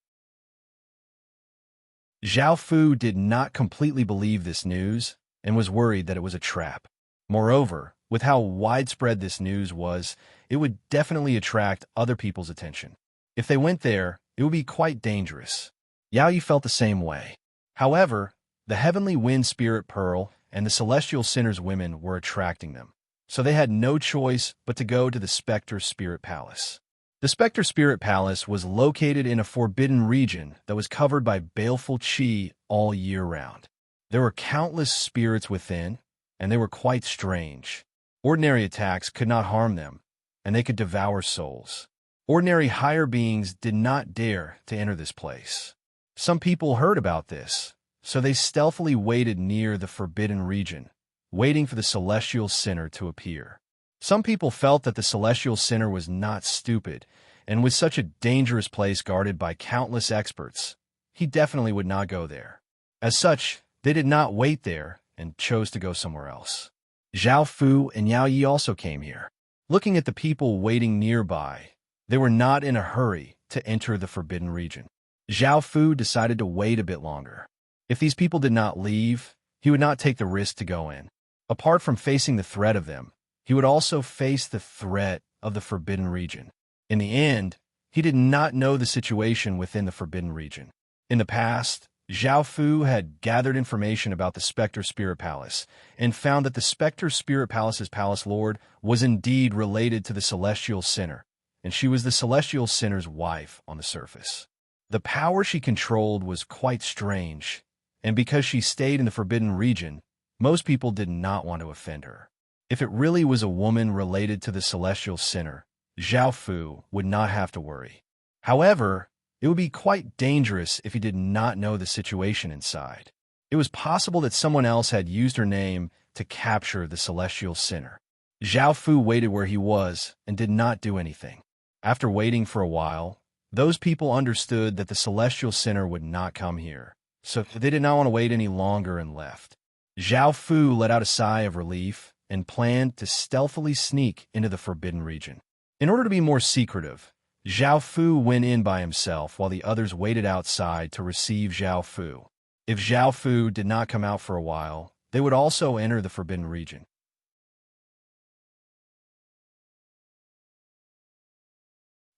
Zhao Fu did not completely believe this news and was worried that it was a trap. Moreover, with how widespread this news was, it would definitely attract other people's attention. If they went there, it would be quite dangerous. Yao Yi felt the same way. However, the heavenly wind spirit pearl and the celestial sinner's women were attracting them, so they had no choice but to go to the Spectre Spirit Palace. The Spectre Spirit Palace was located in a forbidden region that was covered by baleful qi all year round. There were countless spirits within, and they were quite strange. Ordinary attacks could not harm them, and they could devour souls. Ordinary higher beings did not dare to enter this place. Some people heard about this, so they stealthily waited near the forbidden region, waiting for the celestial sinner to appear. Some people felt that the celestial sinner was not stupid, and with such a dangerous place guarded by countless experts, he definitely would not go there. As such, they did not wait there and chose to go somewhere else. Zhao Fu and Yao Yi also came here. Looking at the people waiting nearby, they were not in a hurry to enter the forbidden region. Zhao Fu decided to wait a bit longer. If these people did not leave, he would not take the risk to go in. Apart from facing the threat of them, he would also face the threat of the forbidden region. In the end, he did not know the situation within the forbidden region. In the past, Zhao Fu had gathered information about the Spectre Spirit Palace and found that the Spectre Spirit Palace's palace lord was indeed related to the celestial sinner, and she was the celestial sinner's wife on the surface. The power she controlled was quite strange, and because she stayed in the forbidden region, most people did not want to offend her. If it really was a woman related to the celestial sinner, Zhao Fu would not have to worry. However, it would be quite dangerous if he did not know the situation inside. It was possible that someone else had used her name to capture the celestial sinner. Zhao Fu waited where he was and did not do anything. After waiting for a while, those people understood that the celestial sinner would not come here, so they did not want to wait any longer and left. Zhao Fu let out a sigh of relief and planned to stealthily sneak into the forbidden region. In order to be more secretive, Zhao Fu went in by himself while the others waited outside to receive Zhao Fu. If Zhao Fu did not come out for a while, they would also enter the forbidden region.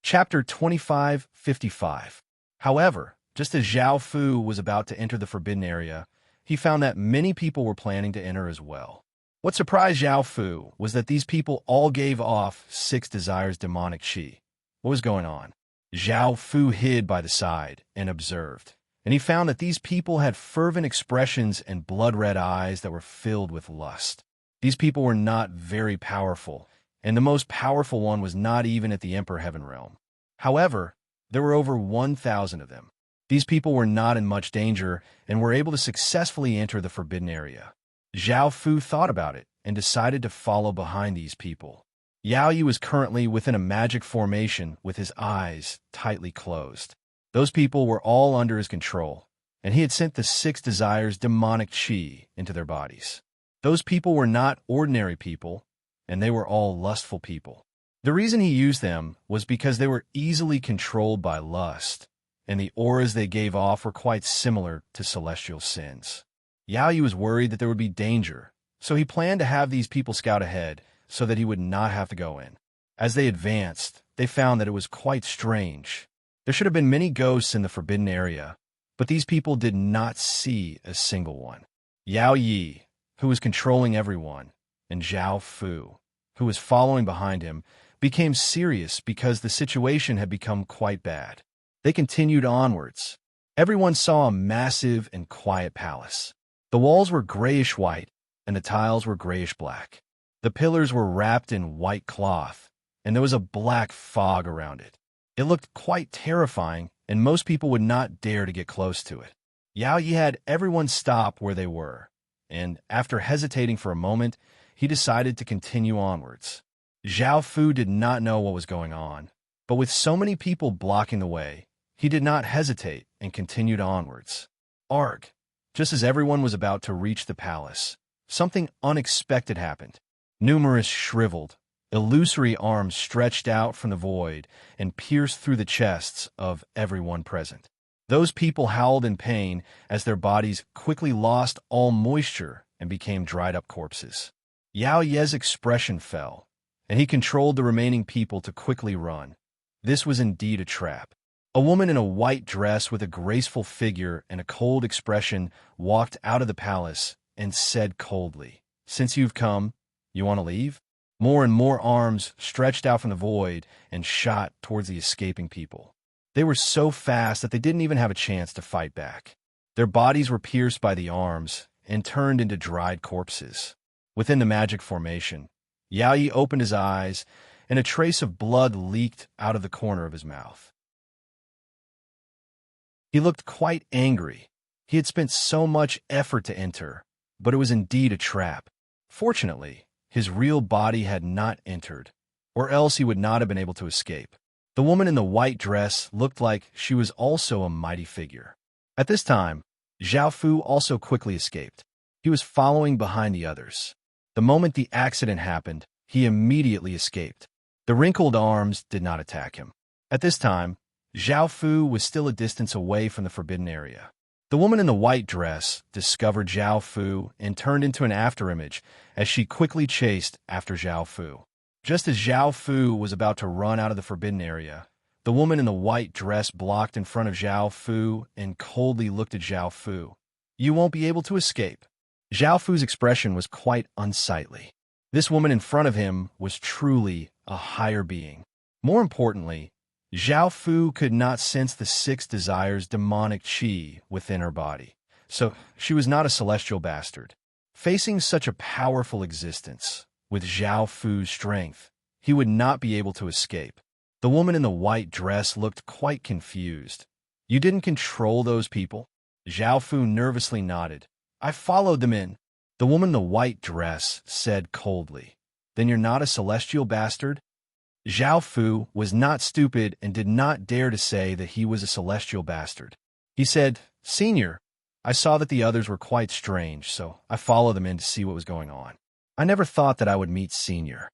Chapter 2555. However, just as Zhao Fu was about to enter the forbidden area, he found that many people were planning to enter as well. What surprised Zhao Fu was that these people all gave off 6 desires demonic qi. What was going on? Zhao Fu hid by the side and observed, and he found that these people had fervent expressions and blood-red eyes that were filled with lust. These people were not very powerful, and the most powerful one was not even at the Emperor Heaven Realm. However, there were over 1,000 of them. These people were not in much danger and were able to successfully enter the forbidden area. Zhao Fu thought about it and decided to follow behind these people. Yao Yi was currently within a magic formation with his eyes tightly closed. Those people were all under his control, and he had sent the 6 desires' demonic chi into their bodies. Those people were not ordinary people, and they were all lustful people. The reason he used them was because they were easily controlled by lust, and the auras they gave off were quite similar to celestial sins. Yao Yi was worried that there would be danger, so he planned to have these people scout ahead so that he would not have to go in. As they advanced, they found that it was quite strange. There should have been many ghosts in the forbidden area, but these people did not see a single one. Yao Yi, who was controlling everyone, and Zhao Fu, who was following behind him, became serious because the situation had become quite bad. They continued onwards. Everyone saw a massive and quiet palace. The walls were grayish-white, and the tiles were grayish-black. The pillars were wrapped in white cloth, and there was a black fog around it. It looked quite terrifying, and most people would not dare to get close to it. Yao Yi had everyone stop where they were, and after hesitating for a moment, he decided to continue onwards. Zhao Fu did not know what was going on, but with so many people blocking the way, he did not hesitate and continued onwards. Arg! Just as everyone was about to reach the palace, something unexpected happened. Numerous shriveled, illusory arms stretched out from the void and pierced through the chests of everyone present. Those people howled in pain as their bodies quickly lost all moisture and became dried-up corpses. Yao Ye's expression fell, and he controlled the remaining people to quickly run. This was indeed a trap. A woman in a white dress with a graceful figure and a cold expression walked out of the palace and said coldly, "Since you've come, you want to leave?" More and more arms stretched out from the void and shot towards the escaping people. They were so fast that they didn't even have a chance to fight back. Their bodies were pierced by the arms and turned into dried corpses. Within the magic formation, Yao Yi opened his eyes, and a trace of blood leaked out of the corner of his mouth. He looked quite angry. He had spent so much effort to enter, but it was indeed a trap. Fortunately, his real body had not entered, or else he would not have been able to escape. The woman in the white dress looked like she was also a mighty figure. At this time, Zhao Fu also quickly escaped. He was following behind the others. The moment the accident happened, he immediately escaped. The wrinkled arms did not attack him. At this time, Zhao Fu was still a distance away from the forbidden area. The woman in the white dress discovered Zhao Fu and turned into an afterimage as she quickly chased after Zhao Fu. Just as Zhao Fu was about to run out of the forbidden area, the woman in the white dress blocked in front of Zhao Fu and coldly looked at Zhao Fu. "You won't be able to escape." Zhao Fu's expression was quite unsightly. This woman in front of him was truly a higher being. More importantly, Zhao Fu could not sense the 6 desires' demonic chi within her body, so she was not a celestial bastard. Facing such a powerful existence, with Zhao Fu's strength, he would not be able to escape. The woman in the white dress looked quite confused. "You didn't control those people?" Zhao Fu nervously nodded. "I followed them in." The woman in the white dress said coldly, "Then you're not a celestial bastard?" Zhao Fu was not stupid and did not dare to say that he was a celestial bastard. He said, "Senior, I saw that the others were quite strange, so I followed them in to see what was going on. I never thought that I would meet Senior."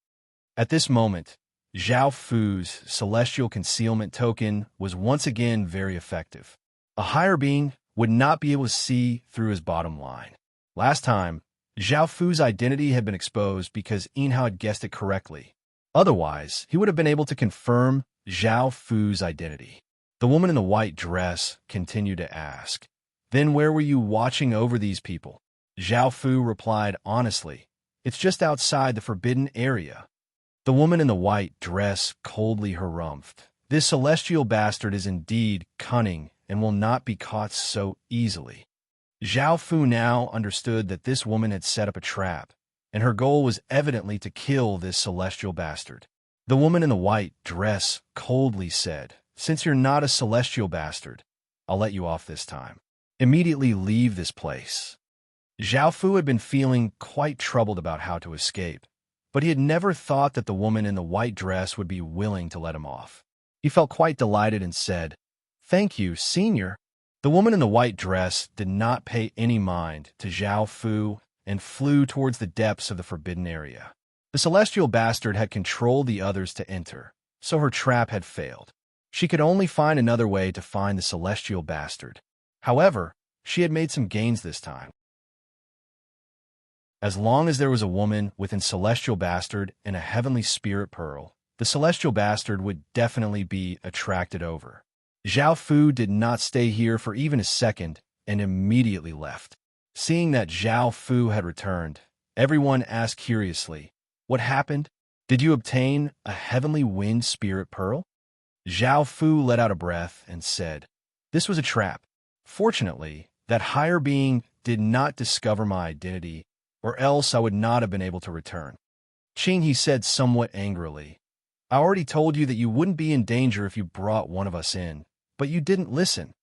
At this moment, Zhao Fu's celestial concealment token was once again very effective. A higher being would not be able to see through his bottom line. Last time, Zhao Fu's identity had been exposed because Yinhao had guessed it correctly. Otherwise, he would have been able to confirm Zhao Fu's identity. The woman in the white dress continued to ask, "Then where were you watching over these people?" Zhao Fu replied honestly, "It's just outside the forbidden area." The woman in the white dress coldly harumphed, "This celestial bastard is indeed cunning and will not be caught so easily." Zhao Fu now understood that this woman had set up a trap, and her goal was evidently to kill this celestial bastard. The woman in the white dress coldly said, "Since you're not a celestial bastard, I'll let you off this time. Immediately leave this place." Zhao Fu had been feeling quite troubled about how to escape, but he had never thought that the woman in the white dress would be willing to let him off. He felt quite delighted and said, "Thank you, Senior." The woman in the white dress did not pay any mind to Zhao Fu and flew towards the depths of the forbidden area. The celestial bastard had controlled the others to enter, so her trap had failed. She could only find another way to find the celestial bastard. However, she had made some gains this time. As long as there was a woman within celestial bastard and a heavenly spirit pearl, the celestial bastard would definitely be attracted over. Zhao Fu did not stay here for even a second and immediately left. Seeing that Zhao Fu had returned, everyone asked curiously, "What happened? Did you obtain a heavenly wind spirit pearl?" Zhao Fu let out a breath and said, "This was a trap. Fortunately, that higher being did not discover my identity, or else I would not have been able to return." Qing, he said somewhat angrily, "I already told you that you wouldn't be in danger if you brought one of us in, but you didn't listen."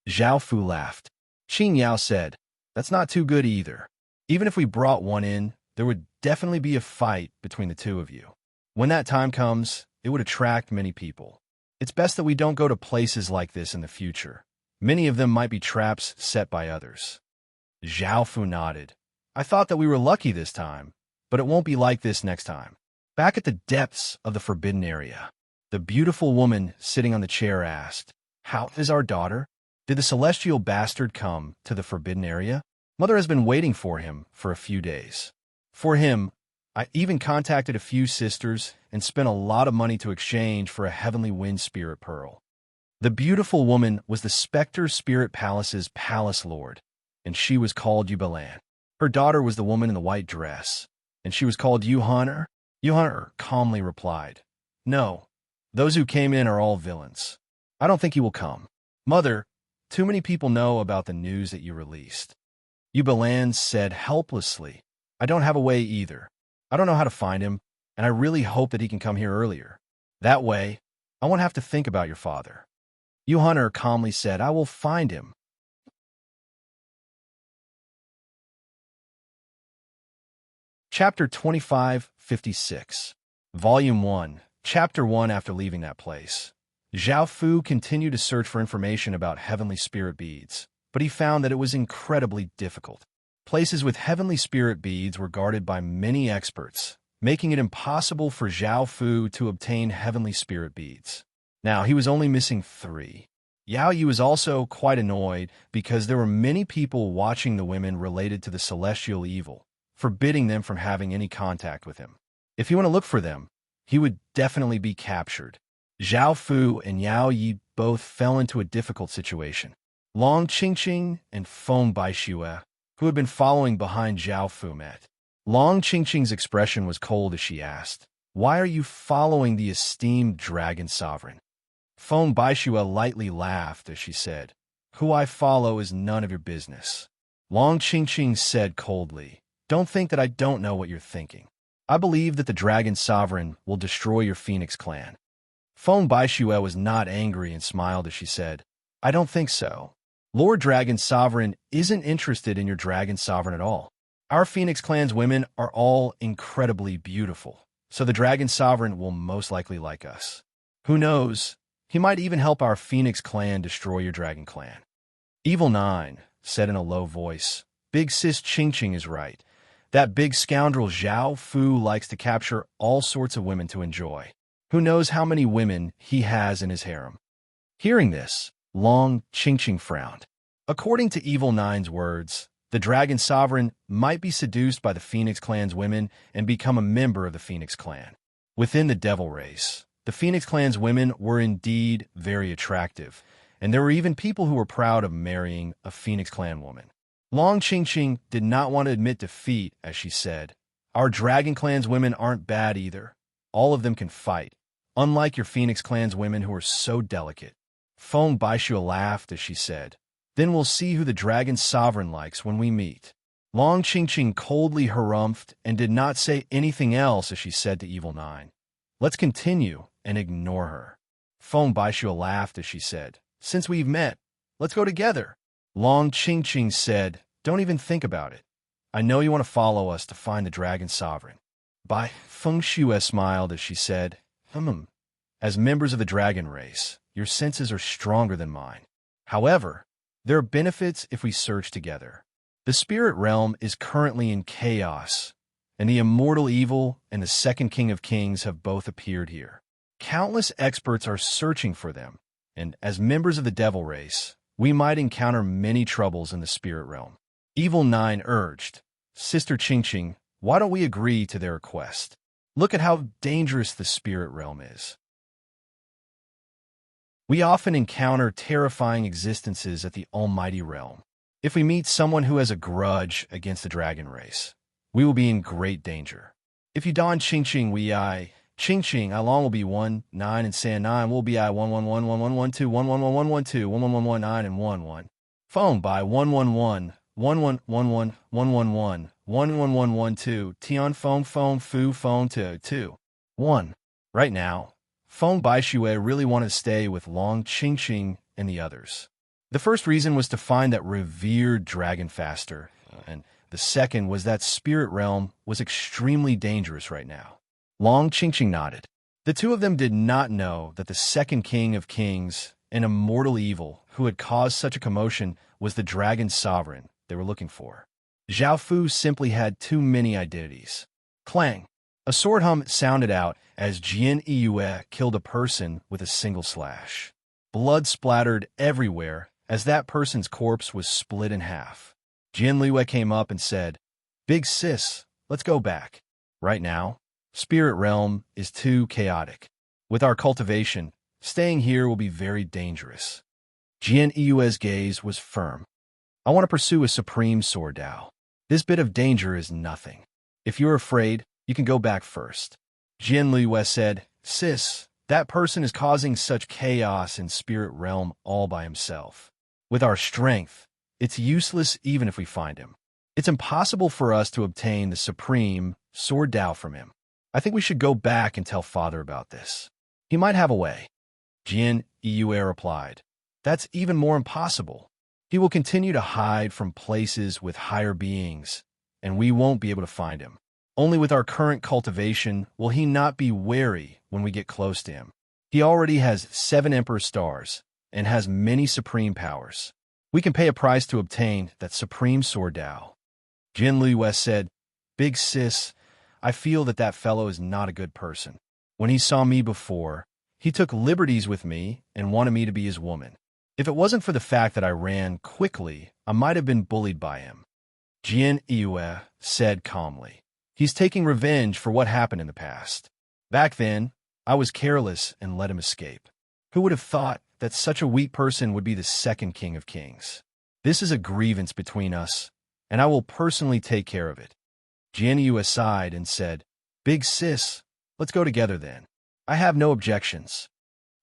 Zhao Fu laughed. Qing Yao said, "That's not too good either. Even if we brought one in, there would definitely be a fight between the two of you. When that time comes, it would attract many people. It's best that we don't go to places like this in the future. Many of them might be traps set by others." Zhao Fu nodded. "I thought that we were lucky this time, but it won't be like this next time." Back at the depths of the forbidden area, the beautiful woman sitting on the chair asked, "How is our daughter? Did the celestial bastard come to the forbidden area? Mother has been waiting for him for a few days. For him, I even contacted a few sisters and spent a lot of money to exchange for a heavenly wind spirit pearl." The beautiful woman was the Spectre Spirit Palace's palace lord, and she was called Yubalan. Her daughter was the woman in the white dress, and she was called Yuhun'er. Yuhun'er calmly replied, "No, those who came in are all villains. I don't think he will come. Mother, too many people know about the news that you released." Yubalan said helplessly, "I don't have a way either. I don't know how to find him, and I really hope that he can come here earlier. That way, I won't have to think about your father." Yuhun'er calmly said, "I will find him." Chapter 2556, Volume 1, Chapter 1. After leaving that place, Zhao Fu continued to search for information about heavenly spirit beads, but he found that it was incredibly difficult. Places with heavenly spirit beads were guarded by many experts, making it impossible for Zhao Fu to obtain heavenly spirit beads. Now, he was only missing 3. Yao Yi was also quite annoyed because there were many people watching the women related to the celestial evil, forbidding them from having any contact with him. If he went to look for them, he would definitely be captured. Zhao Fu and Yao Yi both fell into a difficult situation. Long Qingqing and Feng Baixue, who had been following behind Zhao Fu, met. Long Qingqing's expression was cold as she asked, "Why are you following the esteemed dragon sovereign?" Feng Baixue lightly laughed as she said, "Who I follow is none of your business." Long Qingqing said coldly, "Don't think that I don't know what you're thinking. I believe that the dragon sovereign will destroy your Phoenix clan." Feng Baixue was not angry and smiled as she said, "I don't think so. Lord Dragon Sovereign isn't interested in your Dragon Sovereign at all. Our Phoenix clan's women are all incredibly beautiful, so the Dragon Sovereign will most likely like us. Who knows, he might even help our Phoenix clan destroy your Dragon clan." Evil 9 said in a low voice, "Big Sis Qingqing is right. That big scoundrel Zhao Fu likes to capture all sorts of women to enjoy. Who knows how many women he has in his harem." Hearing this, Long Qingqing frowned. According to Evil 9's words, the Dragon Sovereign might be seduced by the Phoenix clan's women and become a member of the Phoenix clan. Within the Devil race, the Phoenix clan's women were indeed very attractive, and there were even people who were proud of marrying a Phoenix clan woman. Long Qingqing did not want to admit defeat as she said, "Our Dragon clan's women aren't bad either. All of them can fight, unlike your Phoenix clan's women who are so delicate." Feng Baixue laughed as she said, "Then we'll see who the Dragon Sovereign likes when we meet." Long Qingqing coldly harumphed and did not say anything else as she said to Evil 9, "Let's continue and ignore her." Feng Baixue laughed as she said, "Since we've met, let's go together." Long Qingqing said, "Don't even think about it. I know you want to follow us to find the Dragon Sovereign. Bai Feng Shue smiled as she said, As members of the dragon race, your senses are stronger than mine. However, there are benefits if we search together. The spirit realm is currently in chaos, and the immortal evil and the second king of kings have both appeared here. Countless experts are searching for them, and as members of the devil race, we might encounter many troubles in the spirit realm. Evil 9 urged, Sister Qingqing, why don't we agree to their request? Look at how dangerous the spirit realm is. We often encounter terrifying existences at the almighty realm. If we meet someone who has a grudge against the dragon race, we will be in great danger. If you don Qingqing, Qingqing, along will be 1, 9, and San 9 will be 111, 1112, 111112, 1119, and 11. Phone by 111, 1111, 111, 11112, Tian phone foo phone 2, 1. Right now, Feng Baixue really wanted to stay with Long Qingqing and the others. The first reason was to find that revered dragon faster, and the second was that spirit realm was extremely dangerous right now. Long Qingqing nodded. The two of them did not know that the second king of kings, an immortal evil who had caused such a commotion, was the dragon sovereign they were looking for. Zhao Fu simply had too many identities. Clang! A sword hum sounded out as Jian Yue killed a person with a single slash. Blood splattered everywhere as that person's corpse was split in half. Jian Liu came up and said, Big sis, let's go back. Right now, spirit realm is too chaotic. With our cultivation, staying here will be very dangerous. Jian Yue's gaze was firm. I want to pursue a supreme sword Dao. This bit of danger is nothing. If you're afraid, you can go back first. Jian Liu said, Sis, that person is causing such chaos in spirit realm all by himself. With our strength, it's useless even if we find him. It's impossible for us to obtain the supreme sword Dao from him. I think we should go back and tell father about this. He might have a way. Jian Yue replied, That's even more impossible. He will continue to hide from places with higher beings, and we won't be able to find him. Only with our current cultivation will he not be wary when we get close to him. He already has 7 Emperor stars and has many supreme powers. We can pay a price to obtain that supreme sword Dao. Jin Liu said, Big sis, I feel that fellow is not a good person. When he saw me before, he took liberties with me and wanted me to be his woman. If it wasn't for the fact that I ran quickly, I might have been bullied by him. Jian Yue said calmly. He's taking revenge for what happened in the past. Back then, I was careless and let him escape. Who would have thought that such a weak person would be the second king of kings? This is a grievance between us, and I will personally take care of it. Jian Yue sighed and said, Big sis, let's go together then. I have no objections.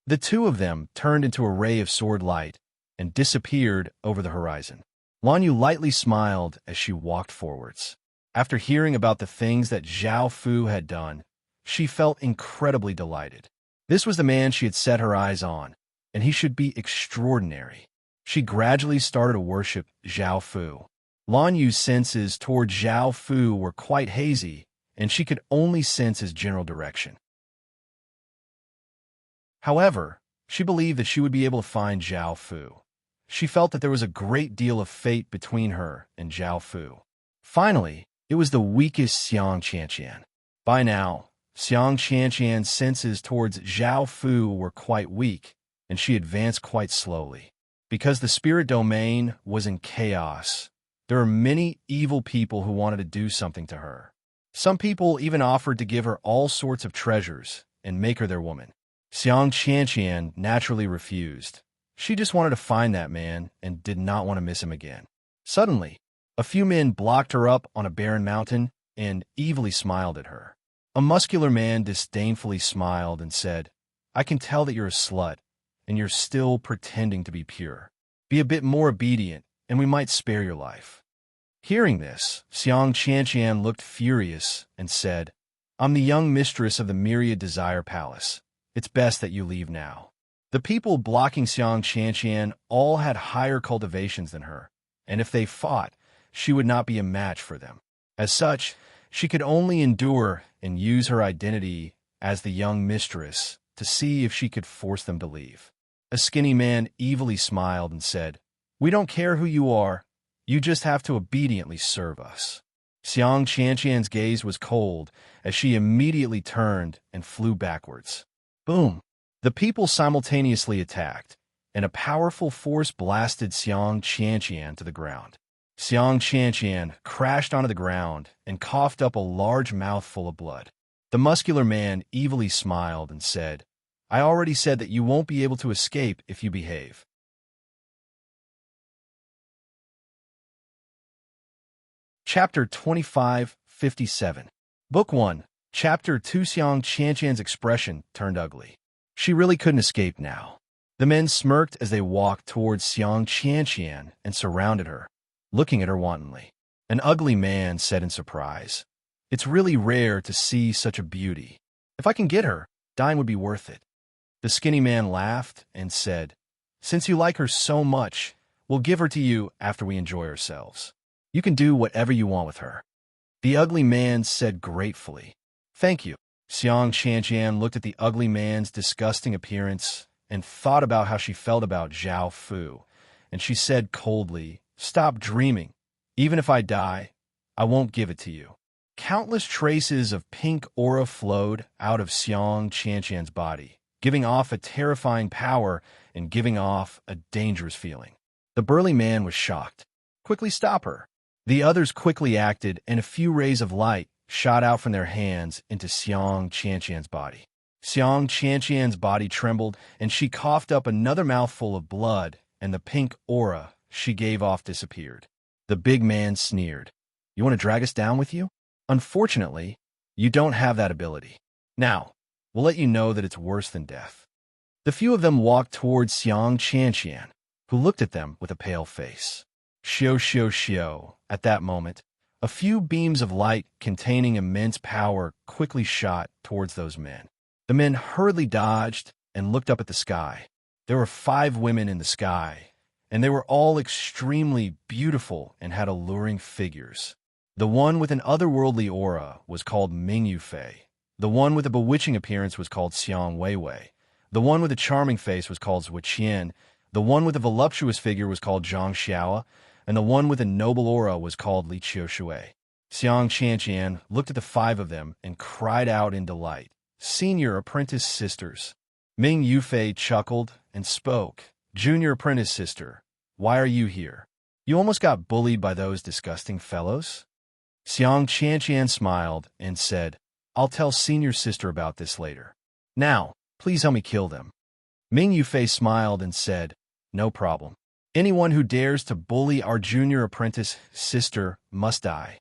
The two of them turned into a ray of sword light and disappeared over the horizon. Lan Yu lightly smiled as she walked forwards. After hearing about the things that Zhao Fu had done, she felt incredibly delighted. This was the man she had set her eyes on, and he should be extraordinary. She gradually started to worship Zhao Fu. Lan Yu's senses toward Zhao Fu were quite hazy, and she could only sense his general direction. However, she believed that she would be able to find Zhao Fu. She felt that there was a great deal of fate between her and Zhao Fu. Finally, it was the weakest Xiang Qianqian. By now, Xiang Qianqian's senses towards Zhao Fu were quite weak, and she advanced quite slowly. Because the spirit domain was in chaos, there were many evil people who wanted to do something to her. Some people even offered to give her all sorts of treasures and make her their woman. Xiang Qianqian naturally refused. She just wanted to find that man and did not want to miss him again. Suddenly, a few men blocked her up on a barren mountain and evilly smiled at her. A muscular man disdainfully smiled and said, I can tell that you're a slut, and you're still pretending to be pure. Be a bit more obedient, and we might spare your life. Hearing this, Xiang Qianqian looked furious and said, I'm the young mistress of the Myriad Desire Palace. It's best that you leave now. The people blocking Xiang Qianqian all had higher cultivations than her, and if they fought, she would not be a match for them. As such, She could only endure and use her identity as the young mistress to see if she could force them to leave. A skinny man evilly smiled and said, "We don't care who you are. You just have to obediently serve us." Xiang Qianqian's gaze was cold as she immediately turned and flew backwards. Boom! The people simultaneously attacked, and a powerful force blasted Xiang Qianqian to the ground. Xiang Qianqian crashed onto the ground and coughed up a large mouthful of blood. The muscular man evilly smiled and said, "I already said that you won't be able to escape if you behave." Chapter 2557. Book 1, Chapter 2. Xiang Qianqian's expression turned ugly. She really couldn't escape now. The men smirked as they walked towards Xiang Qianqian and surrounded her, looking at her wantonly. An ugly man said in surprise, "It's really rare to see such a beauty. If I can get her, dying would be worth it." The skinny man laughed and said, "Since you like her so much, we'll give her to you after we enjoy ourselves. You can do whatever you want with her." The ugly man said gratefully, "Thank you." Xiang Qianqian looked at the ugly man's disgusting appearance and thought about how she felt about Zhao Fu, and she said coldly, "Stop dreaming. Even if I die, I won't give it to you." Countless traces of pink aura flowed out of Xiang Qianqian's body, giving off a terrifying power and giving off a dangerous feeling. The burly man was shocked. "Quickly stop her." The others quickly acted, and a few rays of light shot out from their hands into Xiang Qianqian's body. Xiang Qianqian's body trembled, and she coughed up another mouthful of blood, and the pink aura she gave off disappeared. The big man sneered, "You want to drag us down with you? Unfortunately, you don't have that ability. Now, we'll let you know that it's worse than death." The few of them walked towards Xiang Qianqian, who looked at them with a pale face. Xiao, xiao, xiao. At that moment, a few beams of light containing immense power quickly shot towards those men. The men hurriedly dodged and looked up at the sky. There were 5 women in the sky, and they were all extremely beautiful and had alluring figures. The one with an otherworldly aura was called Ming Yufei. The one with a bewitching appearance was called Xiang Weiwei. The one with a charming face was called Zhu Qian. The one with a voluptuous figure was called Zhang Xiao, and the one with a noble aura was called Li Qiushui. Xiang Qianqian looked at the 5 of them and cried out in delight, "Senior apprentice sisters." Ming Yufei chuckled and spoke, "Junior apprentice sister, why are you here? You almost got bullied by those disgusting fellows?" Xiang Qianqian smiled and said, "I'll tell senior sister about this later. Now, please help me kill them." Ming Yufei smiled and said, "No problem. Anyone who dares to bully our junior apprentice sister must die."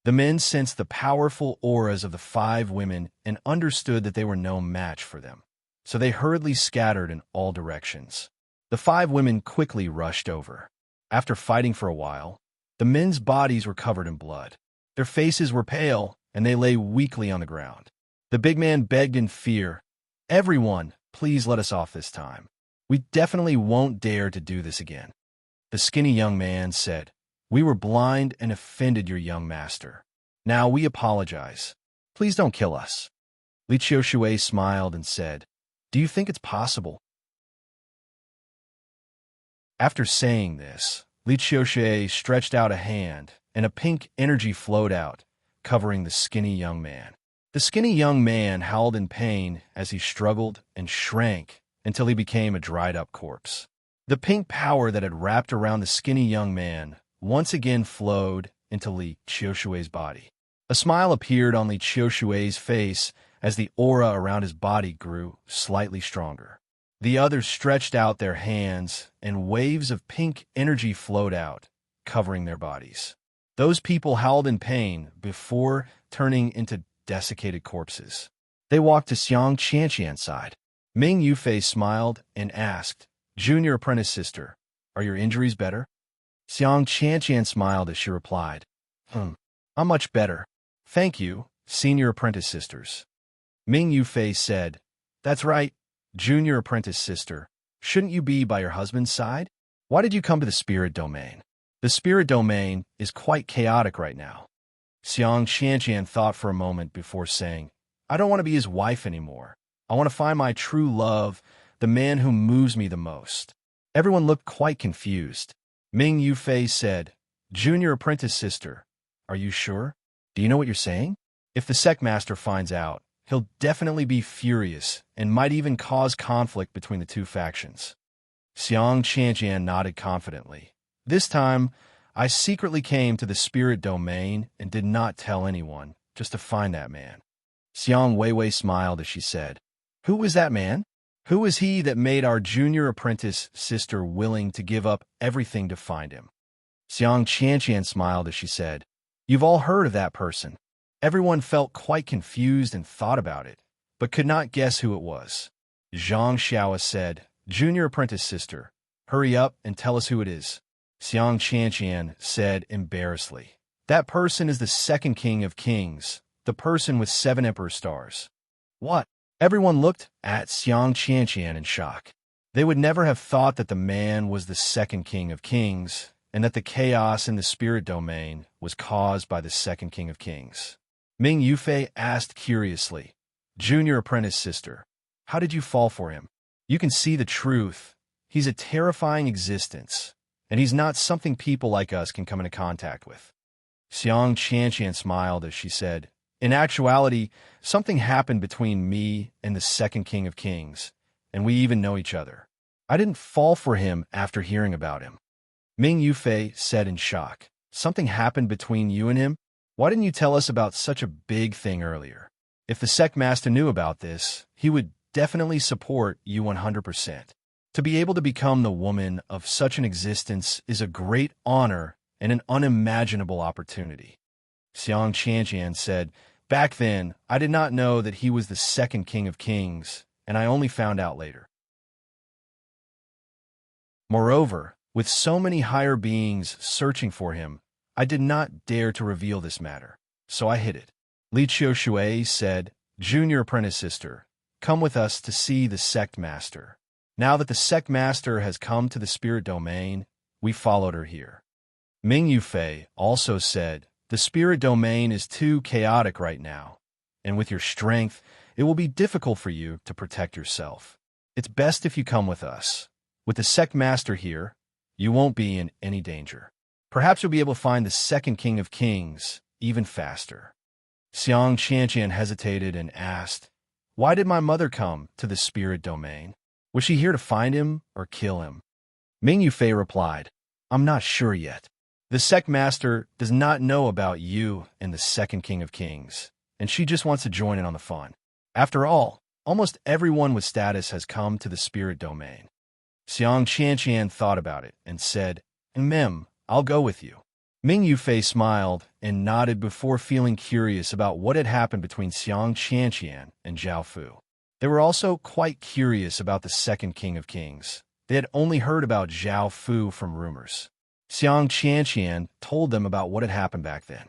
The men sensed the powerful auras of the 5 women and understood that they were no match for them, so they hurriedly scattered in all directions. The 5 women quickly rushed over. After fighting for a while, the men's bodies were covered in blood. Their faces were pale, and they lay weakly on the ground. The big man begged in fear, "Everyone, please let us off this time. We definitely won't dare to do this again." The skinny young man said, "We were blind and offended your young master. Now we apologize. Please don't kill us." Li Qiushui smiled and said, "Do you think it's possible?" After saying this, Li Qiushui stretched out a hand, and a pink energy flowed out, covering the skinny young man. The skinny young man howled in pain as he struggled and shrank until he became a dried-up corpse. The pink power that had wrapped around the skinny young man once again flowed into Li Qiushui's body. A smile appeared on Li Qiushui's face as the aura around his body grew slightly stronger. The others stretched out their hands, and waves of pink energy flowed out, covering their bodies. Those people howled in pain before turning into desiccated corpses. They walked to Xiang Qianqian's side. Ming Yufei smiled and asked, "Junior apprentice sister, are your injuries better?" Xiang Qianqian smiled as she replied, I'm much better. Thank you, senior apprentice sisters." Ming Yufei said, "That's right, junior apprentice sister. Shouldn't you be by your husband's side? Why did you come to the spirit domain? The spirit domain is quite chaotic right now." Xiang Qianqian thought for a moment before saying, I don't want to be his wife anymore. I want to find my true love, the man who moves me the most. Everyone looked quite confused. Ming Yufei said, Junior apprentice sister, are you sure? Do you know what you're saying? If the sect master finds out, he'll definitely be furious and might even cause conflict between the two factions. Xiang Qianqian nodded confidently. This time, I secretly came to the spirit domain and did not tell anyone, just to find that man. Xiang Weiwei smiled as she said, Who was that man? Who is he that made our junior apprentice sister willing to give up everything to find him? Xiang Qianqian smiled as she said, You've all heard of that person. Everyone felt quite confused and thought about it, but could not guess who it was. Zhang Xiaoa said, Junior apprentice sister, hurry up and tell us who it is. Xiang Qianqian said embarrassedly, That person is the second king of kings, the person with 7 emperor stars. What? Everyone looked at Xiang Qianqian in shock. They would never have thought that the man was the second king of kings, and that the chaos in the spirit domain was caused by the second king of kings. Ming Yufei asked curiously, Junior apprentice sister, how did you fall for him? You can see the truth. He's a terrifying existence, and he's not something people like us can come into contact with. Xiang Qianqian smiled as she said, In actuality, something happened between me and the second king of kings, and we even know each other. I didn't fall for him after hearing about him. Ming Yufei said in shock, Something happened between you and him? Why didn't you tell us about such a big thing earlier? If the sect master knew about this, he would definitely support you 100%. To be able to become the woman of such an existence is a great honor and an unimaginable opportunity. Xiang Qianqian said, Back then, I did not know that he was the second king of kings, and I only found out later. Moreover, with so many higher beings searching for him, I did not dare to reveal this matter, so I hid it. Li Qiushui said, Junior apprentice sister, come with us to see the sect master. Now that the sect master has come to the spirit domain, we followed her here. Ming Yufei also said, The spirit domain is too chaotic right now, and with your strength, it will be difficult for you to protect yourself. It's best if you come with us. With the sect master here, you won't be in any danger. Perhaps you'll be able to find the second king of kings even faster. Xiang Qianqian hesitated and asked, Why did my mother come to the spirit domain? Was she here to find him or kill him? Ming Yufei replied, I'm not sure yet. The sect master does not know about you and the second king of kings, and she just wants to join in on the fun. After all, almost everyone with status has come to the spirit domain. Xiang Qianqian thought about it and said, Mem, I'll go with you. Ming Yufei smiled and nodded before feeling curious about what had happened between Xiang Qianqian and Zhao Fu. They were also quite curious about the second king of kings. They had only heard about Zhao Fu from rumors. Xiang Qianqian told them about what had happened back then.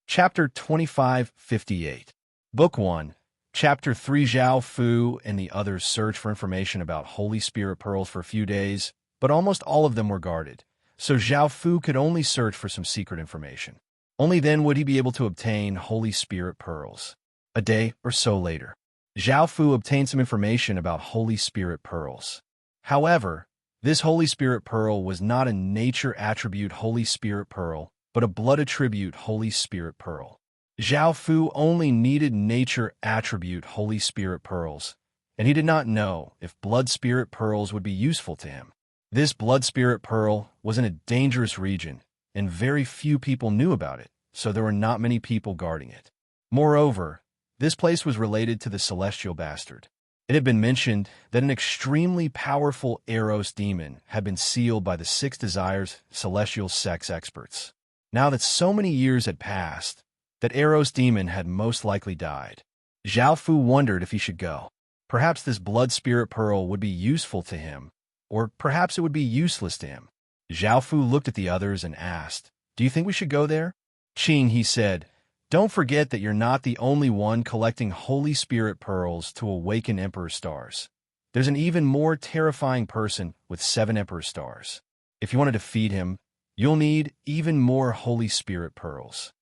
Chapter 2558. Book 1. Chapter 3. Zhao Fu and the others searched for information about Holy Spirit pearls for a few days, but almost all of them were guarded, so Zhao Fu could only search for some secret information. Only then would he be able to obtain Holy Spirit pearls. A day or so later, Zhao Fu obtained some information about Holy Spirit pearls. However, this Holy Spirit pearl was not a nature attribute Holy Spirit pearl, but a blood attribute Holy Spirit pearl. Zhao Fu only needed nature attribute Holy Spirit pearls, and he did not know if blood spirit pearls would be useful to him. This blood spirit pearl was in a dangerous region, and very few people knew about it, so there were not many people guarding it. Moreover, this place was related to the celestial bastard. It had been mentioned that an extremely powerful Eros demon had been sealed by the 6 Desires celestial sex experts. Now that so many years had passed, that Eros demon had most likely died. Zhao Fu wondered if he should go. Perhaps this blood spirit pearl would be useful to him, or perhaps it would be useless to him. Zhao Fu looked at the others and asked, Do you think we should go there? Qing, he said, Don't forget that you're not the only one collecting Holy Spirit pearls to awaken Emperor stars. There's an even more terrifying person with 7 Emperor stars. If you want to defeat him, you'll need even more Holy Spirit pearls.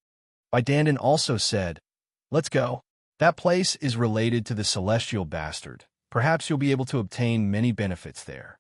Dandan also said, "Let's go. That place is related to the celestial bastard. Perhaps you'll be able to obtain many benefits there."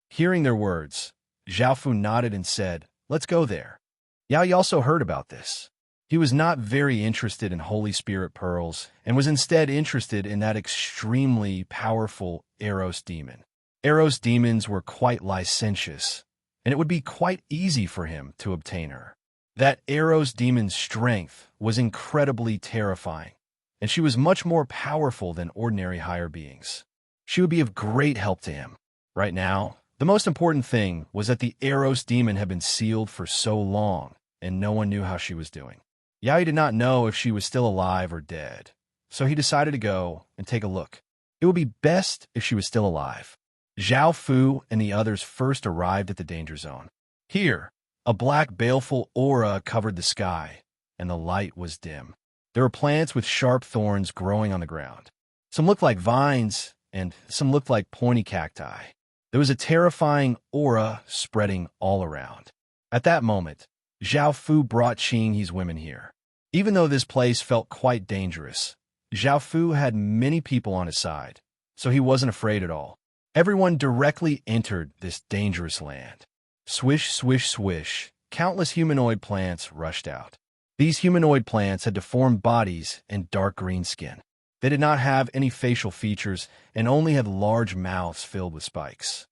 Hearing their words, Zhao Fu nodded and said, "Let's go there." Yao Yi also heard about this. He was not very interested in Holy Spirit pearls and was instead interested in that extremely powerful Eros demon. Eros demons were quite licentious, and it would be quite easy for him to obtain her. That Eros demon's strength was incredibly terrifying, and she was much more powerful than ordinary higher beings. She would be of great help to him. Right now, the most important thing was that the Eros demon had been sealed for so long, and no one knew how she was doing. Yao Yi did not know if she was still alive or dead, so he decided to go and take a look. It would be best if she was still alive. Zhao Fu and the others first arrived at the danger zone. Here, a black baleful aura covered the sky, and the light was dim. There were plants with sharp thorns growing on the ground. Some looked like vines, and some looked like pointy cacti. There was a terrifying aura spreading all around. At that moment, Zhao Fu brought Qinghe's women here. Even though this place felt quite dangerous, Zhao Fu had many people on his side, so he wasn't afraid at all. Everyone directly entered this dangerous land. Swish, swish, swish, countless humanoid plants rushed out. These humanoid plants had deformed bodies and dark green skin. They did not have any facial features and only had large mouths filled with spikes.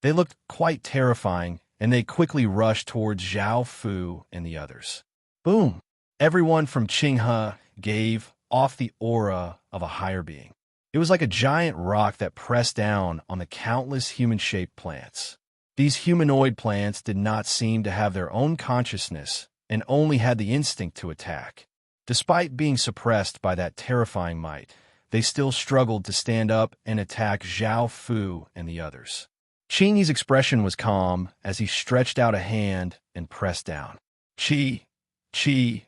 They looked quite terrifying, and they quickly rushed towards Zhao Fu and the others. Boom! Everyone from Qinghe gave off the aura of a higher being. It was like a giant rock that pressed down on the countless human-shaped plants. These humanoid plants did not seem to have their own consciousness and only had the instinct to attack. Despite being suppressed by that terrifying might, they still struggled to stand up and attack Zhao Fu and the others. Qinghe's expression was calm as he stretched out a hand and pressed down. Qi, qi,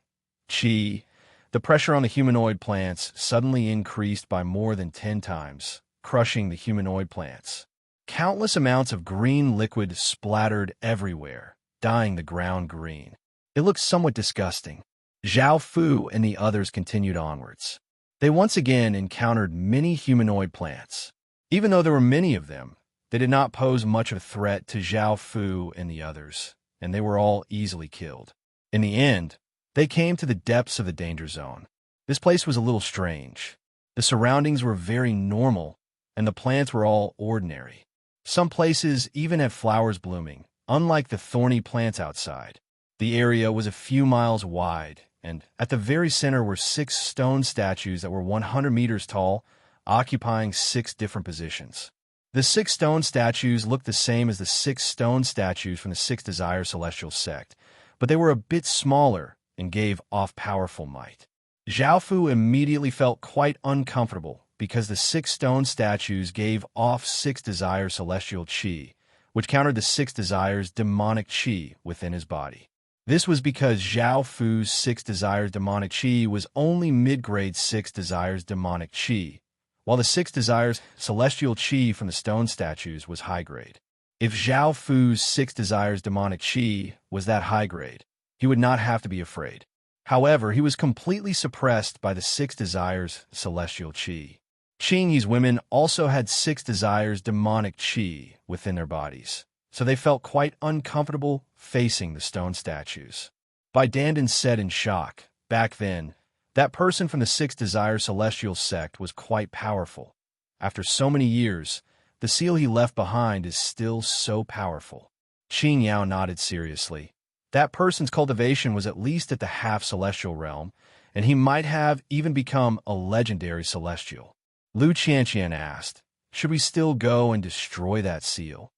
qi. The pressure on the humanoid plants suddenly increased by more than 10 times, crushing the humanoid plants. Countless amounts of green liquid splattered everywhere, dyeing the ground green. It looked somewhat disgusting. Zhao Fu and the others continued onwards. They once again encountered many humanoid plants. Even though there were many of them, they did not pose much of a threat to Zhao Fu and the others, and they were all easily killed. In the end, they came to the depths of the danger zone. This place was a little strange. The surroundings were very normal, and the plants were all ordinary. Some places even had flowers blooming, unlike the thorny plants outside. The area was a few miles wide, and at the very center were 6 stone statues that were 100 meters tall, occupying 6 different positions. The 6 stone statues looked the same as the 6 stone statues from the 6 Desire Celestial sect, but they were a bit smaller and gave off powerful might. Zhao Fu immediately felt quite uncomfortable because the 6 stone statues gave off 6 Desire Celestial Qi, which countered the 6 Desires Demonic Qi within his body. This was because Zhao Fu's 6 Desires Demonic Qi was only mid-grade 6 Desires Demonic Qi, while the 6 Desires Celestial Qi from the stone statues was high grade. If Zhao Fu's 6 Desires Demonic Qi was that high grade, he would not have to be afraid. However, he was completely suppressed by the 6 Desires Celestial Qi. Qinghe's women also had 6 Desires Demonic Qi within their bodies, so they felt quite uncomfortable facing the stone statues. Dandan said in shock, back then, that person from the 6 Desire Celestial sect was quite powerful. After so many years, the seal he left behind is still so powerful. Qing Yao nodded seriously. That person's cultivation was at least at the half-celestial realm, and he might have even become a legendary celestial. Lu Qianqian asked, "Should we still go and destroy that seal?"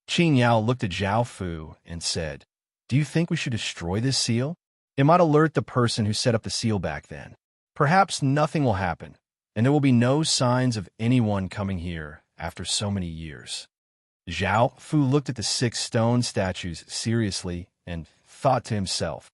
Qing Yao looked at Zhao Fu and said, "Do you think we should destroy this seal? It might alert the person who set up the seal back then. Perhaps nothing will happen, and there will be no signs of anyone coming here after so many years." Zhao Fu looked at the 6 stone statues seriously and thought to himself.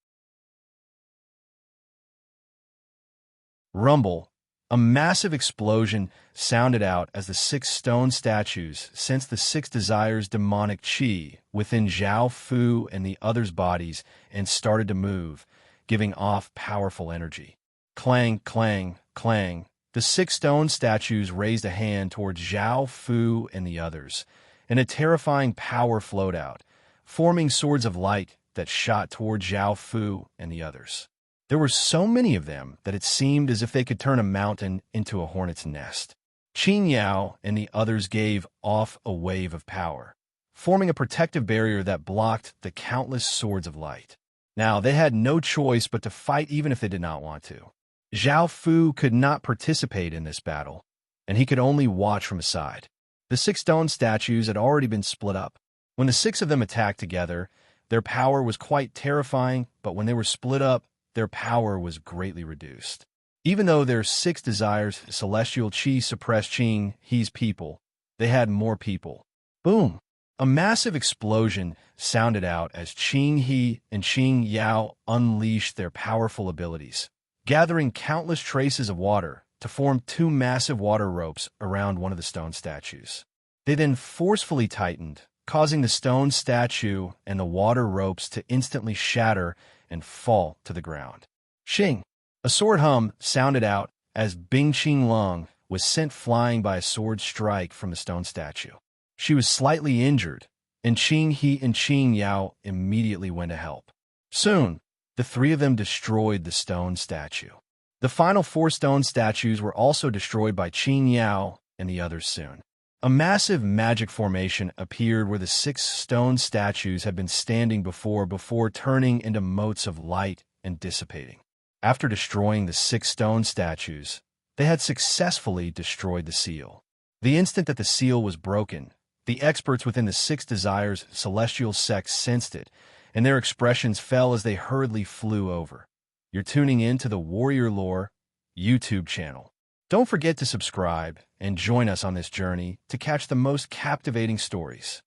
Rumble, A massive explosion sounded out as the six stone statues sensed the six desires' demonic chi within Zhao Fu and the others' bodies and started to move, giving off powerful energy. Clang, clang, clang. The six stone statues raised a hand towards Zhao Fu and the others, and a terrifying power flowed out, forming swords of light that shot toward Zhao Fu and the others. There were so many of them that it seemed as if they could turn a mountain into a hornet's nest. Qin Yao and the others gave off a wave of power, forming a protective barrier that blocked the countless swords of light. Now, they had no choice but to fight even if they did not want to. Zhao Fu could not participate in this battle, and he could only watch from aside. The six stone statues had already been split up. When the six of them attacked together, their power was quite terrifying, but when they were split up, their power was greatly reduced. Even though their six desires, celestial chi suppressed Qing He's people, they had more people. Boom! A massive explosion sounded out as Qing He and Qing Yao unleashed their powerful abilities, gathering countless traces of water to form two massive water ropes around one of the stone statues. They then forcefully tightened, causing the stone statue and the water ropes to instantly shatter and fall to the ground. Xing! A sword hum sounded out as Bing Qing Lung was sent flying by a sword strike from the stone statue. She was slightly injured, and Qing He and Qing Yao immediately went to help. Soon, the three of them destroyed the stone statue. The final four stone statues were also destroyed by Qing Yao and the others soon. A massive magic formation appeared where the six stone statues had been standing before turning into motes of light and dissipating. After destroying the six stone statues, they had successfully destroyed the seal. The instant that the seal was broken, the experts within the six desires celestial sect sensed it, and their expressions fell as they hurriedly flew over. You're tuning in to the Warrior Lore YouTube channel. Don't forget to subscribe and join us on this journey to catch the most captivating stories.